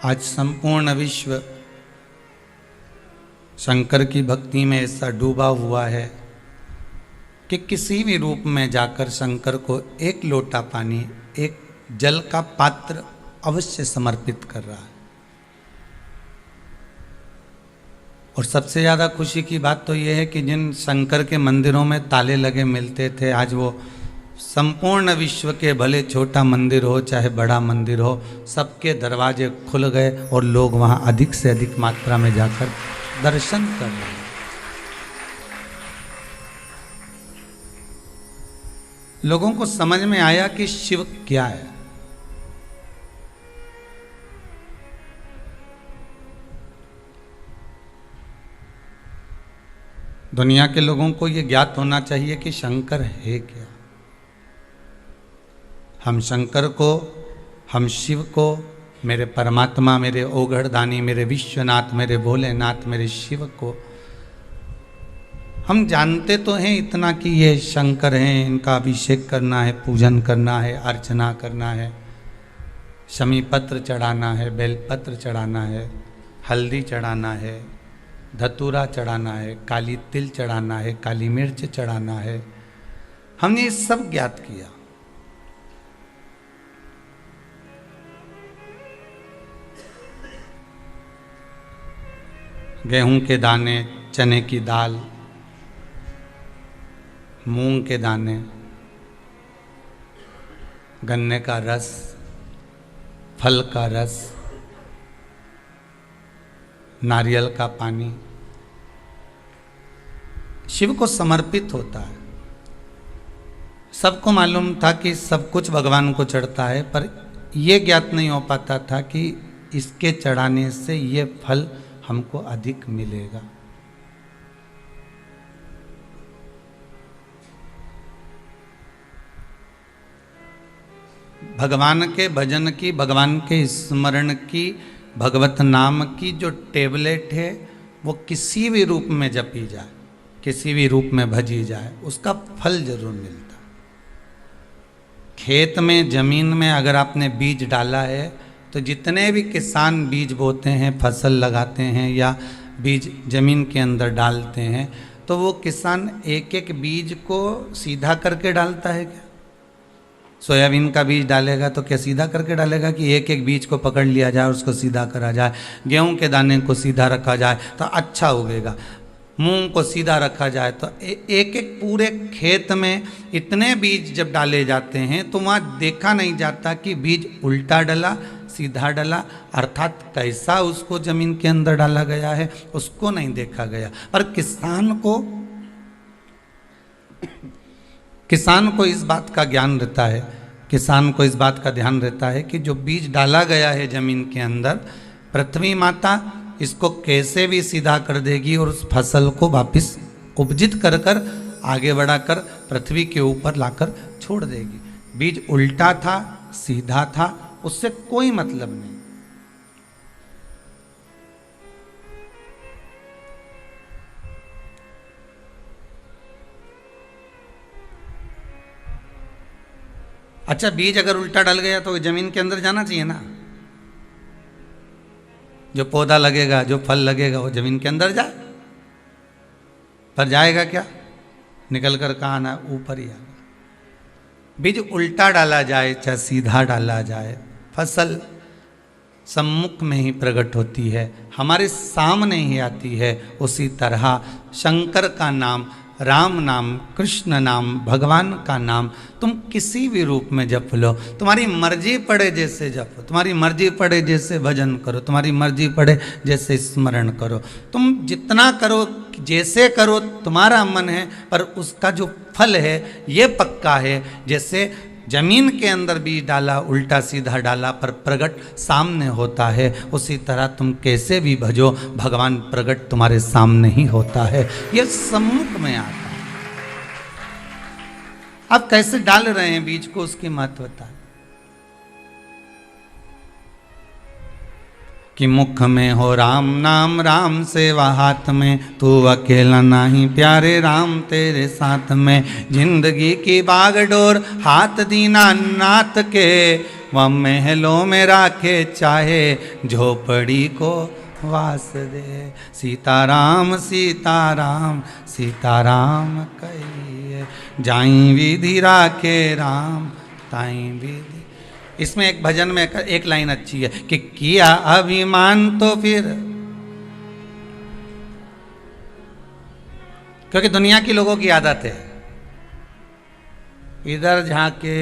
आज संपूर्ण विश्व शंकर की भक्ति में ऐसा डूबा हुआ है कि किसी भी रूप में जाकर शंकर को एक लोटा पानी, एक जल का पात्र अवश्य समर्पित कर रहा है। और सबसे ज़्यादा खुशी की बात तो यह है कि जिन शंकर के मंदिरों में ताले लगे मिलते थे, आज वो संपूर्ण विश्व के, भले छोटा मंदिर हो चाहे बड़ा मंदिर हो, सबके दरवाजे खुल गए और लोग वहाँ अधिक से अधिक मात्रा में जाकर दर्शन कर रहे हैं। लोगों को समझ में आया कि शिव क्या है। दुनिया के लोगों को यह ज्ञात होना चाहिए कि शंकर है क्या। हम शंकर को, हम शिव को, मेरे परमात्मा, मेरे ओघड़दानी, मेरे विश्वनाथ, मेरे भोलेनाथ, मेरे शिव को हम जानते तो हैं इतना कि ये शंकर हैं, इनका अभिषेक करना है, पूजन करना है, अर्चना करना है, शमी पत्र चढ़ाना है, बेलपत्र चढ़ाना है, हल्दी चढ़ाना है, धतूरा चढ़ाना है, काली तिल चढ़ाना है, काली मिर्च चढ़ाना है। हमने ये सब ज्ञात किया। गेहूं के दाने, चने की दाल, मूंग के दाने, गन्ने का रस, फल का रस, नारियल का पानी शिव को समर्पित होता है। सबको मालूम था कि सब कुछ भगवान को चढ़ता है, पर यह ज्ञात नहीं हो पाता था कि इसके चढ़ाने से ये फल हमको अधिक मिलेगा। भगवान के भजन की, भगवान के स्मरण की, भगवत नाम की जो टेबलेट है वो किसी भी रूप में जपी जाए, किसी भी रूप में भजी जाए, उसका फल जरूर मिलता। खेत में, जमीन में अगर आपने बीज डाला है तो जितने भी किसान बीज बोते हैं, फसल लगाते हैं या बीज जमीन के अंदर डालते हैं, तो वो किसान एक एक बीज को सीधा करके डालता है क्या? सोयाबीन का बीज डालेगा तो क्या सीधा करके डालेगा कि एक एक बीज को पकड़ लिया जाए, उसको सीधा करा जाए? गेहूं के दाने को सीधा रखा जाए तो अच्छा उगेगा, मूंग को सीधा रखा जाए तो एक एक पूरे खेत में इतने बीज जब डाले जाते हैं तो वहाँ देखा नहीं जाता कि बीज उल्टा डला, सीधा डला, अर्थात कैसा उसको जमीन के अंदर डाला गया है उसको नहीं देखा गया। पर किसान को इस बात का ज्ञान रहता है, किसान को इस बात का ध्यान रहता है कि जो बीज डाला गया है जमीन के अंदर, पृथ्वी माता इसको कैसे भी सीधा कर देगी और उस फसल को वापस उपजित कर कर आगे बढ़ाकर पृथ्वी के ऊपर लाकर छोड़ देगी। बीज उल्टा था, सीधा था, उससे कोई मतलब नहीं। अच्छा, बीज अगर उल्टा डल गया तो जमीन के अंदर जाना चाहिए ना। जो पौधा लगेगा, जो फल लगेगा वो जमीन के अंदर जाए, पर जाएगा क्या? निकल कर कहाँ आना, ऊपर ही आएगा। बीज उल्टा डाला जाए चाहे सीधा डाला जाए, फसल सम्मुख में ही प्रकट होती है, हमारे सामने ही आती है। उसी तरह शंकर का नाम, राम नाम, कृष्ण नाम, भगवान का नाम तुम किसी भी रूप में जप लो, तुम्हारी मर्जी पड़े जैसे जपो, तुम्हारी मर्जी पड़े जैसे भजन करो, तुम्हारी मर्जी पड़े जैसे स्मरण करो, तुम जितना करो, जैसे करो, तुम्हारा मन है, पर उसका जो फल है ये पक्का है। जैसे जमीन के अंदर बीज डाला, उल्टा सीधा डाला, पर प्रगट सामने होता है, उसी तरह तुम कैसे भी भजो, भगवान प्रगट तुम्हारे सामने ही होता है, ये सम्मुख में आता है। आप कैसे डाल रहे हैं बीज को, उसकी महत्वता है कि मुख में हो राम नाम, राम सेवा हाथ में, तू अकेला नहीं प्यारे, राम तेरे साथ में। जिंदगी की बागडोर हाथ दीना नाथ के, वह महलों में राखे चाहे झोपड़ी को वास दे। सीताराम सीताराम सीताराम कहिए, जाई विधि राखे राम ताई विधि। इसमें एक भजन में एक लाइन अच्छी है कि किया अभिमान तो फिर, क्योंकि दुनिया की लोगों की आदत है इधर झांके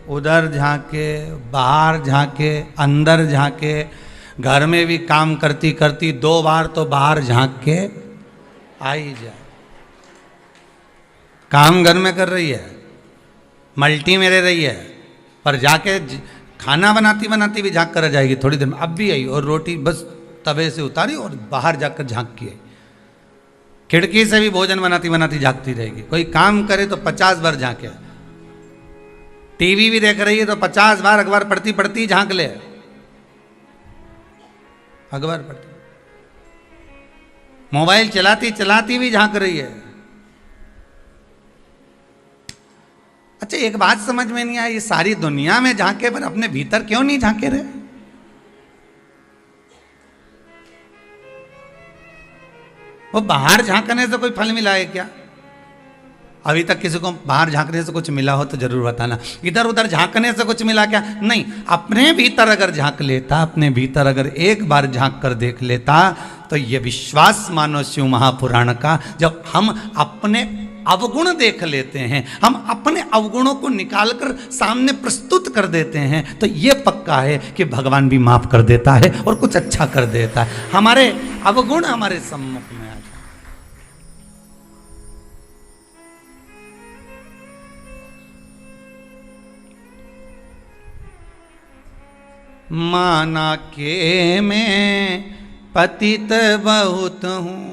उधर झांके, बाहर झांके अंदर झांके, घर में भी काम करती करती 2 बार तो बाहर झांक के आ ही जाए। काम घर में कर रही है, मल्टी में रह रही है, पर जाके खाना बनाती बनाती भी झांक कर जाएगी थोड़ी देर में। अब भी आई और रोटी बस तवे से उतारी और बाहर जाकर झांक की आई। खिड़की से भी भोजन बनाती बनाती झांकती रहेगी। कोई काम करे तो 50 बार झांके, टीवी भी देख रही है तो 50 बार अखबार पढ़ती पढ़ती झांक ले, अखबार पढ़ती, मोबाइल चलाती चलाती भी झांक रही है। अच्छा एक बात समझ में नहीं आई, ये सारी दुनिया में झांके पर अपने भीतर क्यों नहीं झांके रहे? वो बाहर झांकने से कोई फल मिला है क्या? अभी तक किसी को बाहर झांकने से कुछ मिला हो तो जरूर बताना। इधर उधर झांकने से कुछ मिला क्या? नहीं। अपने भीतर अगर झांक लेता, अपने भीतर अगर एक बार झांक कर देख लेता, तो ये विश्वास मानो शिव महापुराण का, जब हम अपने अवगुण देख लेते हैं, हम अपने अवगुणों को निकालकर सामने प्रस्तुत कर देते हैं, तो ये पक्का है कि भगवान भी माफ कर देता है और कुछ अच्छा कर देता है। हमारे अवगुण हमारे सम्मुख में आ जाए। माना के मैं पतित बहुत हूँ,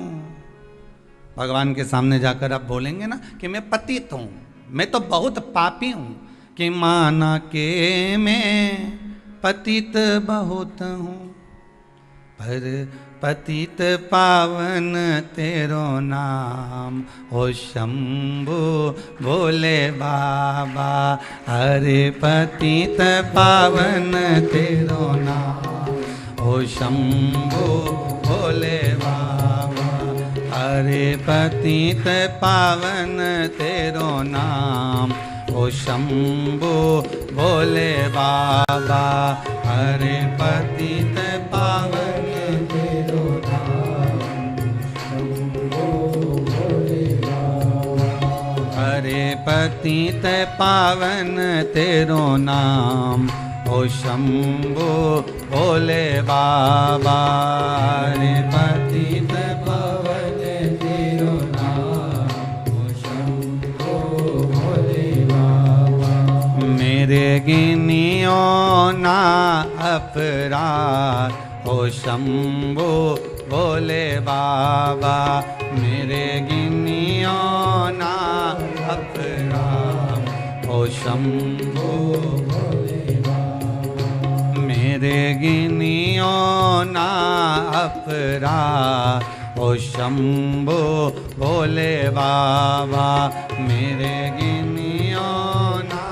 भगवान के सामने जाकर आप बोलेंगे ना कि मैं पतित हूँ, मैं तो बहुत पापी हूँ, कि माना के मैं पतित बहुत हूँ, पर पतित पावन तेरो नाम, हो शंभु भोले बाबा। अरे पतित पावन तेरो नाम, हो शंभु भोले बाबा। अरे पतित पावन तेरो नाम, ओ शंभु भोले बाबा। अरे पतित पावन तेरो नाम, शंभु भोले बाबा। अरे पतित पावन तेरो नाम, ओ शंभु भोले बाबा। अरे पतित पावन तेरो नाम, ओ शंभु भोले बाबा। मेरे गिनियो ना अपराध, ओ शंभु भोले बाबा। मेरे गिनियो ना अपराध, ओ शंभु भोले बाबा। मेरे गिनियो ना अपराध, ओ शंभु भोले बाबा। मेरे गिनियो ना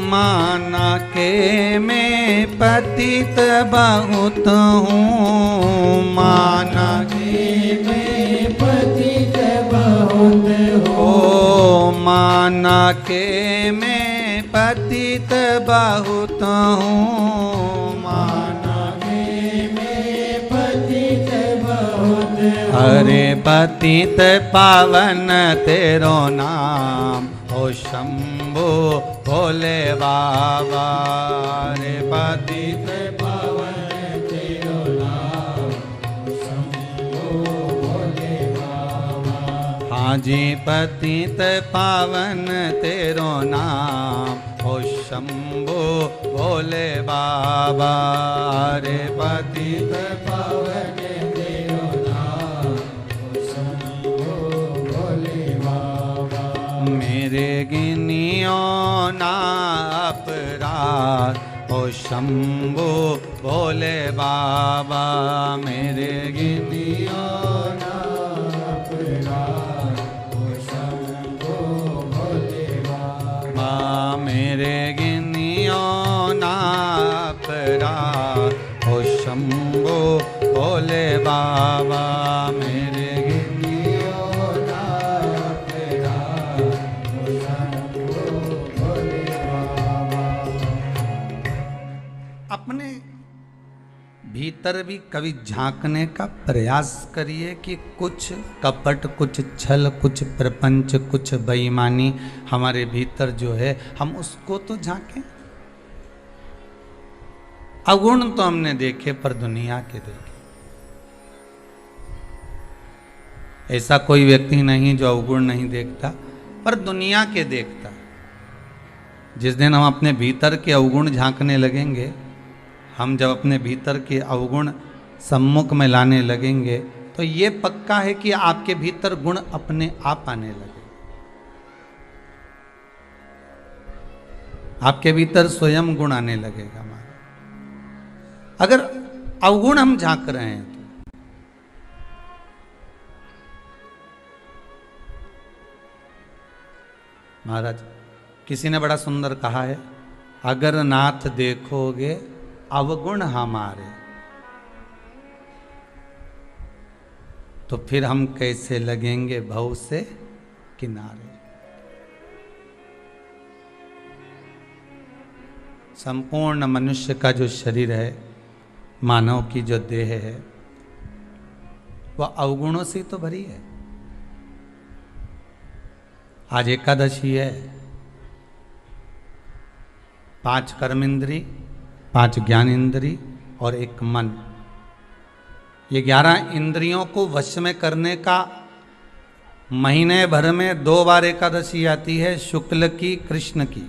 माना के मैं पतित बहुत हूँ, माना के मैं पतित बहुत हूँ। ओ माना के मैं पतित बहुत हूँ। माना के मैं पतित बहुत हूँ। अरे पतित पावन तेरो नाम ओ शंभो भोले बाबा। रे पतित पावन तेरो नाम शंभो भोले बाबा। हाँ जी पतित पावन तेरो नाम ओ शंभो भोले बाबा। रे पतित पावन तेरो नाम शंभो भोले बाबा। मेरे गिनियो ना अपराध ओ शंभो भोले बाबा। मेरे गिनियो ना अपराध ओ शंभो भोले बाबा। मेरे गिनियो ना अपराध ओ शंभो भोले बाबा। मेरे गिनियो ना अपराध ओ शंभो भोले बाबा। अपने भीतर भी कभी झांकने का प्रयास करिए कि कुछ कपट, कुछ छल, कुछ प्रपंच, कुछ बेईमानी हमारे भीतर जो है हम उसको तो झांकें। अवगुण तो हमने देखे पर दुनिया के देखे। ऐसा कोई व्यक्ति नहीं जो अवगुण नहीं देखता, पर दुनिया के देखता। जिस दिन हम अपने भीतर के अवगुण झांकने लगेंगे, हम जब अपने भीतर के अवगुण सम्मुख में लाने लगेंगे, तो ये पक्का है कि आपके भीतर गुण अपने आप आने लगे। आपके भीतर स्वयं गुण आने लगेगा हमारा। अगर अवगुण हम झांक रहे हैं तो महाराज किसी ने बड़ा सुंदर कहा है, अगर नाथ देखोगे अवगुण हमारे, तो फिर हम कैसे लगेंगे भव से किनारे। संपूर्ण मनुष्य का जो शरीर है, मानव की जो देह है, वह अवगुणों से तो भरी है। आज एकादशी है। 5 कर्मेंद्री, 5 ज्ञान इंद्री और 1 मन, ये 11 इंद्रियों को वश में करने का महीने भर में 2 बार एकादशी आती है, शुक्ल की, कृष्ण की।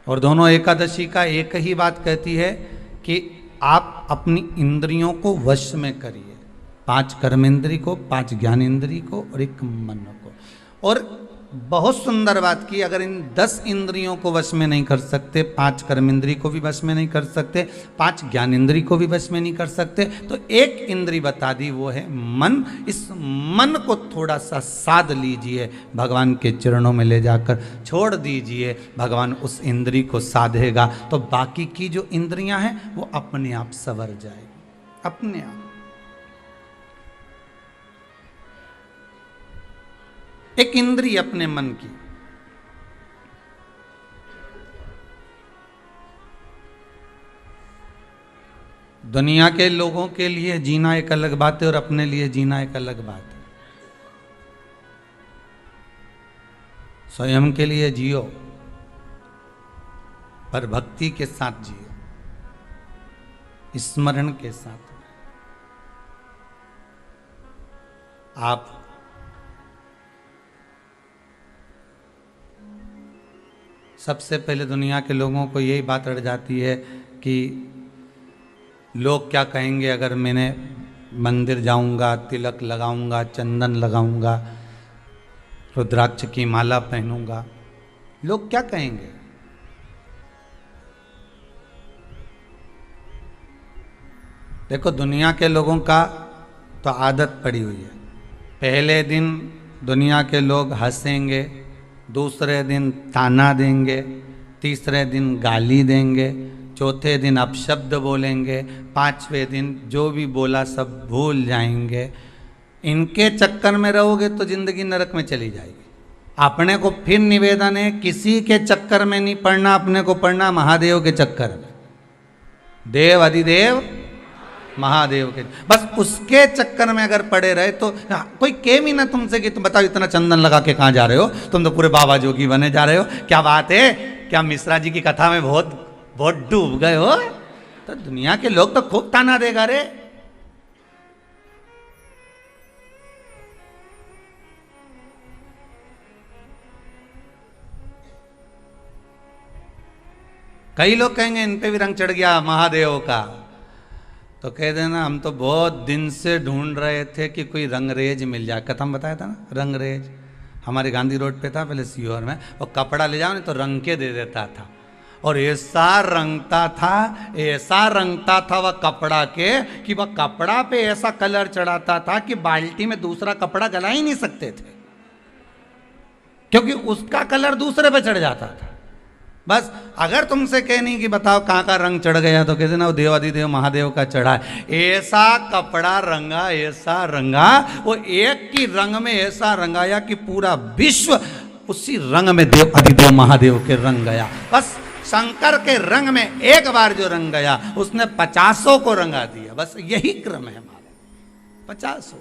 और दोनों एकादशी का एक ही बात कहती है कि आप अपनी इंद्रियों को वश में करिए। 5 कर्मेंद्री को, 5 ज्ञानेंद्री को और 1 मन को। और बहुत सुंदर बात की, अगर इन 10 इंद्रियों को वश में नहीं कर सकते, 5 कर्मेंद्री को भी वश में नहीं कर सकते, 5 ज्ञानेंद्री को भी वश में नहीं कर सकते, तो 1 इंद्री बता दी, वो है मन। इस मन को थोड़ा सा साध लीजिए, भगवान के चरणों में ले जाकर छोड़ दीजिए, भगवान उस इंद्री को साधेगा, तो बाकी की जो इंद्रियां हैं वो अपने आप संवर जाएगी, अपने आप। एक इंद्री अपने मन की। दुनिया के लोगों के लिए जीना एक अलग बात है और अपने लिए जीना एक अलग बात है। स्वयं के लिए जियो, पर भक्ति के साथ जियो, स्मरण के साथ। आप सबसे पहले दुनिया के लोगों को यही बात अड़ जाती है कि लोग क्या कहेंगे अगर मैंने मंदिर जाऊंगा, तिलक लगाऊंगा, चंदन लगाऊंगा, रुद्राक्ष की माला पहनूंगा, लोग क्या कहेंगे। देखो, दुनिया के लोगों का तो आदत पड़ी हुई है। पहले दिन दुनिया के लोग हंसेंगे, दूसरे दिन ताना देंगे, तीसरे दिन गाली देंगे, चौथे दिन अपशब्द बोलेंगे, पांचवें दिन जो भी बोला सब भूल जाएंगे। इनके चक्कर में रहोगे तो जिंदगी नरक में चली जाएगी। अपने को फिर निवेदन है, किसी के चक्कर में नहीं पड़ना, अपने को पड़ना महादेव के चक्कर में। देव अधिदेव महादेव के, बस उसके चक्कर में अगर पड़े रहे तो कोई केम ही ना तुमसे कि तुम बताओ इतना चंदन लगा के कहाँ जा रहे हो, तुम तो पूरे बाबा जोगी बने जा रहे हो, क्या बात है, क्या मिश्रा जी की कथा में बहुत डूब गए हो। तो दुनिया के लोग तो खूब ताना देगा रे। कई लोग कहेंगे इन पे भी रंग चढ़ गया महादेव का, तो कह देना हम तो बहुत दिन से ढूंढ रहे थे कि कोई रंगरेज मिल जाए। कथा में बताया था ना, रंगरेज हमारे गांधी रोड पे था पहले सीहोर में, और कपड़ा ले जाओ नहीं तो रंग के दे देता था, और ऐसा रंगता था वह कपड़ा के कि वह कपड़ा पे ऐसा कलर चढ़ाता था कि बाल्टी में दूसरा कपड़ा गला ही नहीं सकते थे, क्योंकि उसका कलर दूसरे पे चढ़ जाता था। बस अगर तुमसे कहनी कि बताओ कहाँ का रंग चढ़ गया, तो कहते ना वो देवाधिदेव महादेव का चढ़ा है। ऐसा कपड़ा रंगा, ऐसा रंगा, वो एक की रंग में ऐसा रंगाया कि पूरा विश्व उसी रंग में देव अधिदेव महादेव के रंग गया। बस शंकर के रंग में एक बार जो रंग गया उसने 50 को रंगा दिया। बस यही क्रम है हमारा, 50।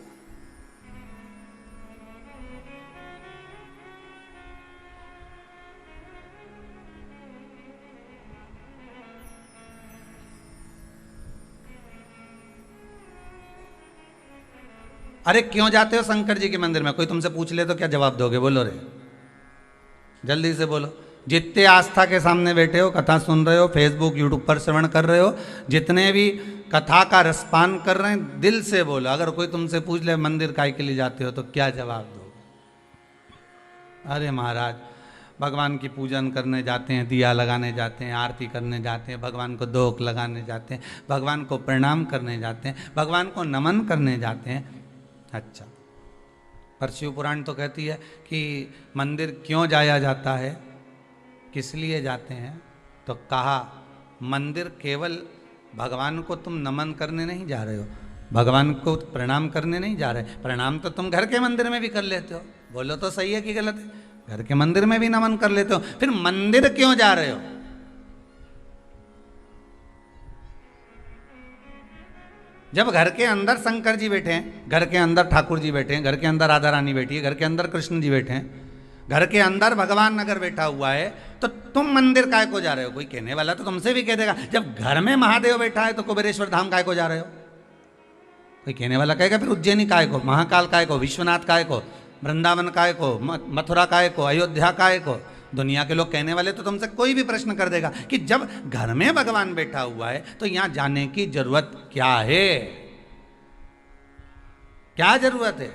अरे क्यों जाते हो शंकर जी के मंदिर में? कोई तुमसे पूछ ले तो क्या जवाब दोगे? बोलो रे, जल्दी से बोलो। जितने आस्था के सामने बैठे हो, कथा सुन रहे हो, फेसबुक यूट्यूब पर श्रवण कर रहे हो, जितने भी कथा का रसपान कर रहे हैं, दिल से बोलो। अगर कोई तुमसे पूछ ले मंदिर काहे के लिए जाते हो, तो क्या जवाब दोगे? अरे महाराज भगवान की पूजन करने जाते हैं, दिया लगाने जाते हैं, आरती करने जाते हैं, भगवान को दोक लगाने जाते हैं, भगवान को प्रणाम करने जाते हैं, भगवान को नमन करने जाते हैं। अच्छा, पर शिव पुराण तो कहती है कि मंदिर क्यों जाया जाता है, किस लिए जाते हैं? तो कहा मंदिर केवल भगवान को तुम नमन करने नहीं जा रहे हो, भगवान को प्रणाम करने नहीं जा रहे। प्रणाम तो तुम घर के मंदिर में भी कर लेते हो। बोलो तो सही है कि गलत है? घर के मंदिर में भी नमन कर लेते हो, फिर मंदिर क्यों जा रहे हो? जब घर के अंदर शंकर जी बैठे हैं, घर के अंदर ठाकुर जी बैठे हैं, घर के अंदर राधा रानी बैठी है, घर के अंदर कृष्ण जी बैठे हैं, घर के अंदर भगवान अगर बैठा हुआ है, तो तुम मंदिर काय को जा रहे हो? कोई कहने वाला तो तुमसे भी कह देगा जब घर में महादेव बैठा है तो कुबेरेश्वर धाम काय को जा रहे हो? कोई कहने वाला कहेगा फिर उज्जैनी काय को, महाकाल काय को, विश्वनाथ काय को, वृंदावन काय को, मथुरा काय को, अयोध्या काय को। दुनिया के लोग कहने वाले तो तुमसे कोई भी प्रश्न कर देगा कि जब घर में भगवान बैठा हुआ है तो यहां जाने की जरूरत क्या है? क्या जरूरत है?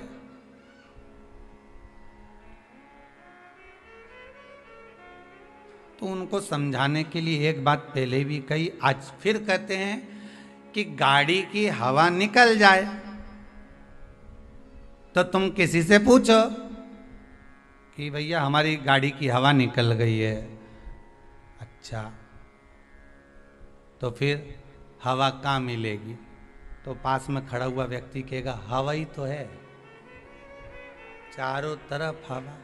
तो उनको समझाने के लिए एक बात पहले भी कही, आज फिर कहते हैं कि गाड़ी की हवा निकल जाए तो तुम किसी से पूछो कि भैया हमारी गाड़ी की हवा निकल गई है। अच्छा, तो फिर हवा कहाँ मिलेगी? तो पास में खड़ा हुआ व्यक्ति कहेगा हवा ही तो है, चारों तरफ हवा।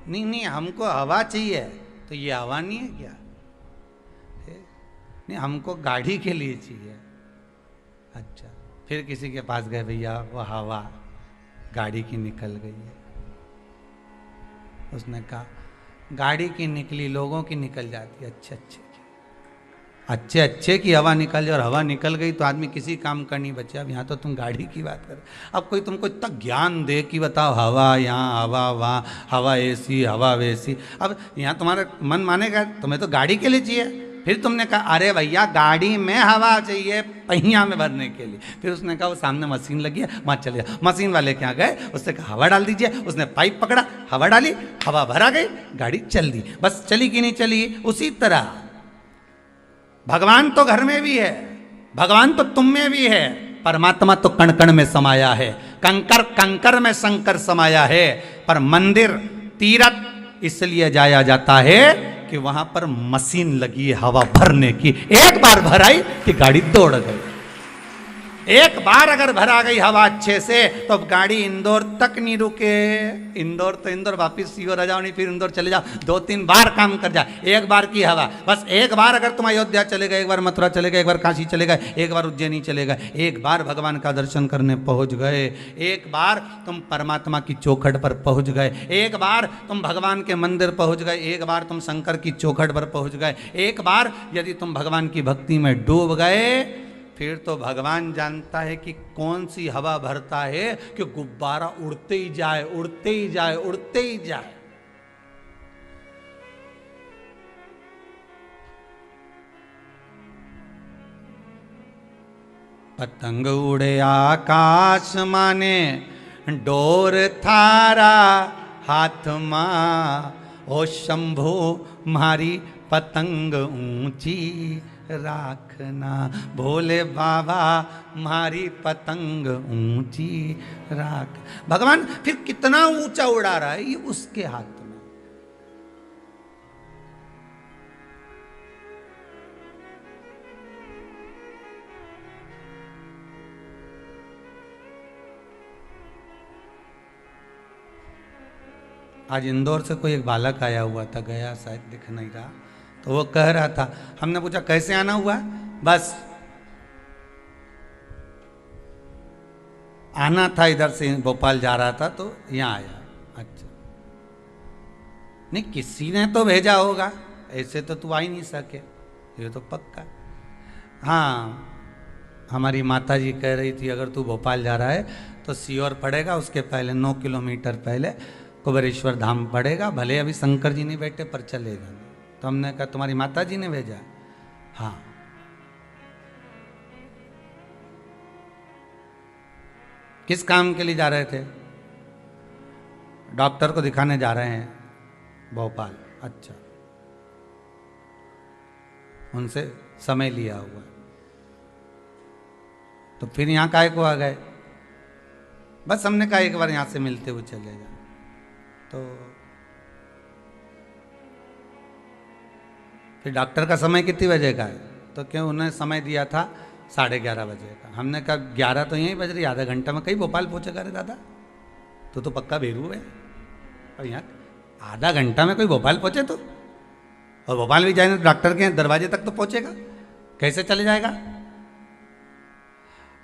नहीं नहीं, हमको हवा चाहिए। तो ये हवा नहीं है क्या? नहीं, हमको गाड़ी के लिए चाहिए। अच्छा, फिर किसी के पास गए, भैया वो हवा गाड़ी की निकल गई है। उसने कहा गाड़ी की निकली, लोगों की निकल जाती है। अच्छे अच्छे की हवा निकल जाए और हवा निकल गई तो आदमी किसी काम का नहीं बचे। अब यहाँ तो तुम गाड़ी की बात कर। अब कोई तुमको इतना ज्ञान दे कि बताओ हवा यहाँ, हवा वहाँ, हवा ऐसी, हवा वैसी। अब यहाँ तुम्हारा मन मानेगा, तुम्हें तो गाड़ी के लिए चाहिए। फिर तुमने कहा अरे भैया गाड़ी में हवा चाहिए पहिया में भरने के लिए। फिर उसने कहा वो सामने मशीन लगी है, वहाँ चले जाओ। मशीन वाले के यहाँ गए, उसने कहा हवा डाल दीजिए। उसने पाइप पकड़ा, हवा डाली, हवा भरा गई, गाड़ी चल दी। बस चली कि नहीं चली? उसी तरह भगवान तो घर में भी है, भगवान तो तुम में भी है, परमात्मा तो कण कण में समाया है, कंकर कंकर में शंकर समाया है। पर मंदिर तीर्थ इसलिए जाया जाता है कि वहां पर मशीन लगी है हवा भरने की, एक बार भराई कि गाड़ी दौड़ गई। एक बार अगर भरा गई हवा अच्छे से तो अब गाड़ी इंदौर तक नहीं रुके। इंदौर तो इंदौर, वापिस सीहोर आ जाओ, नहीं फिर इंदौर चले जाओ, 2-3 बार काम कर जाए। एक बार की हवा, बस एक बार अगर तुम अयोध्या चले गए, एक बार मथुरा चले गए, एक बार काशी चले गए, एक बार उज्जैनी चले गए, एक बार भगवान का दर्शन करने पहुंच गए, एक बार तुम परमात्मा की चौखट पर पहुंच गए, एक बार तुम भगवान के मंदिर पहुंच गए, एक बार तुम शंकर की चौखट पर पहुंच गए, एक बार यदि तुम भगवान की भक्ति में डूब गए, फिर तो भगवान जानता है कि कौन सी हवा भरता है कि गुब्बारा उड़ते ही जाए, उड़ते ही जाए, उड़ते ही जाए। पतंग उड़े आकाश माने डोर थारा हाथ मां, ओ शंभो मारी पतंग ऊंची राखना, भोले बाबा मारी पतंग ऊंची राख। भगवान फिर कितना ऊंचा उड़ा रहा है, ये उसके हाथ में। आज इंदौर से कोई एक बालक आया हुआ था, गया शायद, दिख नहीं रहा, तो वो कह रहा था, हमने पूछा कैसे आना हुआ, बस आना था, इधर से भोपाल जा रहा था तो यहाँ आया। अच्छा, नहीं किसी ने तो भेजा होगा, ऐसे तो तू आ ही नहीं सके, ये तो पक्का। हाँ, हमारी माता जी कह रही थी अगर तू भोपाल जा रहा है तो सीहोर पड़ेगा, उसके पहले 9 किलोमीटर पहले कुबेरेश्वर धाम पड़ेगा, भले अभी शंकर जी नहीं बैठे पर चलेगा। तो हमने कहा तुम्हारी माता जी ने भेजा? हाँ। किस काम के लिए जा रहे थे? डॉक्टर को दिखाने जा रहे हैं भोपाल। अच्छा, उनसे समय लिया हुआ, तो फिर यहाँ काहे को आ गए? बस हमने कहा एक बार यहाँ से मिलते हुए चले जाए। तो फिर डॉक्टर का समय कितनी बजे का है? तो क्यों, उन्होंने समय दिया था 11:30 बजे का। हमने कहा 11 तो यहीं बज रही, आधा घंटा में कहीं भोपाल पहुंचेगा रे दादा, तो पक्का बेरू है। और यहाँ आधा घंटा में कोई भोपाल पहुंचे तो, और भोपाल भी जाए तो डॉक्टर के दरवाजे तक तो पहुंचेगा, कैसे चले जाएगा?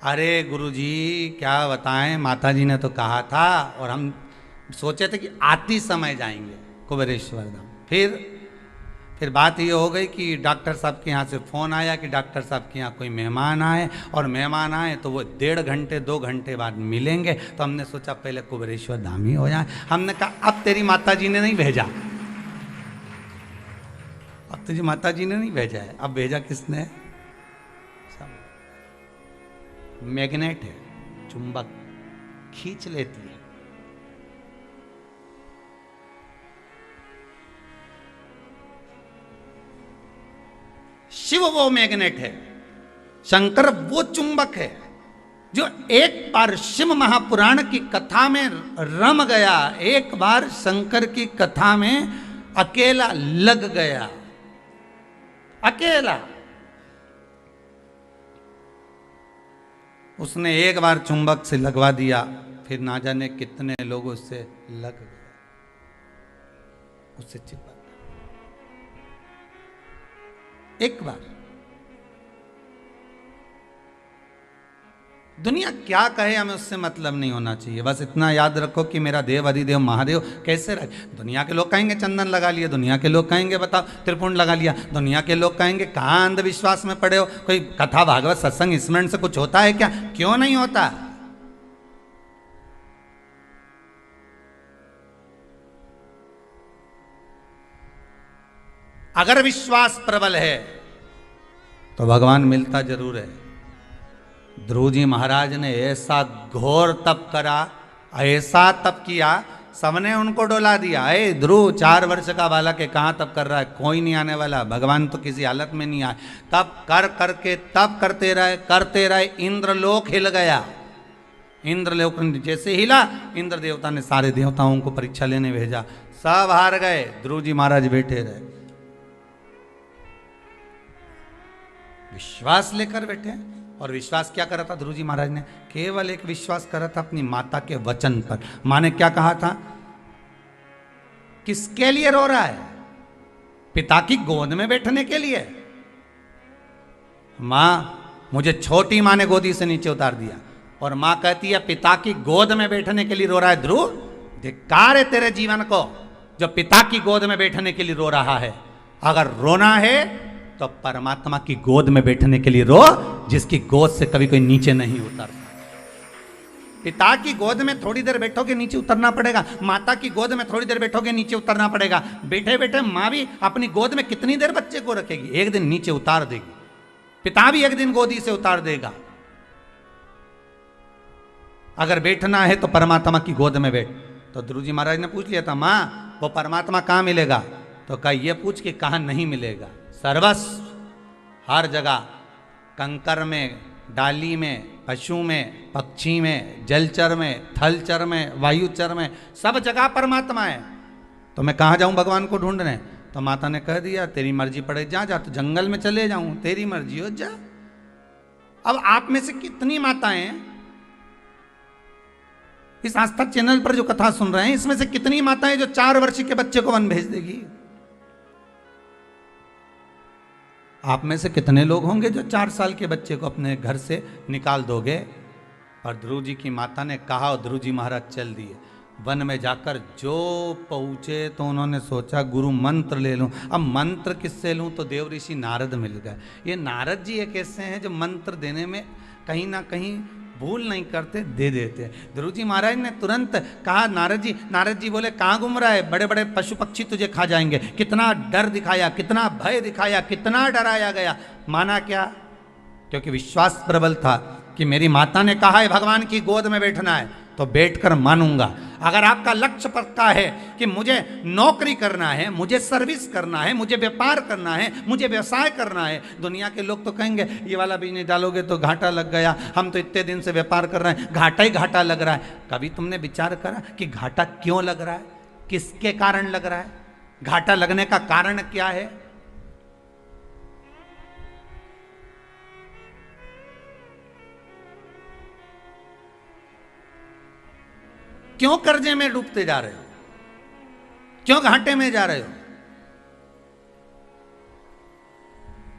अरे गुरुजी क्या बताएं, माता जी ने तो कहा था, और हम सोचे थे कि आती समय जाएंगे कुबेरेश्वर धाम। फिर बात ये हो गई कि डॉक्टर साहब के यहाँ से फ़ोन आया कि डॉक्टर साहब के यहाँ कोई मेहमान आए, और मेहमान आए तो वो 1.5 घंटे 2 घंटे बाद मिलेंगे। तो हमने सोचा पहले कुबेरेश्वर धाम ही हो जाए। हमने कहा अब तेरी माता जी ने नहीं भेजा, अब तुझी माता जी ने नहीं भेजा है, अब भेजा किसने? मैग्नेट है, चुंबक खींच लेती है। शिव वो मैग्नेट है, शंकर वो चुंबक है जो एक बार शिव महापुराण की कथा में रम गया, एक बार शंकर की कथा में अकेला लग गया, अकेला। उसने एक बार चुंबक से लगवा दिया, फिर ना जाने कितने लोग उससे लग गए, उससे चिपक एक बार। दुनिया क्या कहे हमें उससे मतलब नहीं होना चाहिए, बस इतना याद रखो कि मेरा देव अधिदेव महादेव कैसे रहे। दुनिया के लोग कहेंगे चंदन लगा लिया, दुनिया के लोग कहेंगे बताओ त्रिपुंड लगा लिया, दुनिया के लोग कहेंगे कहाँ अंधविश्वास में पड़े हो, कोई कथा भागवत सत्संग स्मरण से कुछ होता है क्या? क्यों नहीं होता? अगर विश्वास प्रबल है तो भगवान मिलता जरूर है। ध्रुव जी महाराज ने ऐसा घोर तप करा, ऐसा तप किया, सबने उनको डोला दिया। अरे ध्रुव 4 वर्ष का बालक है, कहाँ तप कर रहा है, कोई नहीं आने वाला, भगवान तो किसी हालत में नहीं आए। तप कर करके तप करते रहे, इंद्रलोक हिल गया। इंद्रलोक जैसे हिला, इंद्र देवता ने सारे देवताओं को परीक्षा लेने भेजा, सब हार गए, ध्रुव जी महाराज बैठे रहे। विश्वास लेकर बैठे हैं। और विश्वास क्या करा था ध्रुव जी महाराज ने? केवल एक विश्वास करा था अपनी माता के वचन पर। मां ने क्या कहा था? किसके लिए रो रहा है? पिता की गोद में बैठने के लिए। मां, मुझे छोटी मां ने गोदी से नीचे उतार दिया और मां कहती है पिता की गोद में बैठने के लिए रो रहा है। ध्रुव, धिक्कार है तेरे जीवन को जो पिता की गोद में बैठने के लिए रो रहा है। अगर रोना है तो परमात्मा की गोद में बैठने के लिए रो, जिसकी गोद से कभी कोई नीचे नहीं उतरता। पिता की गोद में थोड़ी देर बैठोगे नीचे उतरना पड़ेगा, माता की गोद में थोड़ी देर बैठोगे नीचे उतरना पड़ेगा। बैठे बैठे माँ भी अपनी गोद में कितनी देर बच्चे को रखेगी? एक दिन नीचे उतार देगी। पिता भी एक दिन गोदी से उतार देगा। अगर बैठना है तो परमात्मा की गोद में बैठ। तो ध्रुव जी महाराज ने पूछ लिया था, माँ वो परमात्मा कहाँ मिलेगा? तो कहा ये पूछ के कहाँ नहीं मिलेगा? सर्वस्व, हर जगह, कंकर में, डाली में, पशु में, पक्षी में, जलचर में, थलचर में, वायुचर में, सब जगह परमात्मा है। तो मैं कहाँ जाऊं भगवान को ढूंढने? तो माता ने कह दिया तेरी मर्जी पड़े, जा जा। तो जंगल में चले जाऊं, तेरी मर्जी हो, जा। अब आप में से कितनी माताएं हैं इस आस्था चैनल पर जो कथा सुन रहे हैं, इसमें से कितनी माताएं जो 4 वर्ष के बच्चे को वन भेज देगी? आप में से कितने लोग होंगे जो 4 साल के बच्चे को अपने घर से निकाल दोगे? और ध्रुव जी की माता ने कहा और ध्रुव जी महाराज चल दिए। वन में जाकर जो पहुंचे तो उन्होंने सोचा गुरु मंत्र ले लूं। अब मंत्र किससे लूं? तो देव ऋषि नारद मिल गए। ये नारद जी एक ऐसे हैं जो मंत्र देने में कहीं ना कहीं भूल नहीं करते, दे देते। ध्रुव जी महाराज ने तुरंत कहा नारद जी बोले कहाँ घूम रहा है? बड़े बड़े पशु पक्षी तुझे खा जाएंगे। कितना डर दिखाया, कितना भय दिखाया, कितना डराया गया। माना क्या? क्योंकि विश्वास प्रबल था कि मेरी माता ने कहा है भगवान की गोद में बैठना है तो बैठकर मानूंगा। अगर आपका लक्ष्य पक्का है कि मुझे नौकरी करना है, मुझे सर्विस करना है, मुझे व्यापार करना है, मुझे व्यवसाय करना है। दुनिया के लोग तो कहेंगे ये वाला बिजनेस डालोगे तो घाटा लग गया, हम तो इतने दिन से व्यापार कर रहे हैं, घाटा ही घाटा लग रहा है। कभी तुमने विचार करा कि घाटा क्यों लग रहा है? किसके कारण लग रहा है? घाटा लगने का कारण क्या है? क्यों कर्जे में डूबते जा रहे हो? क्यों घाटे में जा रहे हो?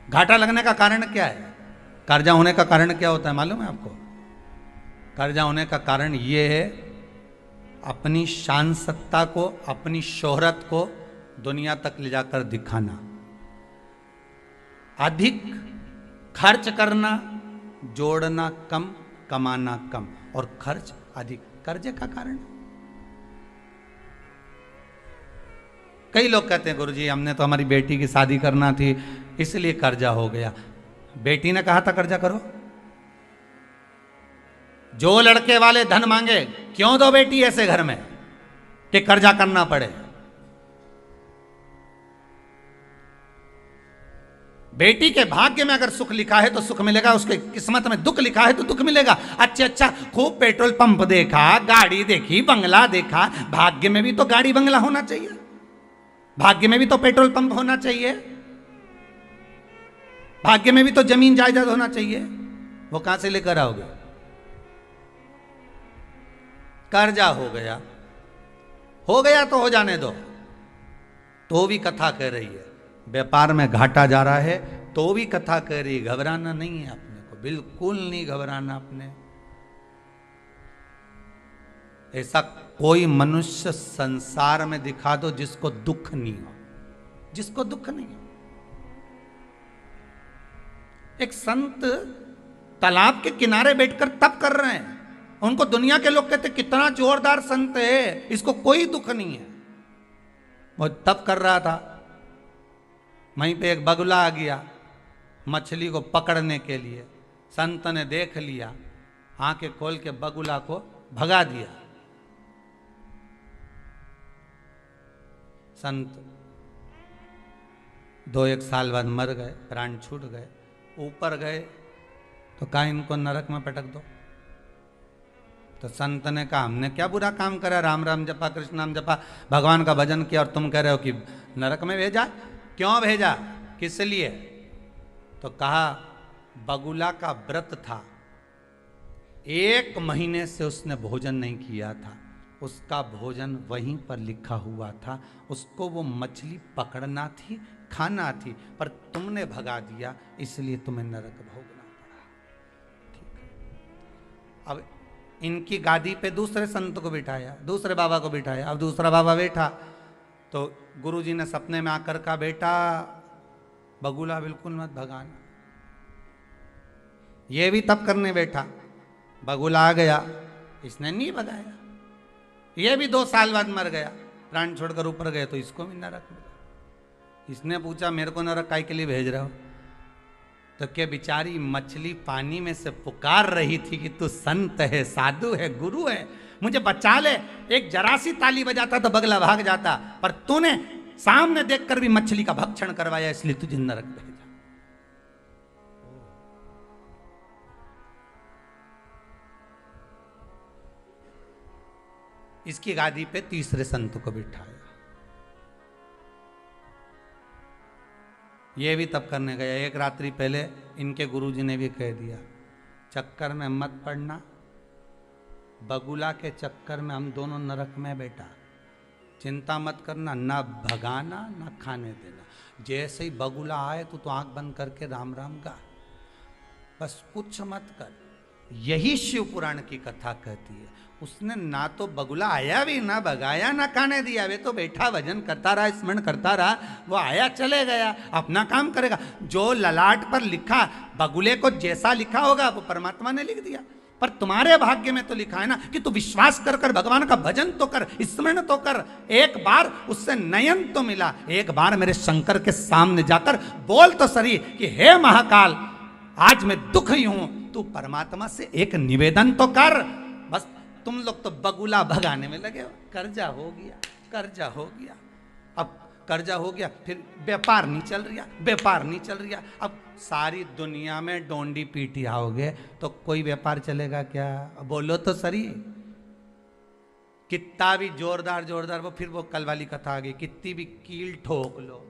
घाटा लगने का कारण क्या है? कर्जा होने का कारण क्या होता है मालूम है आपको? कर्जा होने का कारण यह है अपनी शान सत्ता को, अपनी शोहरत को दुनिया तक ले जाकर दिखाना, अधिक खर्च करना, जोड़ना कम, कमाना कम और खर्च अधिक। कर्जे का कारण। कई लोग कहते हैं गुरुजी हमने तो हमारी बेटी की शादी करना थी इसलिए कर्जा हो गया। बेटी ने कहा था कर्जा करो? जो लड़के वाले धन मांगे, क्यों दो बेटी ऐसे घर में कि कर्जा करना पड़े? बेटी के भाग्य में अगर सुख लिखा है तो सुख मिलेगा, उसके किस्मत में दुख लिखा है तो दुख मिलेगा। अच्छा खूब पेट्रोल पंप देखा, गाड़ी देखी, बंगला देखा, भाग्य में भी तो गाड़ी बंगला होना चाहिए, भाग्य में भी तो पेट्रोल पंप होना चाहिए, भाग्य में भी तो जमीन जायदाद होना चाहिए। वो कहां से लेकर आओगे? कर्जा हो गया तो हो जाने दो। तो भी कथा कह रही है व्यापार में घाटा जा रहा है तो भी कथा कह रही, घबराना नहीं है अपने को, बिल्कुल नहीं घबराना अपने। ऐसा कोई मनुष्य संसार में दिखा दो जिसको दुख नहीं हो, जिसको दुख नहीं हो। एक संत तालाब के किनारे बैठकर तप कर रहे हैं, उनको दुनिया के लोग कहते कितना जोरदार संत है, इसको कोई दुख नहीं है। वो तप कर रहा था, वहीं पे एक बगुला आ गया मछली को पकड़ने के लिए। संत ने देख लिया, आंखें खोल के बगुला को भगा दिया। संत 2-1 साल बाद मर गए, प्राण छूट गए। ऊपर गए तो कहा इनको नरक में पटक दो। तो संत ने कहा हमने क्या बुरा काम करा, राम राम जपा, कृष्ण नाम जपा, भगवान का भजन किया और तुम कह रहे हो कि नरक में भेजा? क्यों भेजा, किस लिए? तो कहा बगुला का व्रत था, 1 महीने से उसने भोजन नहीं किया था, उसका भोजन वहीं पर लिखा हुआ था, उसको वो मछली पकड़ना थी, खाना थी, पर तुमने भगा दिया, इसलिए तुम्हें नरक भोगना पड़ा। ठीक है। अब इनकी गादी पे दूसरे संत को बिठाया, दूसरे बाबा को बिठाया। अब दूसरा बाबा बैठा तो गुरुजी ने सपने में आकर कहा, बेटा बगुला बिल्कुल मत भगाना। ये भी तब करने बैठा, बगुला आ गया, इसने नहीं भगाया। ये भी 2 साल बाद मर गया, प्राण छोड़कर ऊपर गए, तो इसको भी नरक मिला। इसने पूछा, मेरे को नरक काय के लिए भेज रहे हो? तो क्या बेचारी मछली पानी में से पुकार रही थी कि तू संत है, साधु है, गुरु है, मुझे बचा ले। एक जरा सी ताली बजाता तो बगला भाग जाता, पर तूने सामने देखकर भी मछली का भक्षण करवाया, इसलिए तुझे नरक भेजा। इसकी गादी पे तीसरे संत को बिठाया। ये भी तब करने गया। एक रात्रि पहले इनके गुरुजी ने भी कह दिया, चक्कर में मत पड़ना, बगुला के चक्कर में हम दोनों नरक में बेटा, चिंता मत करना, ना भगाना ना खाने देना। जैसे ही बगुला आए तो आंख बंद करके राम राम गा, बस कुछ मत कर। यही शिव पुराण की कथा कहती है। उसने ना तो बगुला आया भी, ना भगाया, ना खाने दिया, वे तो बैठा भजन करता रहा, स्मरण करता रहा। वो आया चले गया, अपना काम करेगा। जो ललाट पर लिखा, बगुले को जैसा लिखा होगा वो परमात्मा ने लिख दिया। पर तुम्हारे भाग्य में तो लिखा है ना कि तू विश्वास कर कर भगवान का भजन तो कर, स्मरण तो कर। एक बार उससे नयन तो मिला, एक बार मेरे शंकर के सामने जाकर बोल तो सही कि हे महाकाल, आज मैं दुखी हूं, तू परमात्मा से एक निवेदन तो कर। बस तुम लोग तो बगुला भगाने में लगे हो। कर्जा हो गया, कर्जा हो गया, अब कर्जा हो गया, फिर व्यापार नहीं चल रहा, व्यापार नहीं चल रहा। अब सारी दुनिया में डोंडी पीटी आओगे तो कोई व्यापार चलेगा क्या? बोलो तो सही। कितना भी जोरदार जोरदार वो, फिर वो कल वाली कथा आ गई, कितनी भी कील ठोक लो,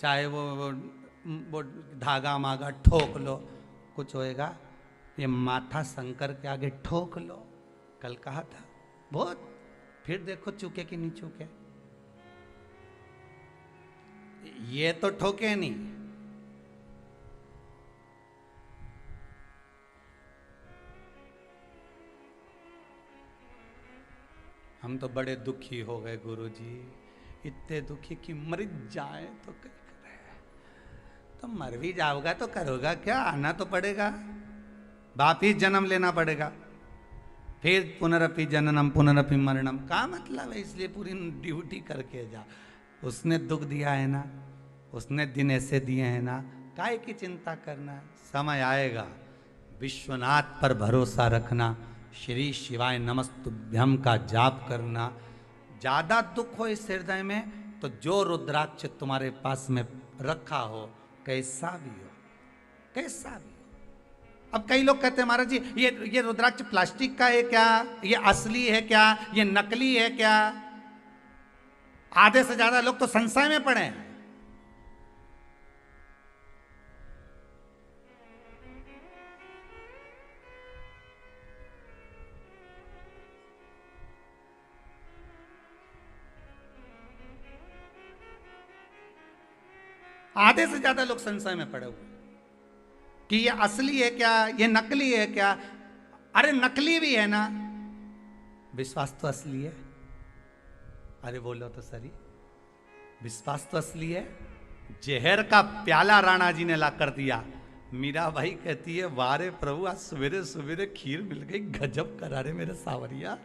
चाहे वो धागा मागा ठोक लो, कुछ होएगा? ये माथा शंकर के आगे ठोक लो। कल कहा था बहुत, फिर देखो चूके कि नहीं चूके। ये तो ठोके नहीं। हम तो बड़े दुखी हो गए गुरुजी, इतने दुखी कि मर जाए तो कहीं करे। तो मर भी जाओगा तो करोगा क्या? आना तो पड़ेगा, वापिस जन्म लेना पड़ेगा, फिर पुनरपि जननम पुनरपि मरणम। का मतलब है? इसलिए पूरी ड्यूटी करके जा। उसने दुख दिया है ना, उसने दिन ऐसे दिए हैं ना, काय की चिंता करना? समय आएगा। विश्वनाथ पर भरोसा रखना, श्री शिवाय नमस्तुभ्यम का जाप करना। ज़्यादा दुख हो इस हृदय में तो जो रुद्राक्ष तुम्हारे पास में रखा हो, कैसा भी हो, कैसा भी हो। अब कई लोग कहते हैं महाराज जी ये रुद्राक्ष प्लास्टिक का है क्या, ये असली है क्या, ये नकली है क्या? आधे से ज्यादा लोग तो संशय में पड़े हैं। आधे से ज्यादा लोग संशय में पड़े हुए कि ये असली है क्या, ये नकली है क्या? अरे नकली भी है ना, विश्वास तो असली है। अरे बोलो तो सही, विश्वास तो असली है। जहर का प्याला राणा जी ने ला कर दिया। मीरा भाई कहती है, वारे प्रभु आज सवेरे सवेरे खीर मिल गई, गजब करा रे मेरे सावरिया।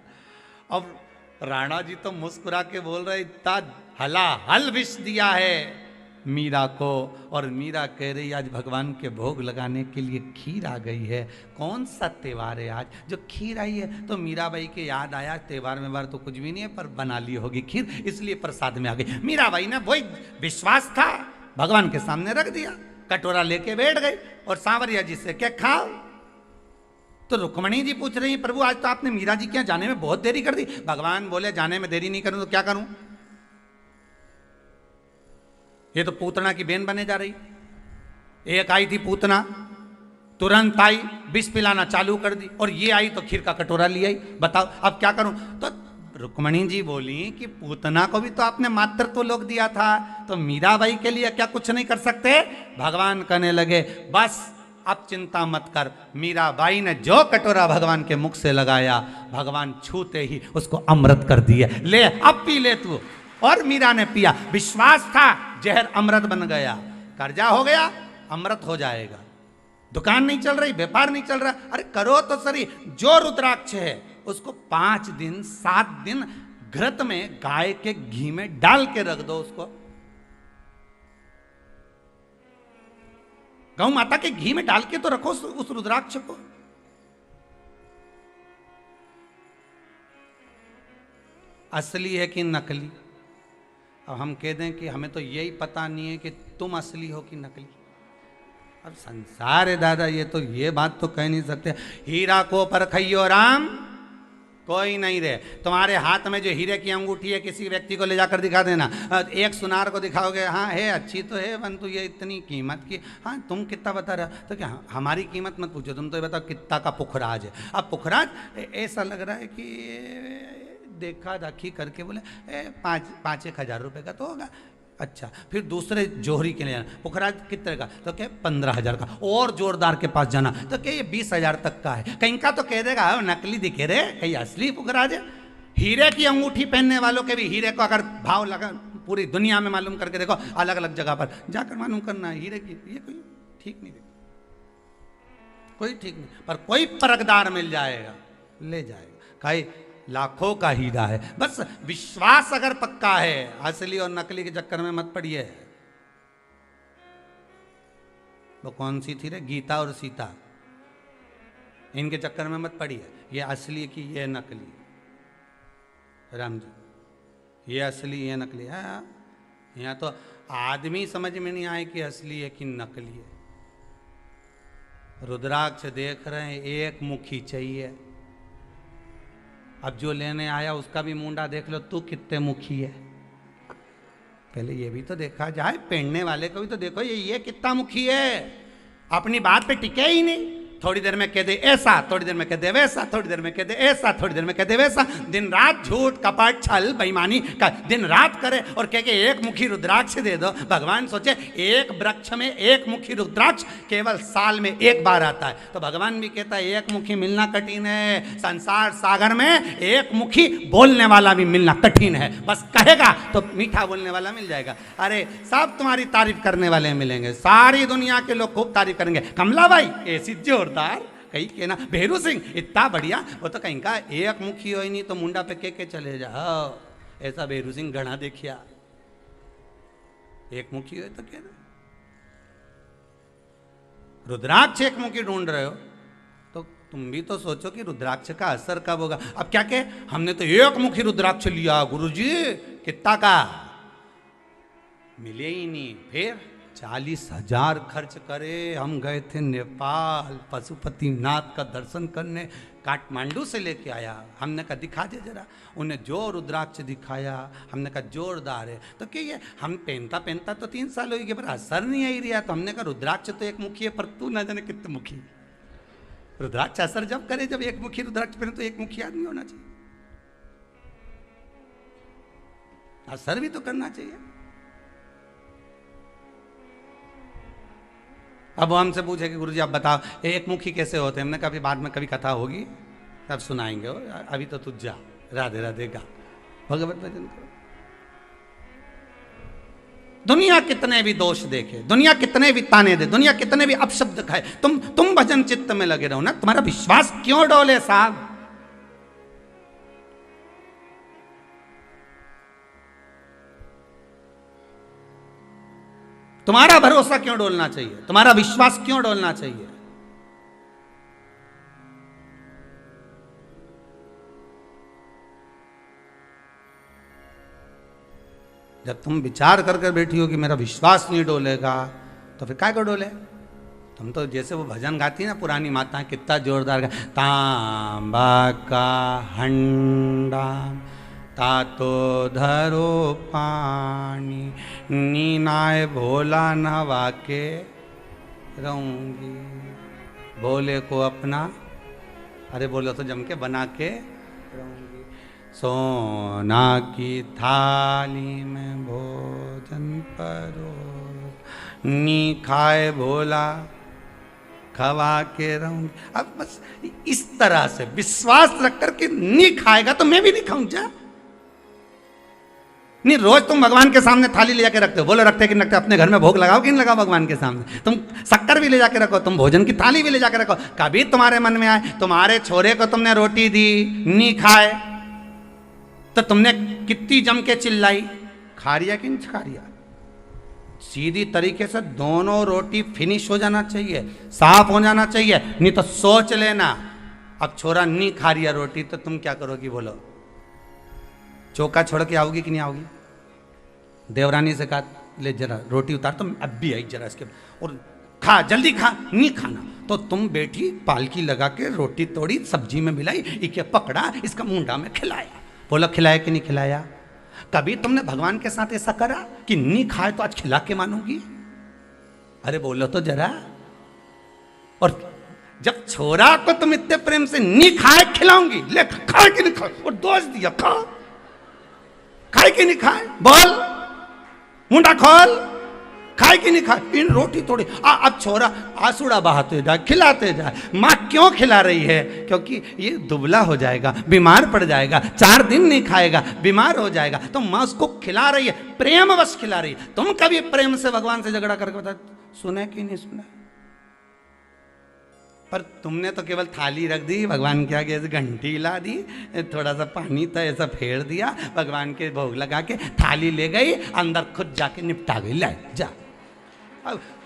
अब राणा जी तो मुस्कुरा के बोल रहे, इतना हलाहल विष दिया है मीरा को, और मीरा कह रही आज भगवान के भोग लगाने के लिए खीर आ गई है। कौन सा त्योहार है आज जो खीर आई है? तो मीराबाई के याद आया, त्योहार में बार तो कुछ भी नहीं है, पर बना ली होगी खीर, इसलिए प्रसाद में आ गई। मीराबाई ने वही विश्वास था, भगवान के सामने रख दिया, कटोरा लेके बैठ गई और सांवरिया जी से क्या खाओ। तो रुक्मणी जी पूछ रही, प्रभु आज तो आपने मीरा जी के यहाँ जाने में बहुत देरी कर दी। भगवान बोले, जाने में देरी नहीं करूं तो क्या करूं? ये तो पूतना की बहन बने जा रही। एक आई थी पूतना, तुरंत आई, विष पिलाना चालू कर दी, और ये आई तो खीर का कटोरा ले आई। बताओ अब क्या करूं? तो रुक्मणी जी बोली कि पूतना को भी तो आपने मातृत्व लोक दिया था, तो मीराबाई के लिए क्या कुछ नहीं कर सकते? भगवान कहने लगे बस अब चिंता मत कर। मीराबाई ने जो कटोरा भगवान के मुख से लगाया, भगवान छूते ही उसको अमृत कर दिए। ले अब पी ले तू। और मीरा ने पिया। विश्वास था जहर अमृत बन गया। कर्जा हो गया, अमृत हो जाएगा। दुकान नहीं चल रही, व्यापार नहीं चल रहा, अरे करो तो सही। जो रुद्राक्ष है उसको 5 दिन 7 दिन घृत में गाय के घी में डाल के रख दो। उसको गौ माता के घी में डाल के तो रखो उस रुद्राक्ष को। असली है कि नकली? अब हम कह दें कि हमें तो यही पता नहीं है कि तुम असली हो कि नकली। अब संसार है दादा, ये बात तो कह नहीं सकते। हीरा को परखइयो राम, कोई नहीं रहे। तुम्हारे हाथ में जो हीरे की अंगूठी है, किसी व्यक्ति को ले जाकर दिखा देना। एक सुनार को दिखाओगे, हाँ है अच्छी तो है परंतु ये इतनी कीमत की। हाँ तुम कितना बता रहे हो? तो क्या हमारी कीमत मत पूछो, तुम तो ये बताओ कितना का पुखराज है। अब पुखराज ऐसा लग रहा है कि देखा दाखी करके बोले 5-1 हज़ार रुपये का तो होगा। अच्छा, फिर दूसरे जोहरी के लिए जाना, पुखराज कितने का? तो क्या 15,000 का। और जोरदार के पास जाना तो क्या ये 20,000 तक का है। कहीं का तो कह देगा नकली दिखे रे, कहीं असली पुखराज है। हीरे की अंगूठी पहनने वालों के भी हीरे को अगर भाव लगा पूरी दुनिया में मालूम करके देखो, अलग अलग जगह पर जाकर मालूम करना हीरे की, ये कोई ठीक नहीं, कोई ठीक नहीं। पर कोई परखदार मिल जाएगा, ले जाएगा। कहीं लाखों का हीरा है, बस विश्वास अगर पक्का है। असली और नकली के चक्कर में मत पड़िए। वो कौन सी थी रे, गीता और सीता, इनके चक्कर में मत पड़िए। ये असली की ये नकली, राम जी ये असली ये नकली है। यहाँ तो आदमी समझ में नहीं आए कि असली है कि नकली है। रुद्राक्ष देख रहे हैं, एक मुखी चाहिए। अब जो लेने आया उसका भी मुंडा देख लो, तू कितने मुखी है। पहले ये भी तो देखा जाए, पहनने वाले को भी तो देखो ये कितना मुखी है। अपनी बात पे टिके ही नहीं। थोड़ी देर में कह दे ऐसा, थोड़ी देर में कह दे वैसा, थोड़ी देर में कह दे ऐसा, थोड़ी देर में कह दे वैसा। दिन रात झूठ कपट छल बेईमानी का दिन रात करे और कह के एक मुखी रुद्राक्ष दे दो। भगवान सोचे एक वृक्ष में एक मुखी रुद्राक्ष केवल साल में एक बार आता है, तो भगवान भी कहता है एक मुखी मिलना कठिन है। संसार सागर में एक मुखी बोलने वाला भी मिलना कठिन है। बस कहेगा तो मीठा बोलने वाला मिल जाएगा। अरे सब तुम्हारी तारीफ करने वाले मिलेंगे, सारी दुनिया के लोग खूब तारीफ करेंगे। कमला भाई ऐसी जोरदार, कहीं के ना भेरू सिंह इतना बढ़िया। वो तो कहीं का एक मुखी हो ही नहीं तो मुंडा पे के चले जाओ। ऐसा भेरू सिंह घना देखिया, एक मुखी हो तो क्या। रुद्राक्ष एक मुखी ढूंढ रहे हो तो तुम भी तो सोचो कि रुद्राक्ष का असर कब होगा। अब क्या कहे, हमने तो एक मुखी रुद्राक्ष लिया गुरुजी, कितना का, मिले ही नहीं। फिर 40,000 खर्च करे। हम गए थे नेपाल, पशुपतिनाथ का दर्शन करने, काठमांडू से लेके आया। हमने कहा दिखा दे जरा। उन्हें जो रुद्राक्ष दिखाया, हमने कहा जोरदार है। तो क्या ये हम पहनता तो 3 साल हो गए पर असर नहीं आई रहा। तो हमने कहा रुद्राक्ष तो एक मुखी है पर तू ना जाने कितने मुखी। रुद्राक्ष असर जब करे, जब एक मुखी रुद्राक्ष पहने तो एक मुखी आदमी होना चाहिए, असर भी तो करना चाहिए। अब वो हमसे पूछे कि गुरुजी आप बताओ एक मुखी कैसे होते हैं। हमने कहा बाद में कभी कथा होगी तब सुनाएंगे, अभी तो तू जा, राधे राधे गा, भगवत भजन करो। दुनिया कितने भी दोष देखे, दुनिया कितने भी ताने दे, दुनिया कितने भी अपशब्द खाए, तुम भजन चित्त में लगे रहो ना। तुम्हारा विश्वास क्यों डोले साहब? तुम्हारा भरोसा क्यों डोलना चाहिए? तुम्हारा विश्वास क्यों डोलना चाहिए? जब तुम विचार कर बैठी हो कि मेरा विश्वास नहीं डोलेगा, तो फिर क्या को डोले? तुम तो जैसे वो भजन गाती है ना पुरानी माताएं, कितना जोरदार गा, तांबा का हंडा तातो धरो पानी, नीनाए भोला नवा के रहूंगी। भोले को अपना, अरे बोलो तो जम के बना के रहूंगी। सोना की थाली में भोजन परो, नी खाए भोला खवा के रहूंगी। अब बस इस तरह से विश्वास रख कर के नहीं खाएगा तो मैं भी नहीं खाऊंगा। नहीं, रोज तुम भगवान के सामने थाली ले जाके रखते हो, बोलो रखते कि नहीं रखते? अपने घर में भोग लगाओ कि नहीं लगाओ भगवान के सामने? तुम शक्कर भी ले जाके रखो, तुम भोजन की थाली भी ले जाके रखो। कभी तुम्हारे मन में आए, तुम्हारे छोरे को तुमने रोटी दी, नहीं खाए, तो तुमने कितनी जम के चिल्लाई, खा रिया कि नहीं खा रिया? सीधी तरीके से दोनों रोटी फिनिश हो जाना चाहिए, साफ हो जाना चाहिए, नहीं तो सोच लेना अब छोरा नहीं खा रिया रोटी तो तुम क्या करोगी? बोलो, चौका छोड़ के आओगी कि नहीं आओगी? देवरानी से कहा ले जरा रोटी उतार, तो अब भी आई जरा इसके, और खा जल्दी खा, नहीं खाना तो तुम बेटी पालकी लगा के रोटी तोड़ी, सब्जी में मिलाई, इके पकड़ा, इसका मुंडा में खिलाया। बोलो खिलाया कि नहीं खिलाया? कभी तुमने भगवान के साथ ऐसा करा कि नहीं खाए तो आज खिला के मानूंगी? अरे बोलो तो जरा। और जब छोरा को तुम इतने प्रेम से नहीं खाए खिलाऊंगी, ले खाए कि नहीं खाए, और दोष दिया खा, खाए कि नहीं खाए, बोल मुंडा खोल, खाए कि नहीं खाए, इन रोटी तोड़ी। अब छोरा आंसुड़ा बहाते जाए, खिलाते जाए। माँ क्यों खिला रही है? क्योंकि ये दुबला हो जाएगा, बीमार पड़ जाएगा, 4 दिन नहीं खाएगा, बीमार हो जाएगा, तो माँ उसको खिला रही है, प्रेम बस खिला रही है। तुम कभी प्रेम से भगवान से झगड़ा करके बता, सुने कि नहीं सुने? पर तुमने तो केवल थाली रख दी, भगवान के आगे ऐसे घंटी ला दी, थोड़ा सा पानी था ऐसा फेर दिया, भगवान के भोग लगा के थाली ले गई, अंदर खुद जाके निपटा गई, ले जा।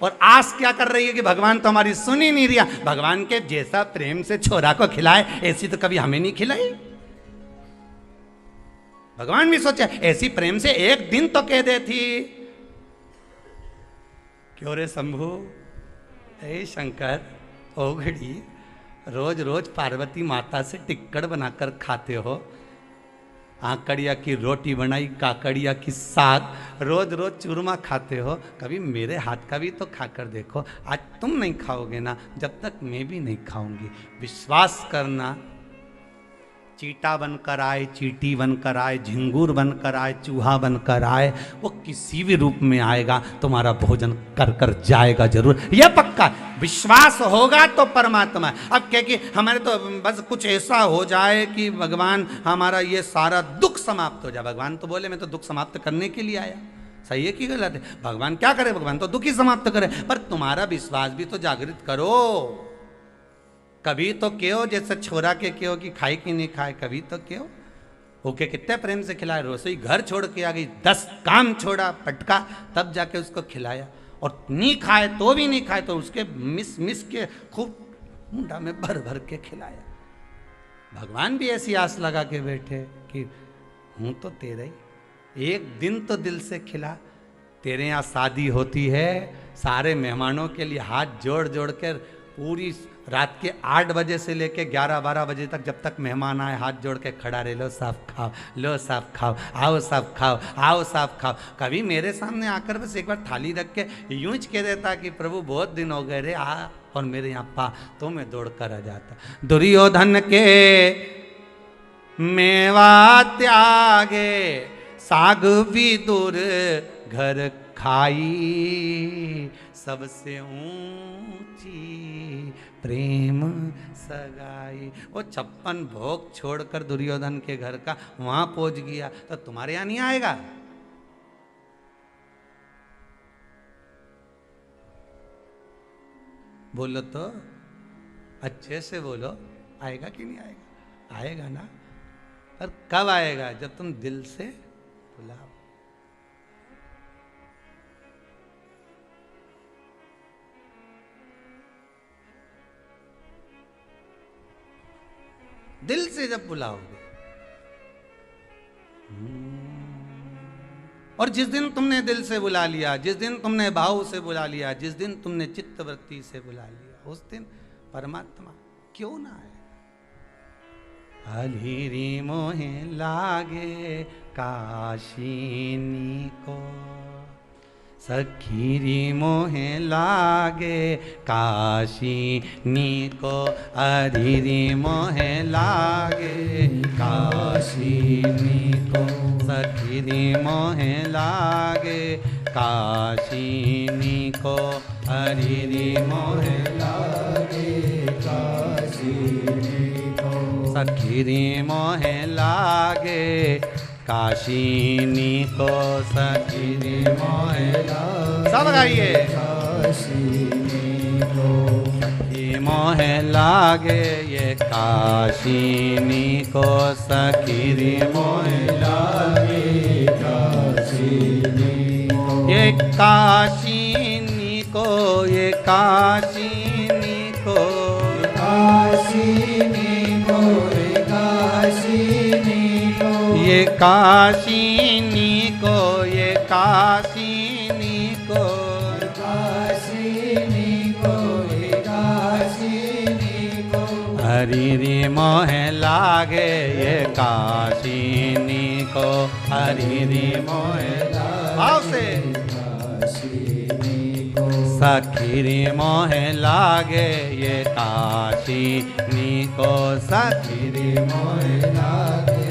और आस क्या कर रही है कि भगवान तो हमारी सुन ही नहीं रिया। भगवान के जैसा प्रेम से छोरा को खिलाए, ऐसी तो कभी हमें नहीं खिलाई। भगवान भी सोचे ऐसी प्रेम से एक दिन तो कह देती, क्यों रे शंभू, हे शंकर, ओघड़ी, रोज रोज पार्वती माता से टिक्कड़ बनाकर खाते हो, आकड़िया की रोटी बनाई, काकड़िया की साग, रोज रोज चूरमा खाते हो, कभी मेरे हाथ का भी तो खाकर देखो। आज तुम नहीं खाओगे ना, जब तक मैं भी नहीं खाऊंगी। विश्वास करना, चीटा बनकर आए, चीटी बनकर आए, झिंगूर बनकर आए, चूहा बनकर आए, वो किसी भी रूप में आएगा, तुम्हारा भोजन कर कर जाएगा जरूर, यह पक्का। विश्वास होगा तो परमात्मा। अब क्या कि हमारे तो बस कुछ ऐसा हो जाए कि भगवान हमारा ये सारा दुख समाप्त हो जाए। भगवान तो बोले मैं तो दुख समाप्त करने के लिए आया। सही है कि गलत है? भगवान क्या करे? भगवान तो दुख ही समाप्त करे, पर तुम्हारा विश्वास भी तो जागृत करो। कभी तो क्यों, जैसे छोरा के क्यों कि खाए कि नहीं खाए, कभी तो क्यों ओके कितने प्रेम से खिलाए। रसोई घर छोड़ के आ गई, 10 काम छोड़ा, पटका, तब जाके उसको खिलाया। और नहीं खाए तो भी नहीं खाए तो उसके मिस मिस के खूब मुंडा में भर भर के खिलाया। भगवान भी ऐसी आस लगा के बैठे कि हूं तो तेरा ही, एक दिन तो दिल से खिला। तेरे यहाँ शादी होती है, सारे मेहमानों के लिए हाथ जोड़ जोड़ कर पूरी रात के 8 बजे से लेके 11-12 बजे तक, जब तक मेहमान आए, हाथ जोड़ के खड़ा रहे, लो साहब खाओ, लो साहब खाओ, आओ साहब खाओ, आओ साहब खाओ। कभी मेरे सामने आकर बस एक बार थाली रख के यूं ही कह देता कि प्रभु बहुत दिन हो गए रे, आ और मेरे यहाँ पा, तो मैं दौड़ कर आ जाता। दुर्योधन के मेवा त्यागे, साग विदुर घर खाई, सबसे ऊंची प्रेम सगाई। वो 56 भोग छोड़कर दुर्योधन के घर का वहां पहुंच गया, तो तुम्हारे यहां नहीं आएगा? बोलो तो, अच्छे से बोलो, आएगा कि नहीं आएगा? आएगा ना। पर कब आएगा? जब तुम दिल से बुलाओ। दिल से जब बुलाओगे। और जिस दिन तुमने दिल से बुला लिया, जिस दिन तुमने भाव से बुला लिया, जिस दिन तुमने चित्तवृत्ति से बुला लिया, उस दिन परमात्मा क्यों ना आए? हलीरी मोहे लागे काशिनी को, सखीरी मोहे लागे काशी नीको अरिरी मोहे लागे काशी नीको सखीरी मोहे लागे काशी नीको अरिरी मोहे लागे काशी नीको सखीरी मोहे लागे काशीनी को सखीरी मोहे लागे सब गाइए काशीनी को सखी मोहे लागे ये काशीनी को सखीरी मोहे लागे काशीनी को ये काशीनी को ये काशीनी को काशीनी को काशीनी ये काशीनी को ये काशीनी को काशीनी को काशीनी को हरिरी मोहे लागे ये काशीनी को हरिरी मोहे भाव से काशीनी को सखीरी मोहे लागे ये काशीनी को सखीरी मोहे लागे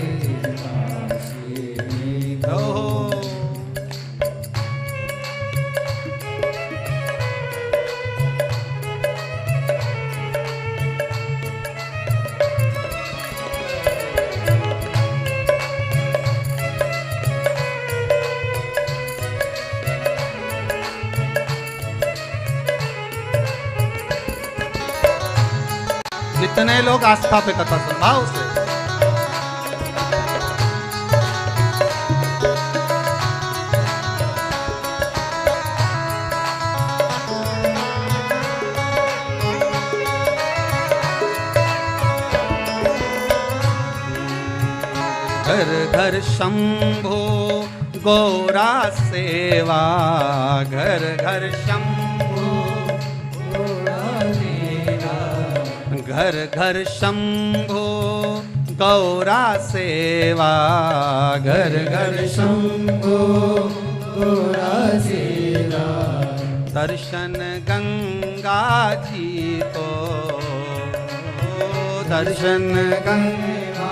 जितने लोग आस्था पे कथा सुन भाव से घर घर शंभो गौरा सेवा घर घर शंभो घर घर शंभो गौरा सेवा घर घर शंभो गौरा सेवा दर्शन गंगा जी को दर्शन गंगा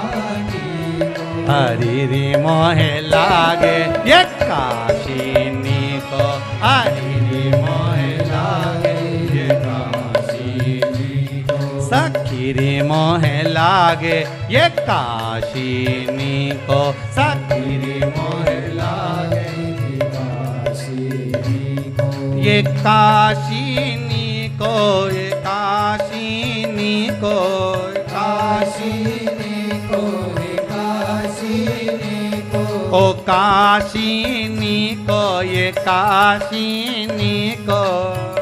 हरिरी मोहे लागे ये काशीनी को हरिरी मोहे लागे ये काशीनी को सखीरी मोहे लागे ये काशीनी को सखीरी मोहे लागे ये काशीनी को ये काशीनी को काशीनी को ओ काशीनी को ये काशीनी को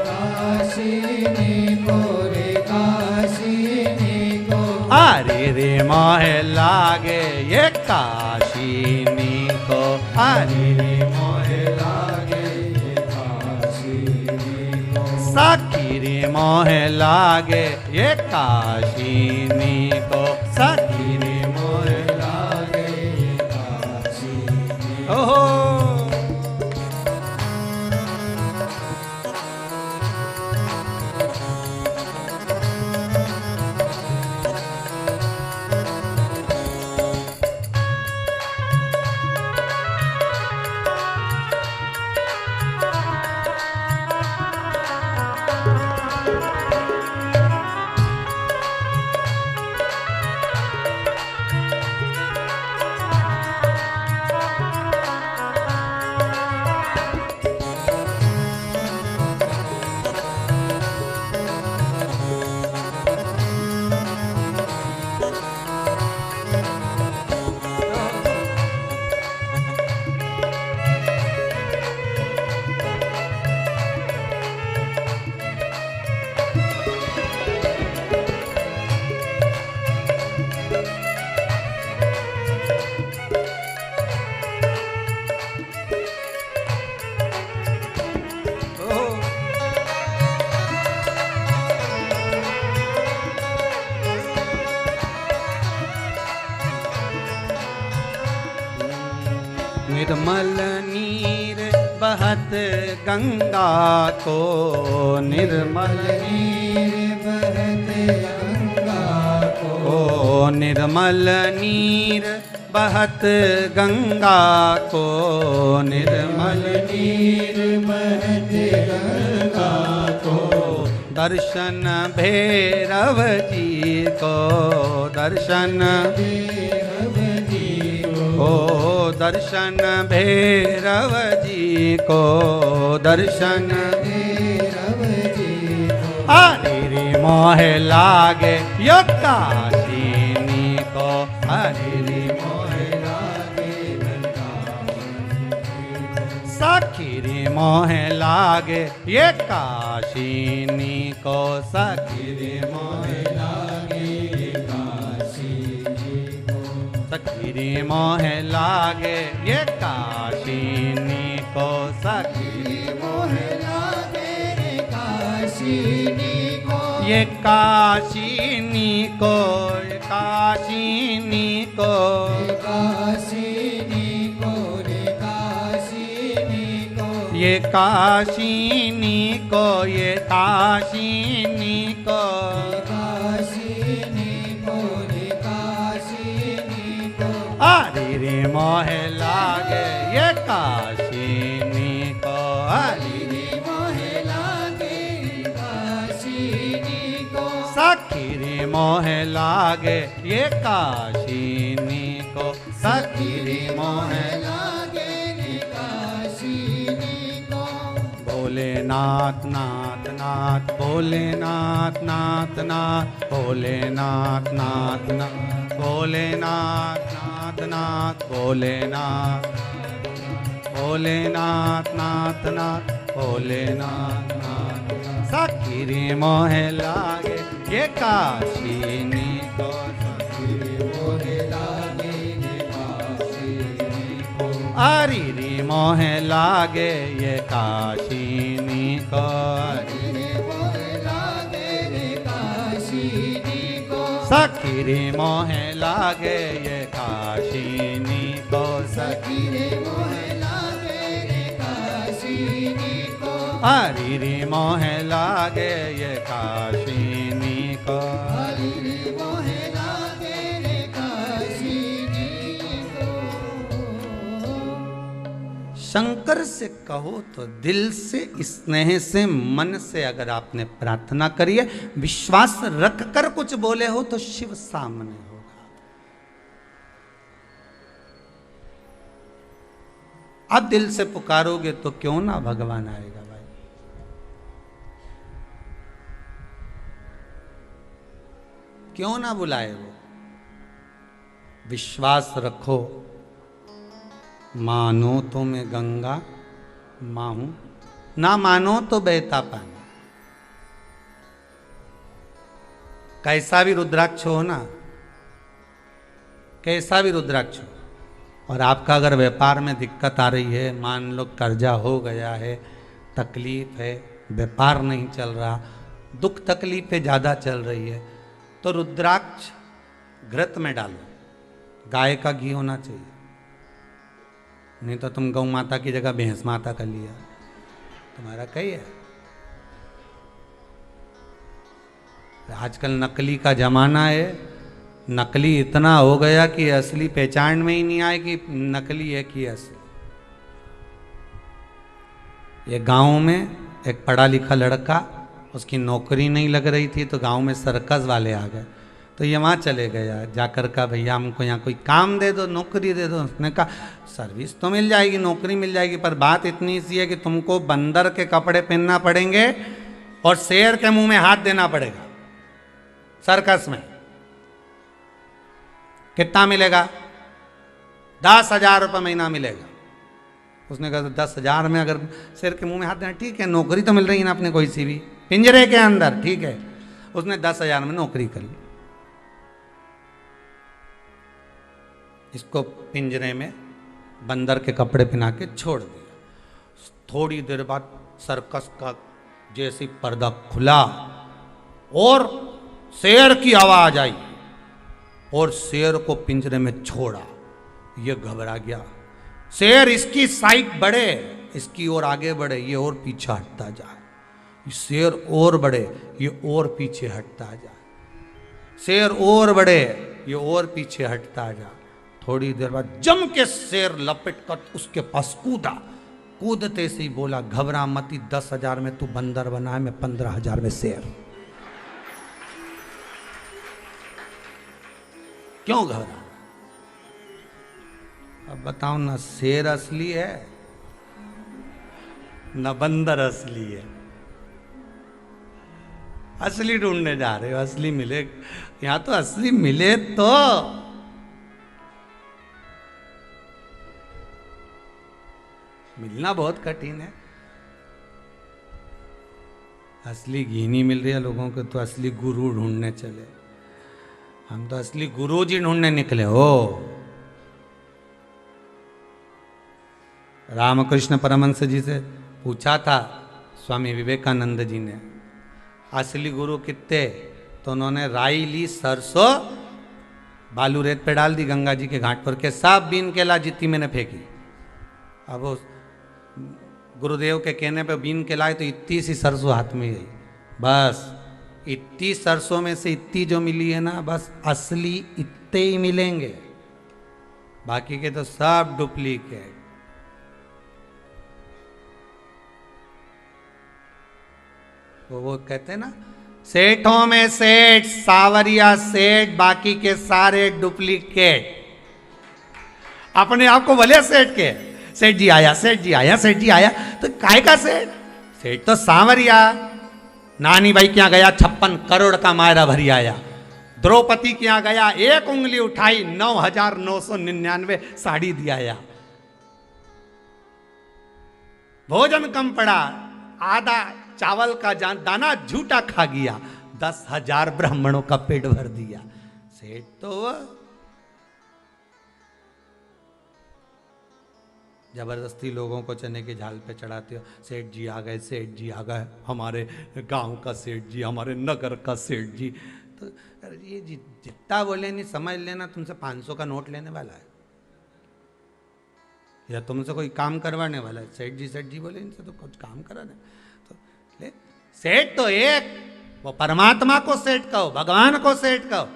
काशीनी को रे काशीनी को हरे रे मोहे लागे ये काशीनी को हरे रे मोहे लागे ये काशीनी को सखी रे मोहे लागे ये काशीनी को सखी रे मोहे लागे ये काशीनी ओहो निर्मल नीर बहत गंगा को निर्मल नीर बहत गंगा को निर्मल नीर बहत गंगा को निर्मल नीर बहत गंगा को दर्शन भैरव जी को दर्शन भैरव जी को दर्शन भैरव जी को दर्शन भैरव जी को हरि मोह लागे यो काशिनी को हरि मोह लागे सखी रे मोह लागे ये काशिनी को सखी रे मोह लागे काशी जी को सखी रे मोह लागे ये काशिनी को सखी मोह लागे काशीनी को ये काशिनी को ये काशिनी को काशीनी को रे काशीनी को ये काशिनी को ये काशिनी को काशीनी को रे काशीनी को हरि रे मोह लागे ये काशिनी को हरि रे मोह लागे काशीनी को सखी रे मोह लागे ये काशिनी को सखी रे मोह लागे काशीनी को भोलेनाथ नाथ नाथ भोलेनाथ नाथ नाथ भोलेनाथ नाथ नाथ भोलेनाथ नाथ नाथ भोलेनाथ भोलेनाथ नाथ नाथ भोलेनाथ नाथ सखी रे मोह लागे ये काशिनी को सखी रे मोह लागे ये काशिनी को हरि रे मोह लागे ये काशिनी को हरि रे मोह लागे काशीनी को सखी रे मोह लागे ये काशिनी को सखी रे मोह लागे काशीनी को हरि रे मोह लागे ये काशिनी को हरि रे मोह लागे काशीनी को शंकर से कहो तो दिल से स्नेह से मन से अगर आपने प्रार्थना करी है, विश्वास रख कर कुछ बोले हो तो शिव सामने होगा। अब दिल से पुकारोगे तो क्यों ना भगवान आएगा भाई। क्यों ना बुलाए वो। विश्वास रखो, मानो तो मैं गंगा माँ हूं, ना मानो तो बहता पानी। कैसा भी रुद्राक्ष हो ना, कैसा भी रुद्राक्ष हो, और आपका अगर व्यापार में दिक्कत आ रही है, मान लो कर्जा हो गया है, तकलीफ है, व्यापार नहीं चल रहा, दुख तकलीफें ज़्यादा चल रही है, तो रुद्राक्ष घृत में डालो। गाय का घी होना चाहिए, नहीं तो तुम गौ माता की जगह भैंस माता कर लिया, तुम्हारा कहीं है। आजकल नकली का जमाना है, नकली इतना हो गया कि असली पहचान में ही नहीं आए कि नकली है कि असली। ये गांव में एक पढ़ा लिखा लड़का, उसकी नौकरी नहीं लग रही थी, तो गांव में सर्कस वाले आ गए, तो ये वहाँ चले गया, जाकर कहा भैया हमको यहाँ कोई काम दे दो, नौकरी दे दो। उसने कहा सर्विस तो मिल जाएगी, नौकरी मिल जाएगी, पर बात इतनी सी है कि तुमको बंदर के कपड़े पहनना पड़ेंगे और शेर के मुंह में हाथ देना पड़ेगा सर्कस में। कितना मिलेगा? 10,000 रुपये महीना मिलेगा। उसने कहा तो 10,000 में अगर शेर के मुंह में हाथ देना, ठीक है, नौकरी तो मिल रही है ना अपने कोई सी भी, पिंजरे के अंदर, ठीक है। उसने 10,000 में नौकरी कर ली। इसको पिंजरे में बंदर के कपड़े पहना के छोड़ दिया। थोड़ी देर बाद सर्कस का जैसी पर्दा खुला और शेर की आवाज आई और शेर को पिंजरे में छोड़ा। ये घबरा गया। शेर इसकी साइट बड़े, इसकी ओर आगे बढ़े, ये और पीछे हटता जाए। शेर और बढ़े, ये और पीछे हटता जाए। शेर और बढ़े, ये और पीछे हटता जाए। थोड़ी देर बाद जम के शेर लपेट कर उसके पास कूदा। कूदते से ही बोला, घबरा मती, 10,000 में तू बंदर बना है, मैं 15,000 में शेर। क्यों घबरा? अब बताओ ना, शेर असली है न बंदर असली है? असली ढूंढने जा रहे हो, असली मिले? यहां तो असली मिले तो मिलना बहुत कठिन है। असली घी नहीं मिल रही है लोगों को, तो असली गुरु ढूंढने चले। हम तो असली गुरु जी ढूंढने निकले हो। रामकृष्ण परमहंस जी से पूछा था स्वामी विवेकानंद जी ने, असली गुरु कितने? तो उन्होंने राई ली, सरसों, बालू रेत पे डाल दी गंगा जी के घाट पर के, सब बीन के ला, जितनी मैंने फेंकी। अब वो गुरुदेव के कहने पे बीन के लाए तो इतनी सी सरसों हाथ में गई। बस इतनी सरसों में से इतनी जो मिली है ना, बस असली इतने ही मिलेंगे, बाकी के तो सब डुप्लीकेट। वो कहते हैं ना, सेठों में सेठ, सावरिया सेठ, बाकी के सारे डुप्लीकेट। अपने आप को भले सेठ के, सेठ जी आया, सेठ जी आया, सेठ जी आया, तो काय का सेठ? सेठ तो सावरिया। नानी भाई क्या गया, 56 करोड़ का मायरा भरी आया। द्रौपदी क्या गया, एक उंगली उठाई, 9,999 साड़ी दिया। भोजन कम पड़ा, आधा चावल का दाना झूठा खा गया, 10,000 ब्राह्मणों का पेट भर दिया। सेठ तो जबरदस्ती लोगों को चने की झाल पे चढ़ाते हो। सेठ जी आ गए, सेठ जी आ गए, हमारे गांव का सेठ जी, हमारे नगर का सेठ जी। तो ये जितना बोले नहीं, समझ लेना तुमसे 500 का नोट लेने वाला है या तुमसे कोई काम करवाने वाला है। सेठ जी बोले, इनसे तो कुछ काम कराने। तो ले, सेठ तो एक, वो परमात्मा को सेठ कहो, भगवान को सेठ कहो।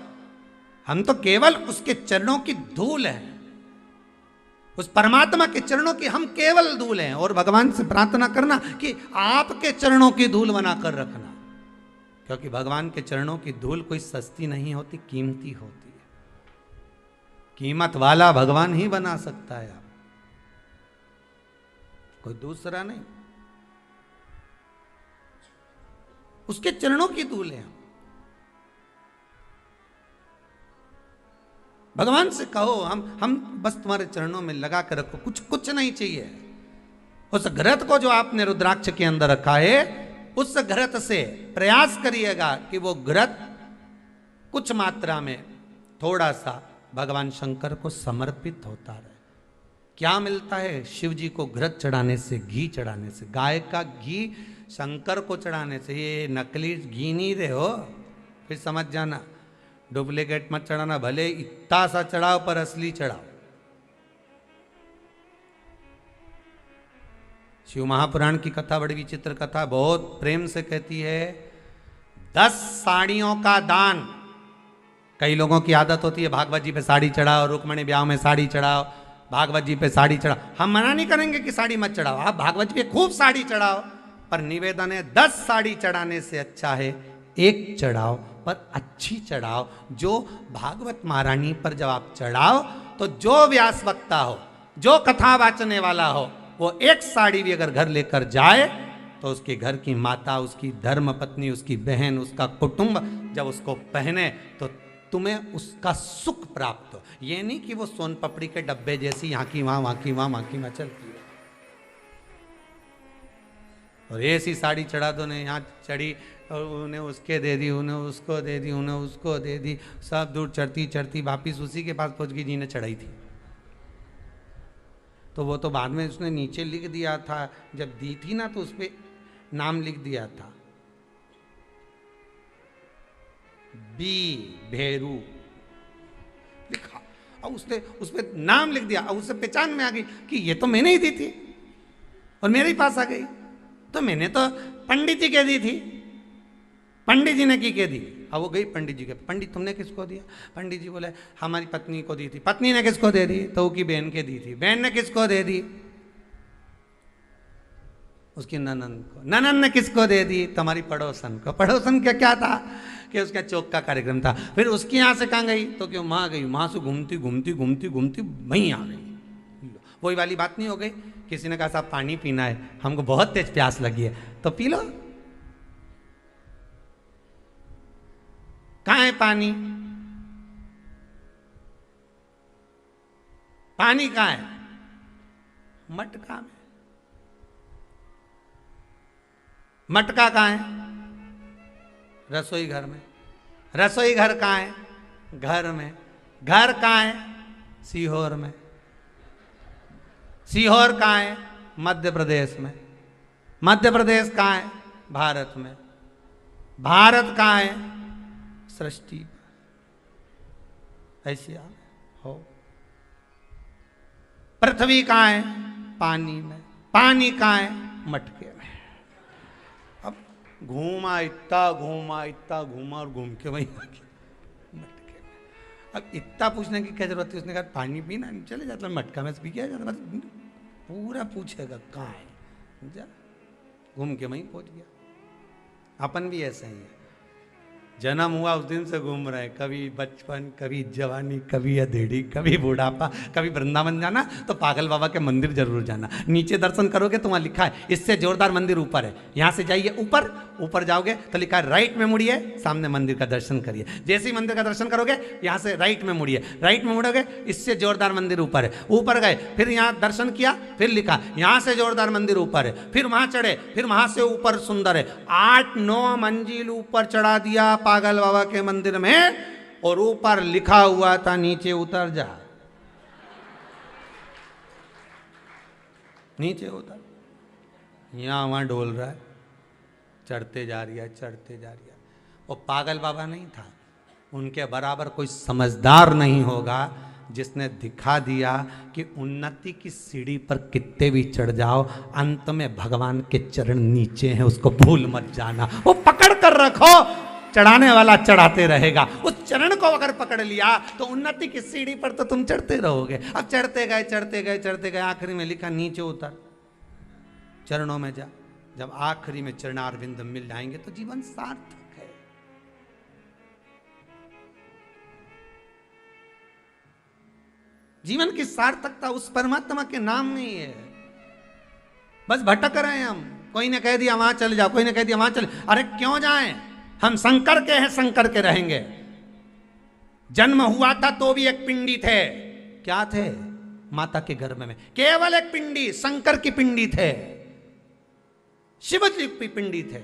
हम तो केवल उसके चरणों की धूल है, उस परमात्मा के चरणों की हम केवल धूल हैं। और भगवान से प्रार्थना करना कि आपके चरणों की धूल बनाकर रखना, क्योंकि भगवान के चरणों की धूल कोई सस्ती नहीं होती, कीमती होती है। कीमत वाला भगवान ही बना सकता है, आप कोई दूसरा नहीं। उसके चरणों की धूल है। भगवान से कहो, हम बस तुम्हारे चरणों में लगा कर रखो, कुछ नहीं चाहिए। उस घृत को जो आपने रुद्राक्ष के अंदर रखा है, उस घृत से प्रयास करिएगा कि वो घृत कुछ मात्रा में थोड़ा सा भगवान शंकर को समर्पित होता रहे। क्या मिलता है शिव जी को घृत चढ़ाने से, घी चढ़ाने से? गाय का घी शंकर को चढ़ाने से। ये नकली घी नहीं रहे हो, फिर समझ जाना। डुप्लीकेट मत चढ़ाना, भले इतना सा चढ़ाओ पर असली चढ़ाओ। शिव महापुराण की कथा बड़ी विचित्र कथा, बहुत प्रेम से कहती है, 10 साड़ियों का दान। कई लोगों की आदत होती है भागवत जी पे साड़ी चढ़ाओ, रुक्मणी ब्याह में साड़ी चढ़ाओ, भागवत जी पे साड़ी चढ़ाओ। हम मना नहीं करेंगे कि साड़ी मत चढ़ाओ, आप भागवत जी पे खूब साड़ी चढ़ाओ, पर निवेदन है 10 साड़ी चढ़ाने से अच्छा है एक चढ़ाओ, पर अच्छी चढ़ाओ। जो भागवत महारानी पर जब आप चढ़ाओ तो जो व्यास वक्ता हो, जो कथा वाचने वाला हो, वो एक साड़ी भी अगर घर लेकर जाए तो उसके घर की माता, उसकी धर्म पत्नी, उसकी बहन, उसका कुटुंब जब उसको पहने तो तुम्हें उसका सुख प्राप्त हो। ये नहीं कि वो सोन पपड़ी के डब्बे जैसी यहाँ की वहाँ, वहाँ की वहाँ, वहाँ की वहाँ चलती है। और ऐसी साड़ी चढ़ा दो ने, यहाँ चढ़ी और उन्हें उसके दे दी, उन्हें उसको दे दी, उन्हें उसको दे दी, सब दूर चढ़ती चढ़ती वापिस उसी के पास पहुँच गई जिन्हें चढ़ाई थी। तो वो तो बाद में उसने नीचे लिख दिया था, जब दी थी ना तो उस पर नाम लिख दिया था, बी भेरू लिखा, और उसने उस पर नाम लिख दिया, और उससे पहचान में आ गई कि ये तो मैंने ही दी थी। और मेरे ही पास आ गई। तो मैंने तो पंडित जी कह दी थी, पंडित जी ने की कह दी। अब वो गई पंडित जी के, पंडित तुमने किसको दिया? पंडित जी बोले हमारी पत्नी को दी थी। पत्नी ने किसको दे दी? तो की बहन के दी थी। बहन ने किसको दे दी? उसकी ननन को। ननन ने किसको दे दी? तुम्हारी पड़ोसन को। पड़ोसन का क्या था कि उसका चौक का कार्यक्रम था। फिर उसकी यहाँ से कहाँ गई? तो क्यों माँ गई, माँ से घूमती घूमती घूमती घूमती वहीं आ गई। वही वाली बात नहीं हो गई? किसी ने कहा साहब पानी पीना है, हमको बहुत तेज प्यास लगी है, तो पी लो। कहाँ है पानी? पानी कहाँ है? मटका में। मटका कहाँ है? रसोई घर में। रसोई घर कहाँ है? घर में। घर कहाँ है? सीहोर में। सीहोर कहाँ है? मध्य प्रदेश में। मध्य प्रदेश कहाँ है? भारत में। भारत कहाँ है? सृष्टि। ऐसी हो। पृथ्वी कहाँ है? पानी में। पानी कहाँ है? मटके में। अब घूमा इतना घूमा और घूम के वहीं आ गया मटके में। अब इतना पूछने की क्या जरूरत थी? उसने कहा पानी पीना, चले जाता मटका में से पी गया जाता। बस पूरा पूछेगा कहाँ है, जा घूम के वहीं पहुंच गया। अपन भी ऐसे ही है, जन्म हुआ उस दिन से घूम रहे, कभी बचपन, कभी जवानी, कभी अधेड़ी, कभी बुढ़ापा, कभी वृंदावन जाना तो पागल बाबा के मंदिर जरूर जाना। नीचे दर्शन करोगे तो वहाँ लिखा है, इससे जोरदार मंदिर ऊपर है, यहाँ से जाइए ऊपर, ऊपर जाओगे तो लिखा है राइट में मुड़िए, सामने मंदिर का दर्शन करिए। जैसे ही मंदिर का दर्शन करोगे यहाँ से राइट में मुड़िए, राइट में मुड़ोगे इससे जोरदार मंदिर ऊपर है। ऊपर गए, फिर यहाँ दर्शन किया, फिर लिखा यहाँ से जोरदार मंदिर ऊपर है। फिर वहाँ चढ़े, फिर वहाँ से ऊपर सुंदर है। 8-9 मंजिल ऊपर चढ़ा दिया पागल बाबा के मंदिर में, और ऊपर लिखा हुआ था नीचे उतर जा। नीचे उतर, यहां वहां डोल रहा है, चढ़ते जा रही है, चढ़ते जा रही है। वो पागल बाबा नहीं था, उनके बराबर कोई समझदार नहीं होगा जिसने दिखा दिया कि उन्नति की सीढ़ी पर कितने भी चढ़ जाओ, अंत में भगवान के चरण नीचे हैं, उसको भूल मत जाना। वो पकड़ कर रखो, चढ़ाने वाला चढ़ाते रहेगा। उस चरण को अगर पकड़ लिया तो उन्नति की सीढ़ी पर तो तुम चढ़ते रहोगे। अब चढ़ते गए चढ़ते गए चढ़ते गए, आखिरी में लिखा नीचे उतर, चरणों में जा। जब आखिरी में चरणारविंद मिल जाएंगे तो जीवन सार्थक है। जीवन की सार्थकता उस परमात्मा के नाम में ही है। बस भटक रहे हैं हम। कोई ने कह दिया वहां चले जाओ, कोई ने कह दिया वहां चले, अरे क्यों जाएं? हम शंकर के हैं, शंकर के रहेंगे। जन्म हुआ था तो भी एक पिंडी थे। क्या थे? माता के गर्भ में केवल एक पिंडी, शंकर की पिंडी थे, शिव जी की पिंडी थे।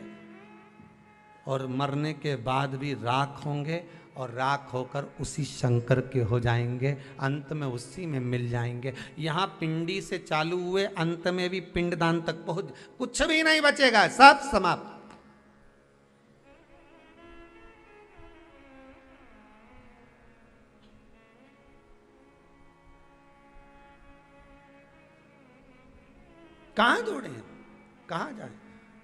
और मरने के बाद भी राख होंगे, और राख होकर उसी शंकर के हो जाएंगे, अंत में उसी में मिल जाएंगे। यहां पिंडी से चालू हुए, अंत में भी पिंडदान तक पहुंच, कुछ भी नहीं बचेगा, सब समाप्त। कहां दौड़े हैं, कहां जाए?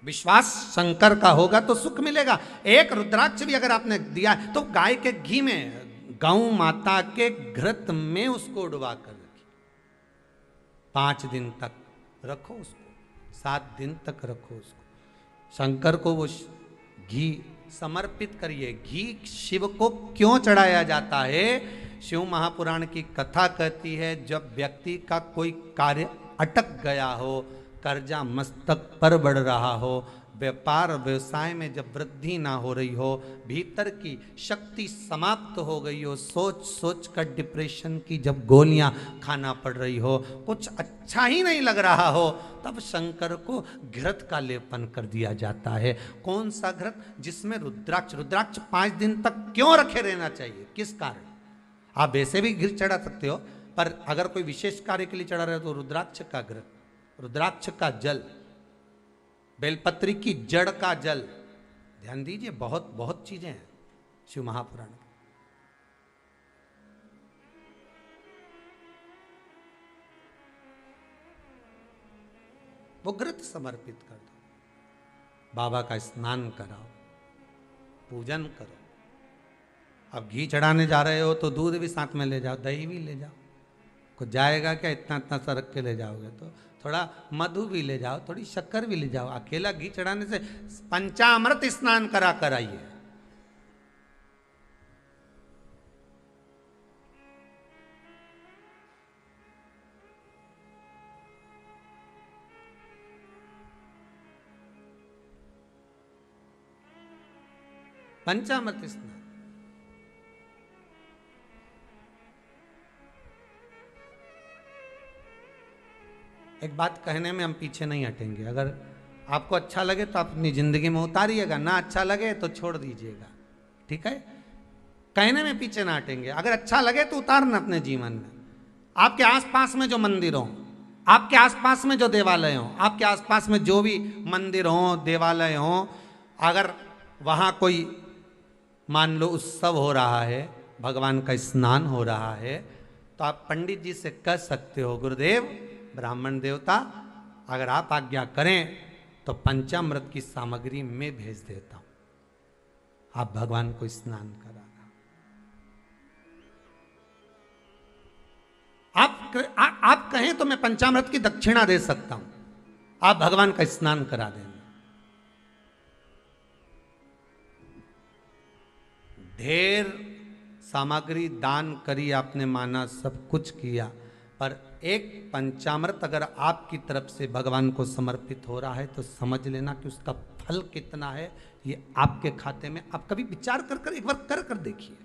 विश्वास शंकर का होगा तो सुख मिलेगा। एक रुद्राक्ष भी अगर आपने दिया तो गाय के घी में, गौ माता के घृत में उसको डुबा कर रखिए। 5 दिन तक रखो उसको, 7 दिन तक रखो उसको। शंकर को वो घी समर्पित करिए। घी शिव को क्यों चढ़ाया जाता है? शिव महापुराण की कथा कहती है, जब व्यक्ति का कोई कार्य अटक गया हो, कर्जा मस्तक पर बढ़ रहा हो, व्यापार व्यवसाय में जब वृद्धि ना हो रही हो, भीतर की शक्ति समाप्त हो गई हो, सोच सोच कर डिप्रेशन की जब गोलियां खाना पड़ रही हो, कुछ अच्छा ही नहीं लग रहा हो, तब शंकर को घृत का लेपन कर दिया जाता है। कौन सा घृत? जिसमें रुद्राक्ष। रुद्राक्ष 5 दिन तक क्यों रखे रहना चाहिए? किस कारण? आप वैसे भी घृत चढ़ा सकते हो, पर अगर कोई विशेष कार्य के लिए चढ़ा रहे तो रुद्राक्ष का घृत, रुद्राक्ष का जल, बेलपत्री की जड़ का जल। ध्यान दीजिए, बहुत बहुत चीजें हैं शिव महापुराण में। वो घृत समर्पित कर दो, बाबा का स्नान कराओ, पूजन करो। अब घी चढ़ाने जा रहे हो तो दूध भी साथ में ले जाओ, दही भी ले जाओ, कुछ जाएगा क्या, इतना इतना सा रख के ले जाओगे तो थोड़ा मधु भी ले जाओ, थोड़ी शक्कर भी ले जाओ। अकेला घी चढ़ाने से पंचामृत स्नान करा कर आइए। पंचामृत स्नान। एक बात कहने में हम पीछे नहीं हटेंगे, अगर आपको अच्छा लगे तो आप अपनी जिंदगी में उतारिएगा, ना अच्छा लगे तो छोड़ दीजिएगा, ठीक है। कहने में पीछे ना हटेंगे, अगर अच्छा लगे तो उतारना अपने जीवन में। आपके आसपास में जो मंदिर हो, आपके आसपास में जो देवालय हो, आपके आसपास में जो भी मंदिर हो, देवालय हो, अगर वहाँ कोई मान लो उत्सव हो रहा है, भगवान का स्नान हो रहा है, तो आप पंडित जी से कह सकते हो, गुरुदेव ब्राह्मण देवता अगर आप आज्ञा करें तो पंचामृत की सामग्री मैं भेज देता हूं, आप भगवान को स्नान कराना। आप कहें तो मैं पंचामृत की दक्षिणा दे सकता हूं, आप भगवान का स्नान करा देना। ढेर सामग्री दान करी आपने, माना सब कुछ किया, पर एक पंचामृत अगर आपकी तरफ से भगवान को समर्पित हो रहा है तो समझ लेना कि उसका फल कितना है ये आपके खाते में। आप कभी विचार कर एक बार कर देखिए।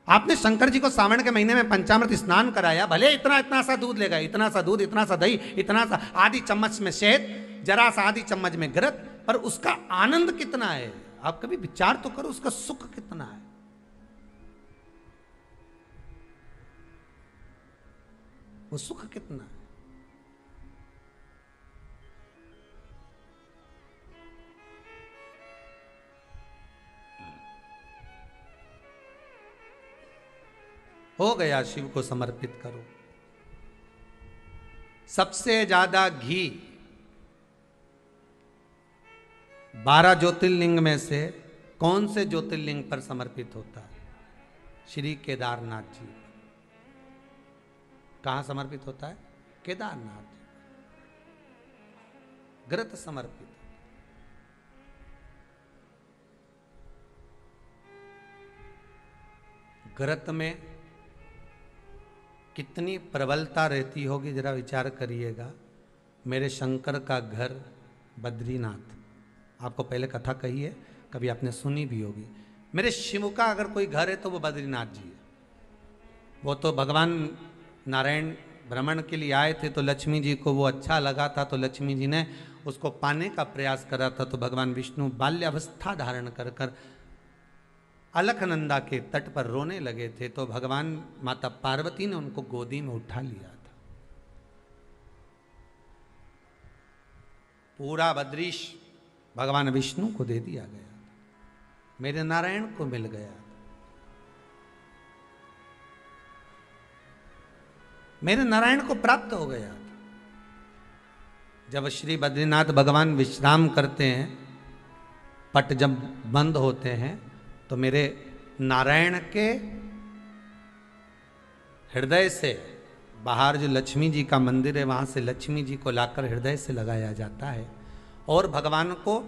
आपने शंकर जी को सावन के महीने में पंचामृत स्नान कराया, भले इतना इतना सा दूध लेगा, इतना सा दूध, इतना सा दही, इतना सा आधी चम्मच में शहद, जरा सा आधी चम्मच में घृत, पर उसका आनंद कितना है आप कभी विचार तो करो, उसका सुख कितना है। वो सुख कितना है। हो गया, शिव को समर्पित करो। सबसे ज्यादा घी 12 ज्योतिर्लिंग में से कौन से ज्योतिर्लिंग पर समर्पित होता है? श्री केदारनाथ जी। कहां समर्पित होता है? केदारनाथ जी। घृत समर्पित। घृत में कितनी प्रबलता रहती होगी, जरा विचार करिएगा। मेरे शंकर का घर बद्रीनाथ, आपको पहले कथा कही है, कभी आपने सुनी भी होगी। मेरे शिव का अगर कोई घर है तो वो बद्रीनाथ जी है। वो तो भगवान नारायण भ्रमण के लिए आए थे, तो लक्ष्मी जी को वो अच्छा लगा था, तो लक्ष्मी जी ने उसको पाने का प्रयास करा था। तो भगवान विष्णु बाल्यावस्था धारण कर कर अलकनंदा के तट पर रोने लगे थे, तो भगवान माता पार्वती ने उनको गोदी में उठा लिया था। पूरा बद्रीश भगवान विष्णु को दे दिया गया, मेरे नारायण को मिल गया, मेरे नारायण को प्राप्त हो गया। जब श्री बद्रीनाथ भगवान विश्राम करते हैं, पट जब बंद होते हैं, तो मेरे नारायण के हृदय से बाहर जो लक्ष्मी जी का मंदिर है, वहां से लक्ष्मी जी को लाकर हृदय से लगाया जाता है, और भगवान को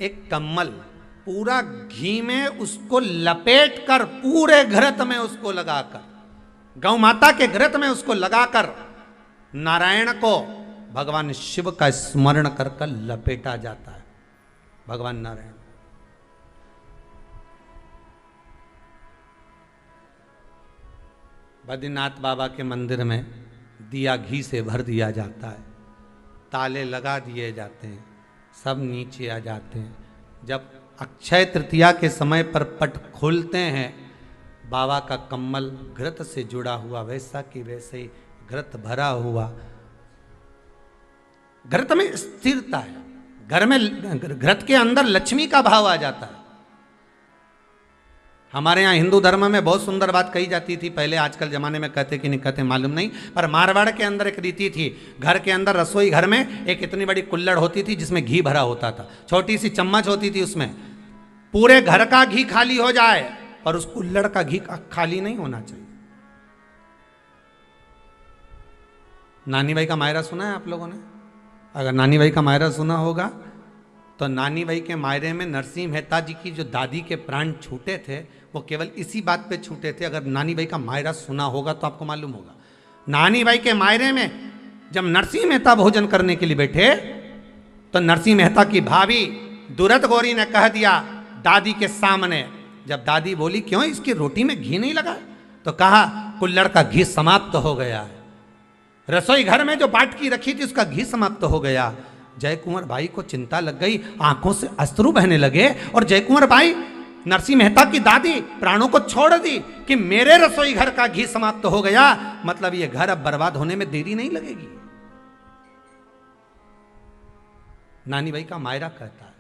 एक कम्मल पूरा घी में उसको लपेट कर, पूरे घृत में उसको लगाकर, गौ माता के घृत में उसको लगाकर नारायण को भगवान शिव का स्मरण कर कर लपेटा जाता है। भगवान नारायण बद्रीनाथ बाबा के मंदिर में दिया घी से भर दिया जाता है, ताले लगा दिए जाते हैं, सब नीचे आ जाते हैं। जब अक्षय तृतीया के समय पर पट खोलते हैं, बाबा का कम्मल घृत से जुड़ा हुआ वैसा कि वैसे ही घृत भरा हुआ। घृत में स्थिरता है, घर में घृत के अंदर लक्ष्मी का भाव आ जाता है। हमारे यहाँ हिंदू धर्म में बहुत सुंदर बात कही जाती थी पहले, आजकल जमाने में कहते कि नहीं कहते मालूम नहीं, पर मारवाड़ के अंदर एक रीति थी। घर के अंदर रसोई घर में एक इतनी बड़ी कुल्हड़ होती थी जिसमें घी भरा होता था, छोटी सी चम्मच होती थी, उसमें पूरे घर का घी खाली हो जाए और उस कुल्हड़ का घी खाली नहीं होना चाहिए। नानी भाई का मायरा सुना है आप लोगों ने? अगर नानी भाई का मायरा सुना होगा तो नानी भाई के मायरे में नरसिंह मेहता जी की जो दादी के प्राण छूटे थे वो केवल इसी बात पे छूटे थे। अगर नानी भाई का मायरा सुना होगा तो आपको मालूम होगा, नानी भाई के मायरे में जब नरसिंह मेहता भोजन करने के लिए बैठे तो नरसिंह मेहता की भाभी दुरत गौरी ने कह दिया दादी के सामने, जब दादी बोली क्यों इसकी रोटी में घी नहीं लगा, तो कहा कुल्हड़ का घी समाप्त हो गया है, रसोई घर में जो बाटकी रखी थी उसका घी समाप्त हो गया। जय कुंवर भाई को चिंता लग गई, आंखों से अश्रु बहने लगे और जय कुंवर भाई नरसिंह मेहता की दादी प्राणों को छोड़ दी कि मेरे रसोई घर का घी समाप्त हो गया, मतलब ये घर अब बर्बाद होने में देरी नहीं लगेगी। नानी भाई का मायरा कहता है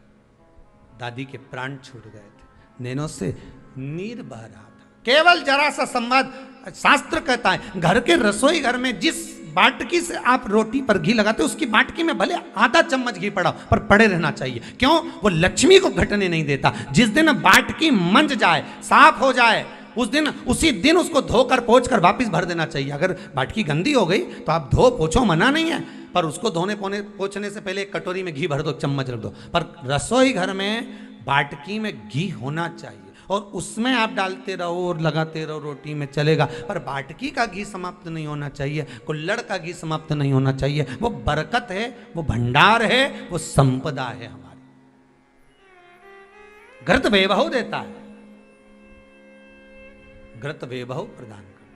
दादी के प्राण छूट गए थे, नैनों से नीर बह रहा था, केवल जरा सा संवाद। शास्त्र कहता है घर के रसोई घर में जिस बाटकी से आप रोटी पर घी लगाते उसकी बाटकी में भले आधा चम्मच घी पड़ा पर पड़े रहना चाहिए। क्यों? वो लक्ष्मी को घटने नहीं देता। जिस दिन बाटकी मंज जाए, साफ हो जाए, उसी दिन उसको धोकर पोंछ कर वापस भर देना चाहिए। अगर बाटकी गंदी हो गई तो आप धो पोछो, मना नहीं है, पर उसको धोने पोंछने से पहले एक कटोरी में घी भर दो, चम्मच रख दो। पर रसोई घर में बाटकी में घी होना चाहिए और उसमें आप डालते रहो और लगाते रहो, रोटी में चलेगा, पर बाटकी का घी समाप्त नहीं होना चाहिए, कुल्हड़ का घी समाप्त नहीं होना चाहिए। वो बरकत है, वो भंडार है, वो संपदा है हमारी। घृत वैभव देता है, घृत वैभव प्रदान कर,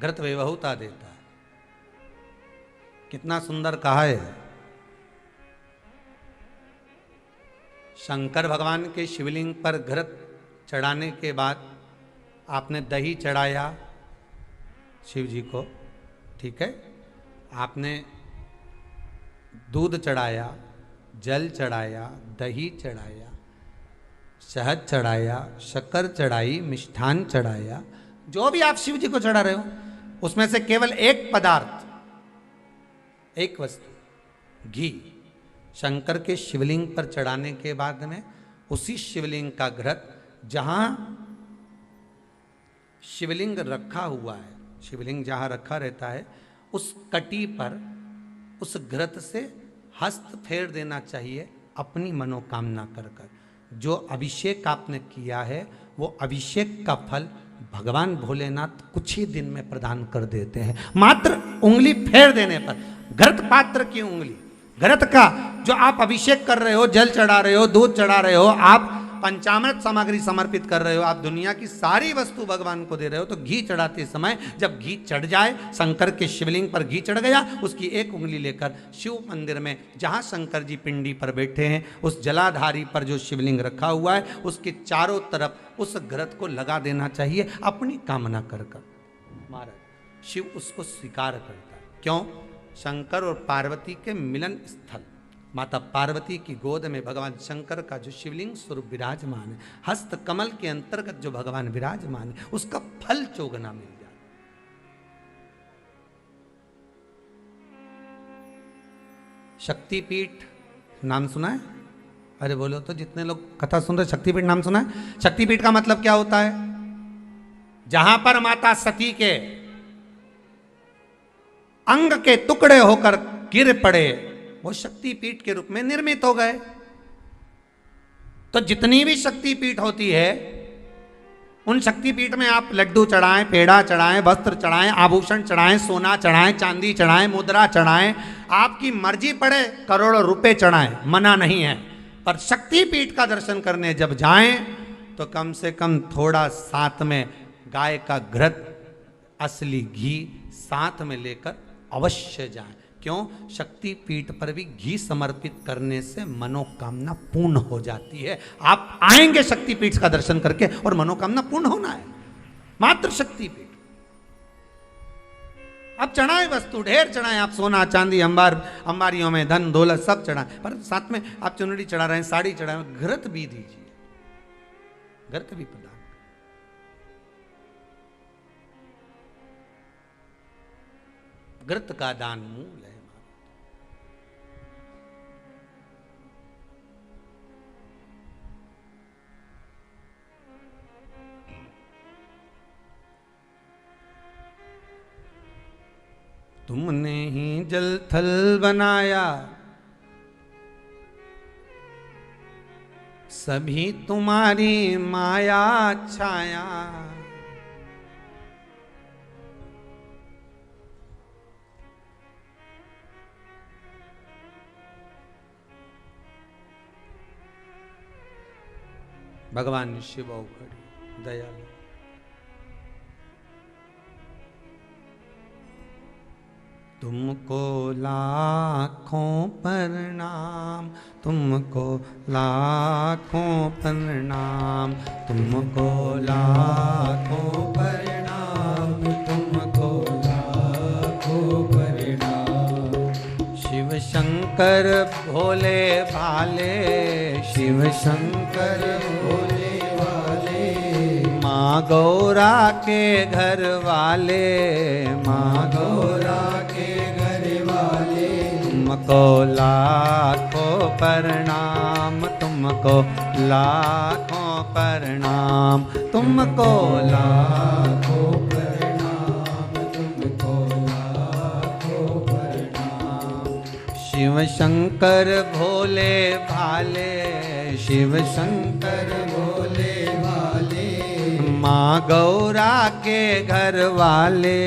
घृत वैभवता देता है। कितना सुंदर कहा है। शंकर भगवान के शिवलिंग पर घृत चढ़ाने के बाद आपने दही चढ़ाया शिव जी को, ठीक है, आपने दूध चढ़ाया, जल चढ़ाया, दही चढ़ाया, शहद चढ़ाया, शक्कर चढ़ाई, मिष्ठान चढ़ाया, जो भी आप शिव जी को चढ़ा रहे हो उसमें से केवल एक पदार्थ, एक वस्तु, घी, शंकर के शिवलिंग पर चढ़ाने के बाद में उसी शिवलिंग का घृत, जहां शिवलिंग रखा हुआ है, शिवलिंग जहां रखा रहता है उस कटी पर उस घृत से हस्त फेर देना चाहिए अपनी मनोकामना कर कर। जो अभिषेक आपने किया है वो अभिषेक का फल भगवान भोलेनाथ कुछ ही दिन में प्रदान कर देते हैं। मात्र उंगली फेर देने पर, घृत पात्र की उंगली, घृत का जो आप अभिषेक कर रहे हो, जल चढ़ा रहे हो, दूध चढ़ा रहे हो, आप पंचामृत सामग्री समर्पित कर रहे हो, आप दुनिया की सारी वस्तु भगवान को दे रहे हो, तो घी चढ़ाते समय जब घी चढ़ जाए, शंकर के शिवलिंग पर घी चढ़ गया, उसकी एक उंगली लेकर शिव मंदिर में जहां शंकर जी पिंडी पर बैठे हैं उस जलाधारी पर जो शिवलिंग रखा हुआ है उसके चारों तरफ उस घृत को लगा देना चाहिए अपनी कामना कर कर। महाराज शिव उसको स्वीकार करता है। क्यों? शंकर और पार्वती के मिलन स्थल माता पार्वती की गोद में भगवान शंकर का जो शिवलिंग स्वरूप विराजमान है, हस्त कमल के अंतर्गत जो भगवान विराजमान है, उसका फल चोगना मिल जाए। शक्तिपीठ नाम सुना है? अरे बोलो तो, जितने लोग कथा सुन रहे, शक्तिपीठ नाम सुना है? शक्तिपीठ का मतलब क्या होता है? जहां पर माता सती के अंग के टुकड़े होकर गिर पड़े वो शक्तिपीठ के रूप में निर्मित हो गए। तो जितनी भी शक्तिपीठ होती है उन शक्तिपीठ में आप लड्डू चढ़ाएं, पेड़ा चढ़ाएं, वस्त्र चढ़ाएं, आभूषण चढ़ाएं, सोना चढ़ाएं, चांदी चढ़ाएं, मुद्रा चढ़ाएं, आपकी मर्जी पड़े करोड़ों रुपए चढ़ाएं, मना नहीं है। पर शक्तिपीठ का दर्शन करने जब जाएं तो कम से कम थोड़ा साथ में गाय का घृत, असली घी साथ में लेकर अवश्य जाएं। क्यों? शक्तिपीठ पर भी घी समर्पित करने से मनोकामना पूर्ण हो जाती है। आप आएंगे शक्तिपीठ का दर्शन करके और मनोकामना पूर्ण होना है। मात्र शक्तिपीठ। आप चढ़ाएं वस्तु, ढेर चढ़ाएं, आप सोना चांदी अंबारियों में धन दौलत सब चढ़ाएं, पर साथ में आप चुनरी चढ़ा रहे हैं, साड़ी चढ़ाएं, घृत भी दीजिए, घृत भी प्रदान। घृत का दान मूल है। तुमने ही जल थल बनाया, सभी तुम्हारी माया छाया। भगवान शिव औघड़ी दयालु। तुमको लाखों प्रणाम, तुमको लाखों प्रणाम, तुमको लाखों प्रणाम, तुमको लाखों प्रणाम। शिव शंकर भोले भाले, शिव शंकर भोले भाले, माँ गौरा के घर वाले, माँ गौरा तुमको लाखों प्रणाम, तुमको लाखों प्रणाम, तुमको लाखों प्रणाम, तुमको लाखों प्रणाम। शिव शंकर भोले भाले, शिव शंकर भोले भाले, माँ गौरा के घर वाले,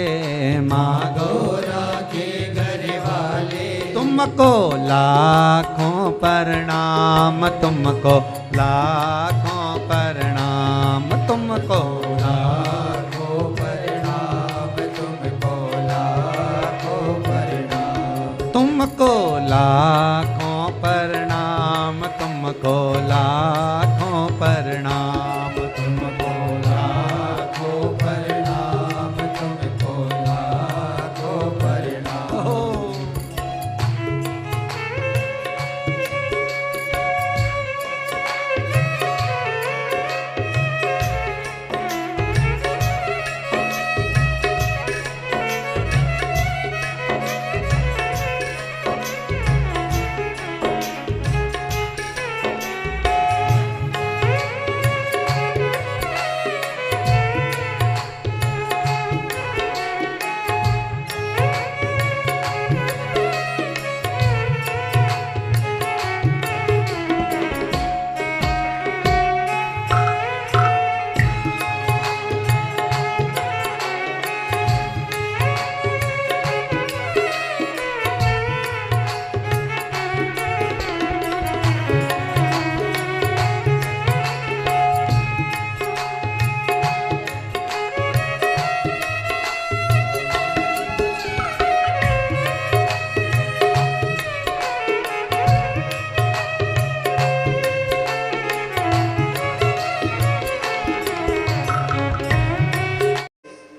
माँ गौरा के घर वाले, तुमको लाखों प्रणाम, तुमको लाखों प्रणाम, तुमको लाखों प्रणाम, तुमको लाखों प्रणाम, तुमको लाखों प्रणाम, तुमको लाखों प्रणाम, तुमको लाखों प्रणाम, तुमको लाखों प्रणाम।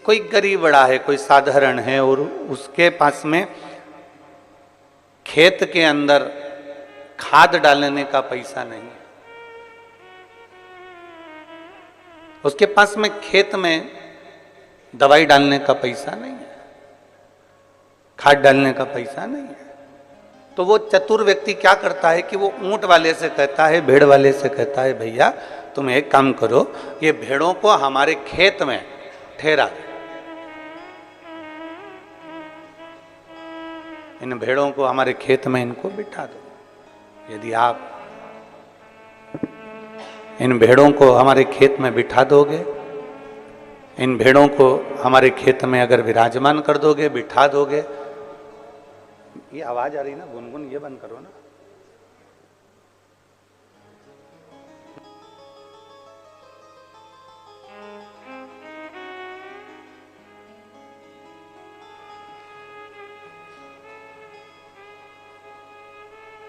कोई गरीब बड़ा है, कोई साधारण है और उसके पास में खेत के अंदर खाद डालने का पैसा नहीं है, उसके पास में खेत में दवाई डालने का पैसा नहीं है, खाद डालने का पैसा नहीं है, तो वो चतुर व्यक्ति क्या करता है कि वो ऊंट वाले से कहता है, भेड़ वाले से कहता है, भैया तुम एक काम करो, ये भेड़ों को हमारे खेत में ठहरा दो, इन भेड़ों को हमारे खेत में इनको बिठा दो। यदि आप इन भेड़ों को हमारे खेत में बिठा दोगे, इन भेड़ों को हमारे खेत में अगर विराजमान कर दोगे, बिठा दोगे, ये आवाज आ रही ना गुनगुन, ये बंद करो ना।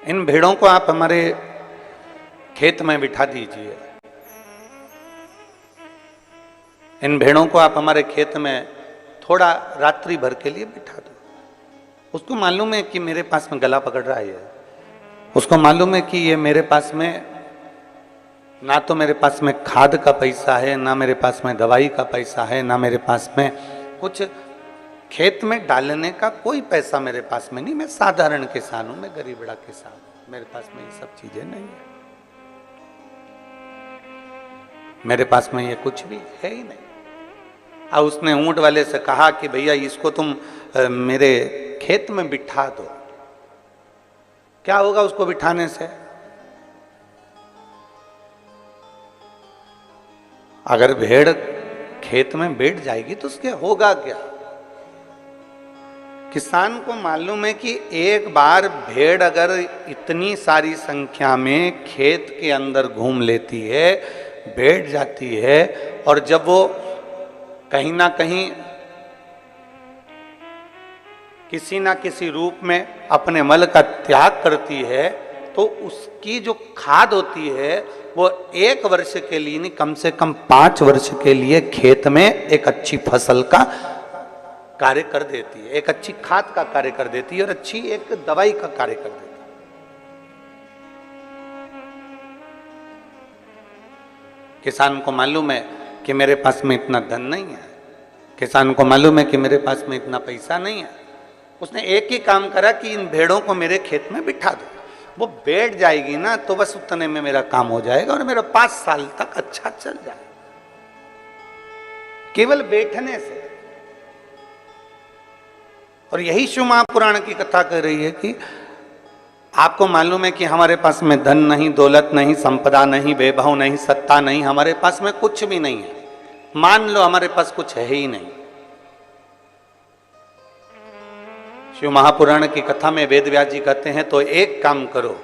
इन भेड़ों को आप हमारे खेत में बिठा दीजिए, इन भेड़ों को आप हमारे खेत में थोड़ा रात्रि भर के लिए बिठा दो। उसको मालूम है कि मेरे पास में गला पकड़ रहा है, उसको मालूम है कि ये मेरे पास में ना तो मेरे पास में खाद का पैसा है, ना मेरे पास में दवाई का पैसा है, ना मेरे पास में कुछ खेत में डालने का कोई पैसा मेरे पास में नहीं। मैं साधारण किसान हूं, मैं गरीबड़ा किसान हूं, मेरे पास में ये सब चीजें नहीं है, मेरे पास में ये कुछ भी है ही नहीं। और उसने ऊंट वाले से कहा कि भैया इसको तुम मेरे खेत में बिठा दो। क्या होगा उसको बिठाने से? अगर भेड़ खेत में बैठ जाएगी तो उसके होगा क्या? किसान को मालूम है कि एक बार भेड़ अगर इतनी सारी संख्या में खेत के अंदर घूम लेती है, बैठ जाती है, और जब वो कहीं ना कहीं किसी ना किसी रूप में अपने मल का त्याग करती है, तो उसकी जो खाद होती है वो 1 वर्ष के लिए नहीं, कम से कम 5 वर्ष के लिए खेत में एक अच्छी फसल का कार्य कर देती है, एक अच्छी खाद का कार्य कर देती है और अच्छी एक दवाई का कार्य कर देती है। किसान को मालूम है कि मेरे पास में इतना धन नहीं है, किसान को मालूम है कि मेरे पास में इतना पैसा नहीं है। उसने एक ही काम करा कि इन भेड़ों को मेरे खेत में बिठा दो, वो बैठ जाएगी ना तो बस उतने में मेरा काम हो जाएगा और मेरा 5 साल तक अच्छा चल जाएगा, केवल बैठने से। और यही शिव महापुराण की कथा कह रही है कि आपको मालूम है कि हमारे पास में धन नहीं, दौलत नहीं, संपदा नहीं, वैभव नहीं, सत्ता नहीं, हमारे पास में कुछ भी नहीं है। मान लो हमारे पास कुछ है ही नहीं। शिव महापुराण की कथा में वेद व्यास जी कहते हैं तो एक काम करो,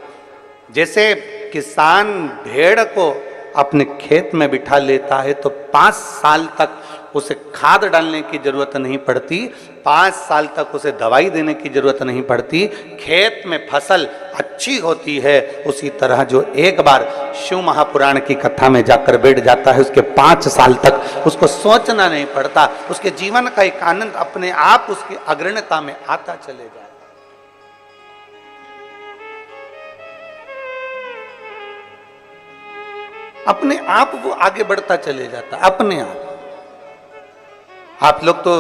जैसे किसान भेड़ को अपने खेत में बिठा लेता है तो 5 साल तक उसे खाद डालने की जरूरत नहीं पड़ती, 5 साल तक उसे दवाई देने की जरूरत नहीं पड़ती, खेत में फसल अच्छी होती है। उसी तरह जो एक बार शिव महापुराण की कथा में जाकर बैठ जाता है, उसके 5 साल तक उसको सोचना नहीं पड़ता, उसके जीवन का एक आनंद अपने आप उसकी अग्रणता में आता चले जाए। अपने आप वो आगे बढ़ता चले जाता, अपने आप। आप लोग तो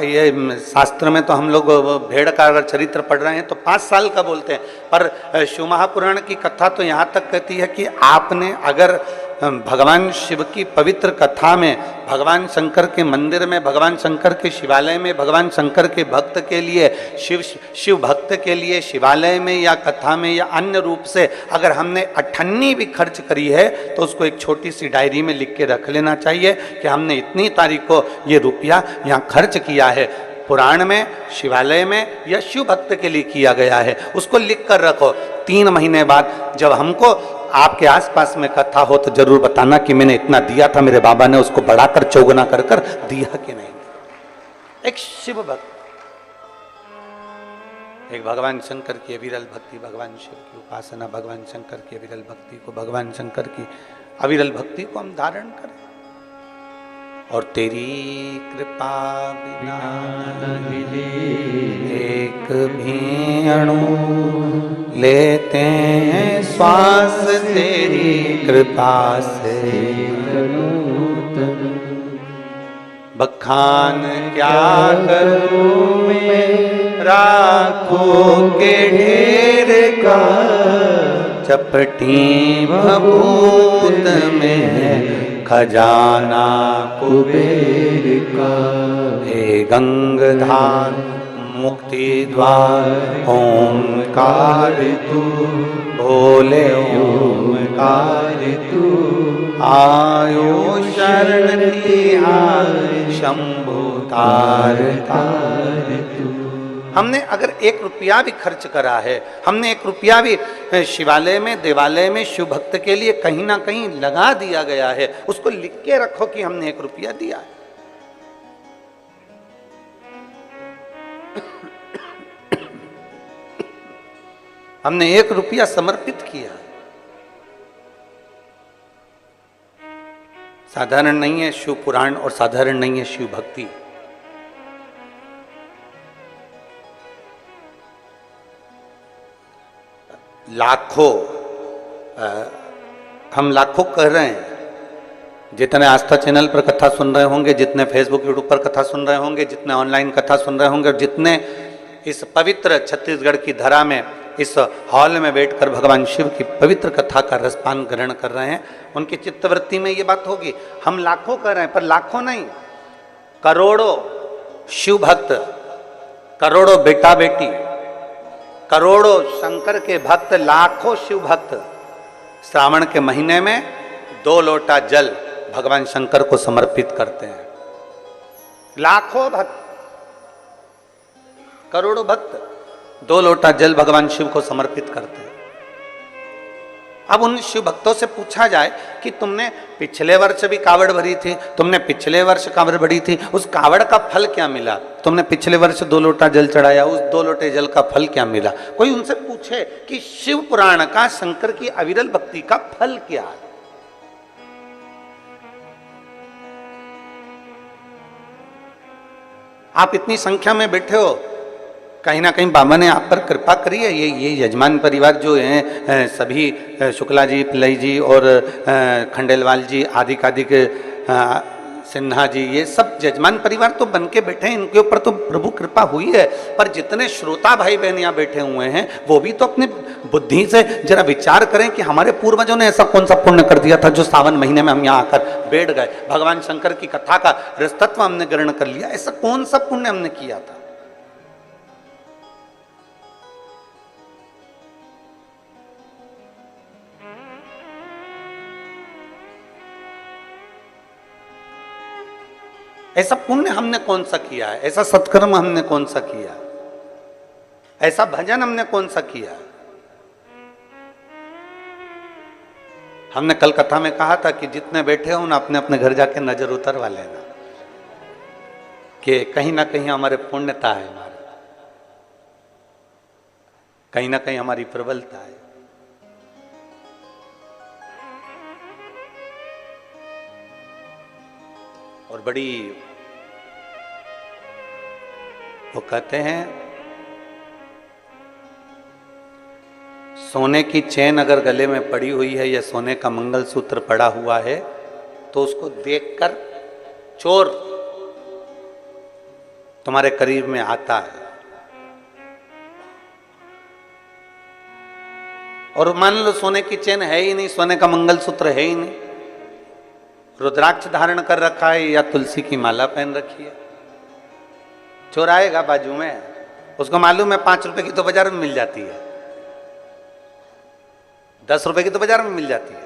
ये शास्त्र में तो हम लोग भेड़ का अगर चरित्र पढ़ रहे हैं तो 5 साल का बोलते हैं, पर शिव महापुराण की कथा तो यहाँ तक कहती है कि आपने अगर भगवान शिव की पवित्र कथा में, भगवान शंकर के मंदिर में, भगवान शंकर के शिवालय में, भगवान शंकर के भक्त के लिए, शिव भक्त के लिए शिवालय में या कथा में या अन्य रूप से अगर हमने 98 भी खर्च करी है तो उसको एक छोटी सी डायरी में लिख के रख लेना चाहिए कि हमने इतनी तारीख को ये रुपया यहाँ खर्च किया है, पुराण में, शिवालय में या शिव भक्त के लिए किया गया है, उसको लिख कर रखो। 3 महीने बाद जब हमको आपके आसपास में कथा हो तो जरूर बताना कि मैंने इतना दिया था, मेरे बाबा ने उसको बढ़ाकर चौगुना कर कर दिया कि नहीं। एक शिव भक्त, एक भगवान शंकर की अविरल भक्ति, भगवान शिव की उपासना, भगवान शंकर की अविरल भक्ति को, भगवान शंकर की अविरल भक्ति को हम धारण करें। और तेरी कृपा बिना एक भी अणु लेते हैं श्वास, तेरी कृपा से बखान क्या करूं मैं राखों के ढेर का, चपटी भभूत में खजाना कुबेर का। हे गंगाधार मुक्ति द्वार ओंकार तू, भोले ओंकार तू, आयो शरण तिहार शंभु तार तार तू। हमने अगर 1 रुपया भी खर्च करा है, हमने 1 रुपया भी शिवालय में, देवालय में, शिव भक्त के लिए कहीं ना कहीं लगा दिया गया है, उसको लिख के रखो कि हमने 1 रुपया दिया है। हमने 1 रुपया समर्पित किया। साधारण नहीं है शिव पुराण और साधारण नहीं है शिव भक्ति। लाखों हम लाखों कह रहे हैं, जितने आस्था चैनल पर कथा सुन रहे होंगे, जितने फेसबुक यूट्यूब पर कथा सुन रहे होंगे, जितने ऑनलाइन कथा सुन रहे होंगे, और जितने इस पवित्र छत्तीसगढ़ की धरा में इस हॉल में बैठकर भगवान शिव की पवित्र कथा का रसपान ग्रहण कर रहे हैं, उनकी चित्तवृत्ति में ये बात होगी। हम लाखों कर रहे हैं, पर लाखों नहीं, करोड़ों शिव भक्त, करोड़ों बेटा बेटी, करोड़ों शंकर के भक्त, लाखों शिव भक्त श्रावण के महीने में 2 लोटा जल भगवान शंकर को समर्पित करते हैं। लाखों भक्त, करोड़ों भक्त 2 लोटा जल भगवान शिव को समर्पित करते हैं। अब उन शिव भक्तों से पूछा जाए कि तुमने पिछले वर्ष भी कावड़ भरी थी, तुमने पिछले वर्ष कावड़ भरी थी, उस कावड़ का फल क्या मिला? तुमने पिछले वर्ष 2 लोटा जल चढ़ाया, उस 2 लोटे जल का फल क्या मिला? कोई उनसे पूछे कि शिव पुराण का, शंकर की अविरल भक्ति का फल क्या है? आप इतनी संख्या में बैठे हो, कहीं ना कहीं बाबा ने आप पर कृपा करी है। ये यजमान परिवार जो हैं, सभी शुक्ला जी, पिल्लई जी और खंडेलवाल जी, आदि सिन्हा जी, ये सब यजमान परिवार तो बन के बैठे हैं, इनके ऊपर तो प्रभु कृपा हुई है। पर जितने श्रोता भाई बहन यहाँ बैठे हुए हैं, वो भी तो अपनी बुद्धि से जरा विचार करें कि हमारे पूर्वजों ने ऐसा कौन सा पुण्य कर दिया था जो सावन महीने में हम यहाँ आकर बैठ गए, भगवान शंकर की कथा का रसतत्व हमने ग्रहण कर लिया। ऐसा कौन सा पुण्य हमने किया था? ऐसा पुण्य हमने कौन सा किया है? ऐसा सत्कर्म हमने कौन सा किया? ऐसा भजन हमने कौन सा किया? हमने कल कथा में कहा था कि जितने बैठे हो ना, अपने अपने घर जाके नजर उतरवा लेना कि कहीं ना कहीं हमारे पुण्यता है, हमारे कहीं ना कहीं हमारी प्रबलता है। और बड़ी, वो कहते हैं सोने की चेन अगर गले में पड़ी हुई है या सोने का मंगलसूत्र पड़ा हुआ है, तो उसको देखकर चोर तुम्हारे करीब में आता है। और मान लो सोने की चेन है ही नहीं, सोने का मंगलसूत्र है ही नहीं, रुद्राक्ष धारण कर रखा है या तुलसी की माला पहन रखी है, चोर आएगा बाजू में, उसको मालूम है 5 रुपए की तो बाजार में मिल जाती है, 10 रुपए की तो बाजार में मिल जाती है।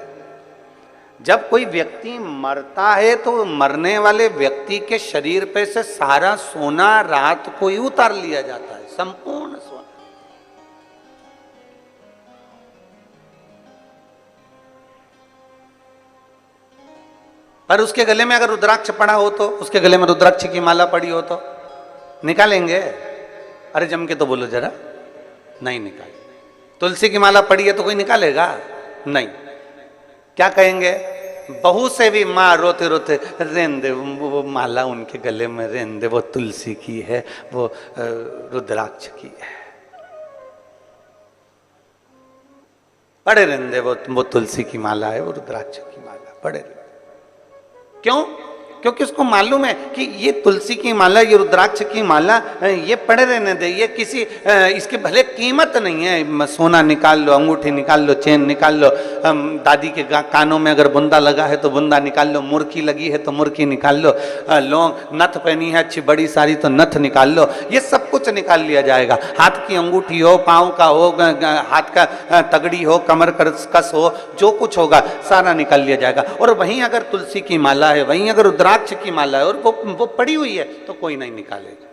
जब कोई व्यक्ति मरता है तो मरने वाले व्यक्ति के शरीर पे से सारा सोना रात को ही उतार लिया जाता है, संपूर्ण सोना। पर उसके गले में अगर रुद्राक्ष पड़ा हो तो, उसके गले में रुद्राक्ष की माला पड़ी हो तो निकालेंगे? अरे जम के तो बोलो जरा, नहीं निकाले। तुलसी की माला पड़ी है तो कोई निकालेगा? नहीं। क्या कहेंगे? बहू से भी माँ रोते रोते, रेन दे वो माला उनके गले में, रेन दे, वो तुलसी की है, वो रुद्राक्ष की है, पड़े रहने दे, वो तुलसी की माला है, वो रुद्राक्ष की माला, पड़े। क्यों? क्योंकि उसको मालूम है कि ये तुलसी की माला, ये रुद्राक्ष की माला, ये पड़े रहने दे, ये किसी इसके भले कीमत नहीं है। सोना निकाल लो, अंगूठी निकाल लो, चेन निकाल लो, दादी के कानों में अगर बुंदा लगा है तो बुंदा निकाल लो, मुर्की लगी है तो मुर्की निकाल लो, लौंग नथ पहनी है अच्छी बड़ी सारी तो नथ निकाल लो, ये सब कुछ निकाल लिया जाएगा। हाथ की अंगूठी हो, पाँव का हो, हाथ का तगड़ी हो, कमर कस हो, जो कुछ होगा सारा निकाल लिया जाएगा। और वहीं अगर तुलसी की माला है, वहीं अगर रुद्राक्ष की माला है और वो पड़ी हुई है तो कोई नहीं निकालेगा।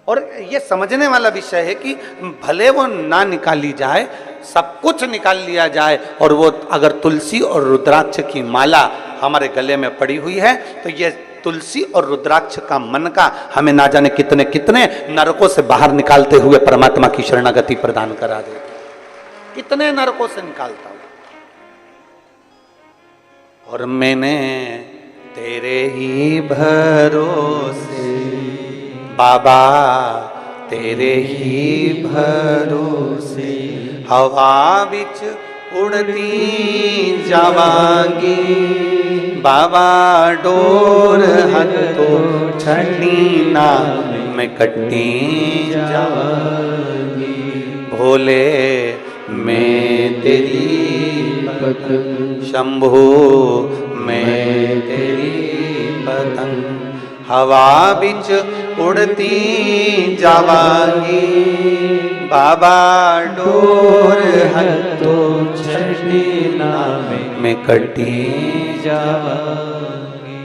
और ये समझने वाला विषय है कि भले वो ना निकाली जाए, सब कुछ निकाल लिया जाए, और वो अगर तुलसी और रुद्राक्ष की माला हमारे गले में पड़ी हुई है तो ये तुलसी और रुद्राक्ष का मन का हमें ना जाने कितने कितने नरकों से बाहर निकालते हुए परमात्मा की शरणागति प्रदान करा दे। कितने नरकों से निकालता हूं। और मैंने तेरे ही भरोसे बाबा, तेरे ही भरोसे हवा बिच उड़ती जावांगी, बाबा डोर हथो छड़ी नाम में कटी जावांगी। भोले मैं तेरी पतंग, शंभू मैं तेरी पतंग, हवा बिच उड़ती जावांगी, बाबा डोर हथो छड़ी नाम में कटी जावांगी।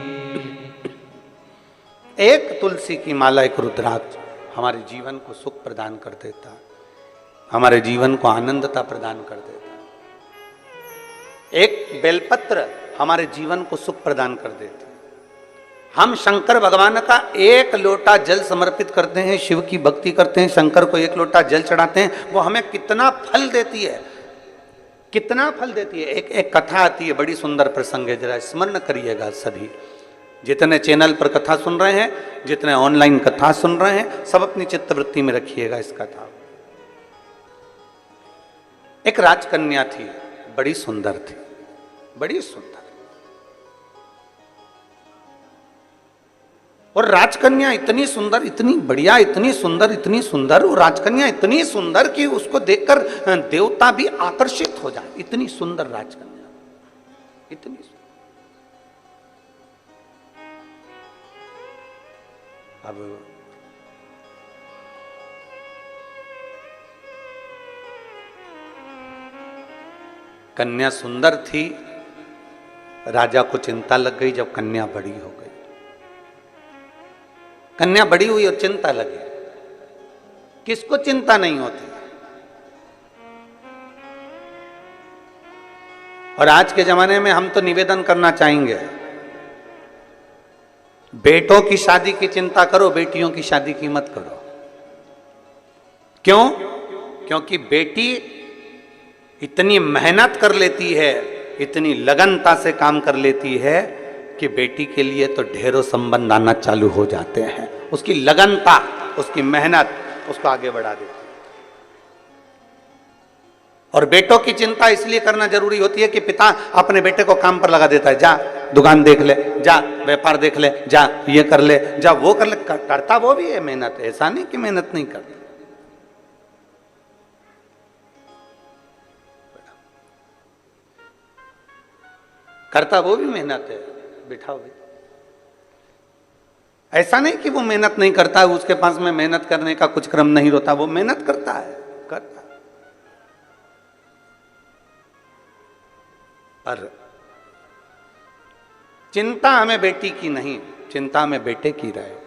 एक तुलसी की माला, एक रुद्राक्ष हमारे जीवन को सुख प्रदान कर देता, हमारे जीवन को आनंदता प्रदान कर देता। एक बेलपत्र हमारे जीवन को सुख प्रदान कर देता। हम शंकर भगवान का एक लोटा जल समर्पित करते हैं, शिव की भक्ति करते हैं, शंकर को एक लोटा जल चढ़ाते हैं, वो हमें कितना फल देती है, कितना फल देती है। एक कथा आती है, बड़ी सुंदर प्रसंग है, जरा स्मरण करिएगा सभी। जितने चैनल पर कथा सुन रहे हैं, जितने ऑनलाइन कथा सुन रहे हैं, सब अपनी चित्तवृत्ति में रखिएगा इस कथा। एक राजकन्या थी, बड़ी सुंदर थी, बड़ी सुंदर। और राजकन्या इतनी सुंदर, इतनी बढ़िया, इतनी सुंदर, इतनी सुंदर, वो राजकन्या इतनी सुंदर कि उसको देखकर देवता भी आकर्षित हो जाए। इतनी सुंदर राजकन्या, इतनी सुंदर। अब कन्या सुंदर थी, राजा को चिंता लग गई जब कन्या बड़ी हो गई। कन्या बड़ी हुई और चिंता लगी। किसको चिंता नहीं होती? और आज के जमाने में हम तो निवेदन करना चाहेंगे, बेटों की शादी की चिंता करो, बेटियों की शादी की मत करो। क्यों? क्योंकि बेटी इतनी मेहनत कर लेती है, इतनी लगनता से काम कर लेती है कि बेटी के लिए तो ढेरों संबंध आना चालू हो जाते हैं। उसकी लगनता, उसकी मेहनत उसको आगे बढ़ा देती है। और बेटों की चिंता इसलिए करना जरूरी होती है कि पिता अपने बेटे को काम पर लगा देता है, जा दुकान देख ले, जा व्यापार देख ले, जा ये कर ले, जा वो कर ले। करता वो भी है मेहनत, ऐसा नहीं कि मेहनत नहीं करता। करता वो भी मेहनत है, बिठाओ भी। ऐसा नहीं कि वो मेहनत नहीं करता है, उसके पास में मेहनत करने का कुछ क्रम नहीं होता, वो मेहनत करता है, करता। पर चिंता हमें बेटी की नहीं, चिंता हमें बेटे की रहे।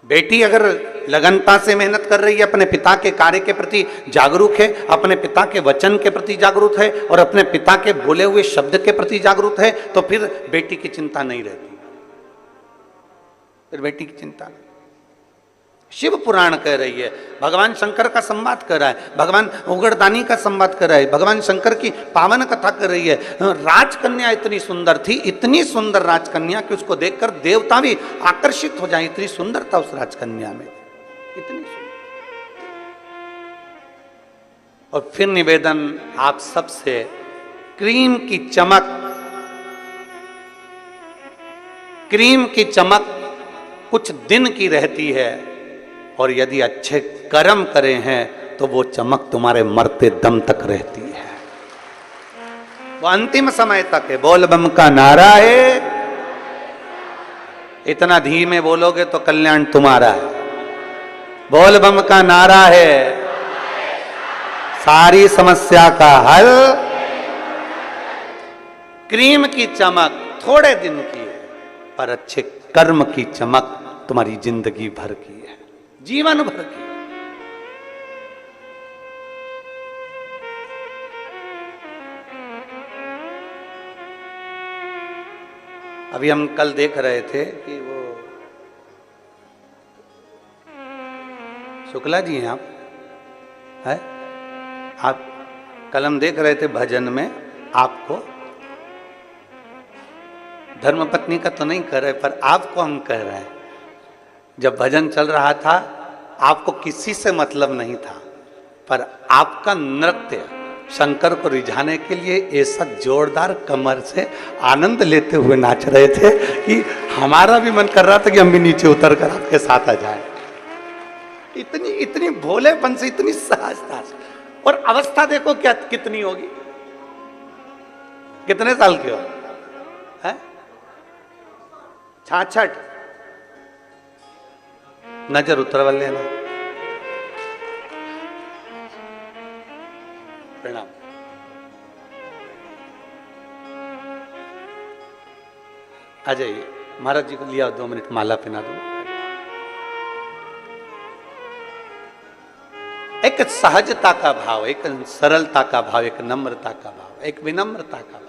बेटी अगर लगनता से मेहनत कर रही है, अपने पिता के कार्य के प्रति जागरूक है, अपने पिता के वचन के प्रति जागरूक है और अपने पिता के बोले हुए शब्द के प्रति जागरूक है, तो फिर बेटी की चिंता नहीं रहती, फिर बेटी की चिंता नहीं। शिव पुराण कह रही है, भगवान शंकर का संवाद कर रहा है, भगवान उगड़दानी का संवाद कर रहा है, भगवान शंकर की पावन कथा कर रही है। राजकन्या इतनी सुंदर थी, इतनी सुंदर राजकन्या कि उसको देखकर देवता भी आकर्षित हो जाए। इतनी सुंदरता उस राजकन्या में, इतनी सुंदर। और फिर निवेदन आप सबसे, क्रीम की चमक, क्रीम की चमक कुछ दिन की रहती है, और यदि अच्छे कर्म करे हैं तो वो चमक तुम्हारे मरते दम तक रहती है, वो अंतिम समय तक है। बोल बम का नारा है, इतना धीमे बोलोगे तो कल्याण तुम्हारा है। बोल बम का नारा है, सारी समस्या का हल। क्रीम की चमक थोड़े दिन की है, पर अच्छे कर्म की चमक तुम्हारी जिंदगी भर की है, जीवन भर की। अभी हम कल देख रहे थे कि वो शुक्ला जी हैं, आप कल हम देख रहे थे भजन में, आपको धर्मपत्नी का तो नहीं कह रहे, पर आपको हम कह रहे हैं। जब भजन चल रहा था, आपको किसी से मतलब नहीं था, पर आपका नृत्य शंकर को रिझाने के लिए ऐसा जोरदार कमर से आनंद लेते हुए नाच रहे थे कि हमारा भी मन कर रहा था कि हम भी नीचे उतर कर आपके साथ आ जाएं। इतनी इतनी भोलेपन से, इतनी सहजता से, और अवस्था देखो क्या कितनी होगी, कितने साल की हो है? 66। नजर उतरवा लेना। प्रणाम। आ जाइए, महाराज जी को लिया 2 मिनट, माला पहना दो। एक सहजता का भाव, एक सरलता का भाव, एक नम्रता का भाव, एक विनम्रता का भाव।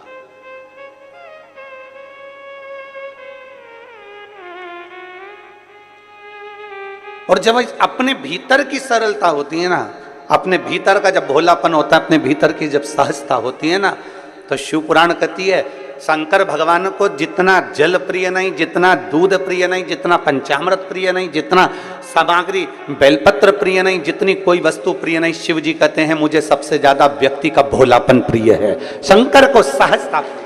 और जब अपने भीतर की सरलता होती है ना, अपने भीतर का जब भोलापन होता है, अपने भीतर की जब सहजता होती है ना, तो शिव पुराण कहती है शंकर भगवान को जितना जल प्रिय नहीं, जितना दूध प्रिय नहीं, जितना पंचामृत प्रिय नहीं, जितना सामग्री बेलपत्र प्रिय नहीं, जितनी कोई वस्तु प्रिय नहीं, शिव जी कहते हैं मुझे सबसे ज्यादा व्यक्ति का भोलापन प्रिय है। शंकर को सहजता प्रिय।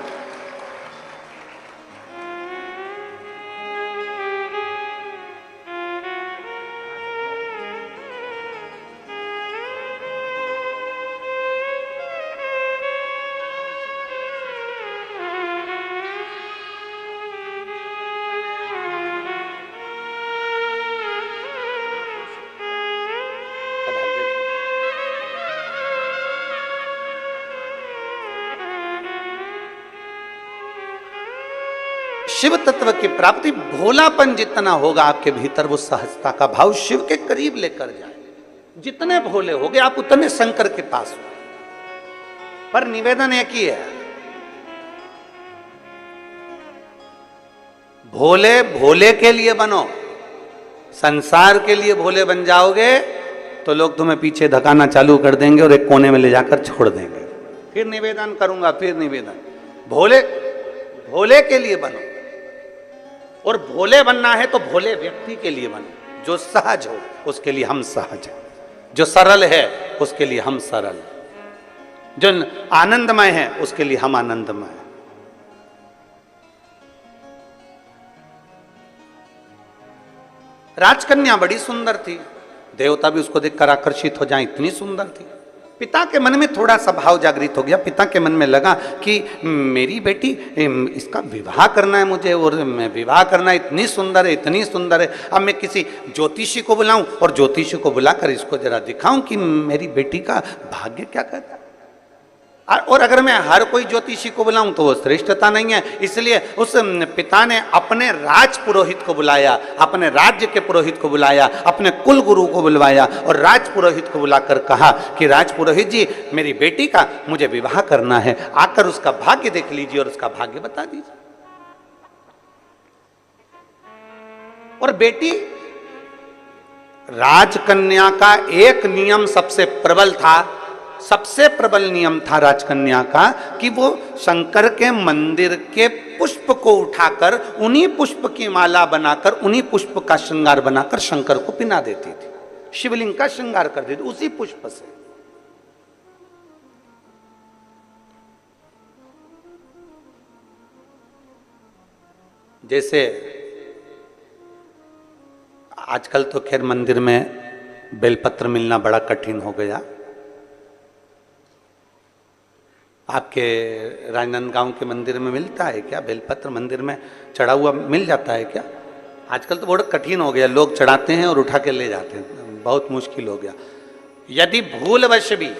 शिव तत्व की प्राप्ति, भोलापन जितना होगा आपके भीतर, वो सहजता का भाव शिव के करीब लेकर जाए। जितने भोले होगे आप उतने शंकर के पास हो। पर निवेदन एक ही है, भोले भोले के लिए बनो। संसार के लिए भोले बन जाओगे तो लोग तुम्हें पीछे धकाना चालू कर देंगे और एक कोने में ले जाकर छोड़ देंगे। फिर निवेदन करूंगा, फिर निवेदन, भोले भोले के लिए बनो। और भोले बनना है तो भोले व्यक्ति के लिए बनो। जो सहज हो उसके लिए हम सहज हैं, जो सरल है उसके लिए हम सरल, जो आनंदमय है उसके लिए हम आनंदमय हैं। राजकन्या बड़ी सुंदर थी, देवता भी उसको देखकर आकर्षित हो जाए, इतनी सुंदर थी। पिता के मन में थोड़ा सा भाव जागृत हो गया। पिता के मन में लगा कि मेरी बेटी, इसका विवाह करना है मुझे, और मैं विवाह करना, इतनी सुंदर है, इतनी सुंदर है। अब मैं किसी ज्योतिषी को बुलाऊं और ज्योतिषी को बुलाकर इसको जरा दिखाऊं कि मेरी बेटी का भाग्य क्या कहता है। और अगर मैं हर कोई ज्योतिषी को बुलाऊं तो वो श्रेष्ठता नहीं है। इसलिए उस पिता ने अपने राज पुरोहित को बुलाया, अपने राज्य के पुरोहित को बुलाया, अपने कुल गुरु को बुलवाया और राज पुरोहित को बुलाकर कहा कि राज पुरोहित जी, मेरी बेटी का मुझे विवाह करना है, आकर उसका भाग्य देख लीजिए और उसका भाग्य बता दीजिए। और बेटी, राजकन्या का एक नियम सबसे प्रबल था, सबसे प्रबल नियम था राजकन्या का कि वो शंकर के मंदिर के पुष्प को उठाकर, उन्हीं पुष्प की माला बनाकर, उन्हीं पुष्प का श्रृंगार बनाकर शंकर को पिना देती थी। शिवलिंग का श्रृंगार कर देती उसी पुष्प से। जैसे आजकल तो खैर मंदिर में बेलपत्र मिलना बड़ा कठिन हो गया। आपके राजनांदगांव के मंदिर में मिलता है क्या बेलपत्र? मंदिर में चढ़ा हुआ मिल जाता है क्या? आजकल तो बहुत कठिन हो गया, लोग चढ़ाते हैं और उठा के ले जाते हैं, बहुत मुश्किल हो गया। यदि भूलवश भी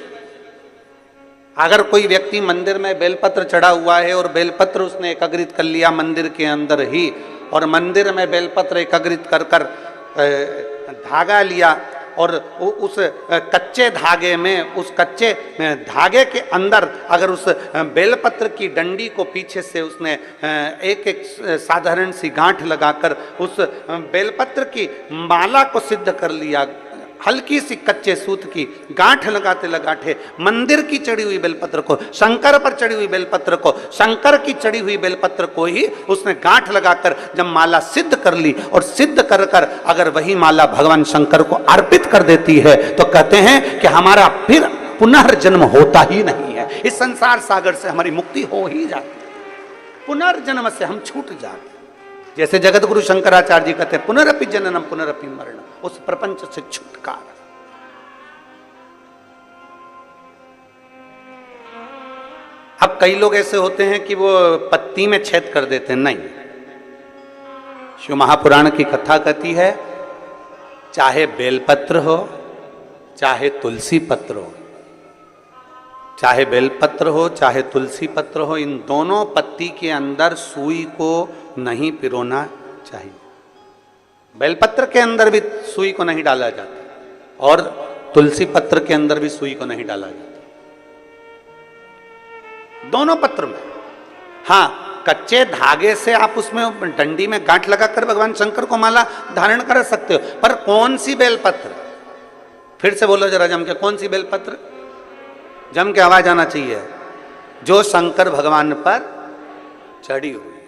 अगर कोई व्यक्ति मंदिर में बेलपत्र चढ़ा हुआ है और बेलपत्र उसने एकत्रित कर लिया मंदिर के अंदर ही, और मंदिर में बेलपत्र एकत्रित कर कर धागा लिया और उस कच्चे धागे में, उस कच्चे धागे के अंदर अगर उस बेलपत्र की डंडी को पीछे से उसने एक एक साधारण सी गांठ लगाकर उस बेलपत्र की माला को सिद्ध कर लिया, हल्की सी कच्चे सूत की गांठ लगाते लगाते मंदिर की चढ़ी हुई बेलपत्र को, शंकर पर चढ़ी हुई बेलपत्र को, शंकर की चढ़ी हुई बेलपत्र को ही उसने गांठ लगाकर जब माला सिद्ध कर ली और सिद्ध कर कर अगर वही माला भगवान शंकर को अर्पित कर देती है तो कहते हैं कि हमारा फिर पुनर्जन्म होता ही नहीं है। इस संसार सागर से हमारी मुक्ति हो ही जाती है, पुनर्जन्म से हम छूट जाते हैं। जैसे जगत गुरु शंकराचार्य जी कहते हैं पुनरपि जननम पुनरपि मरणम, उस प्रपंच से छुटकारा। अब कई लोग ऐसे होते हैं कि वो पत्ती में छेद कर देते हैं, नहीं। शिव महापुराण की कथा कहती है चाहे बेलपत्र हो चाहे तुलसी पत्र हो, चाहे बेलपत्र हो चाहे तुलसी पत्र हो, इन दोनों पत्ती के अंदर सुई को नहीं पिरोना चाहिए। बेलपत्र के अंदर भी सुई को नहीं डाला जाता और तुलसी पत्र के अंदर भी सुई को नहीं डाला जाता, दोनों पत्र में। हाँ, कच्चे धागे से आप उसमें डंडी में गांठ लगाकर भगवान शंकर को माला धारण कर सकते हो, पर कौन सी बेलपत्र? फिर से बोलो जरा जम के, कौन सी बेलपत्र? जम के आवाज आना चाहिए। जो शंकर भगवान पर चढ़ी हुई है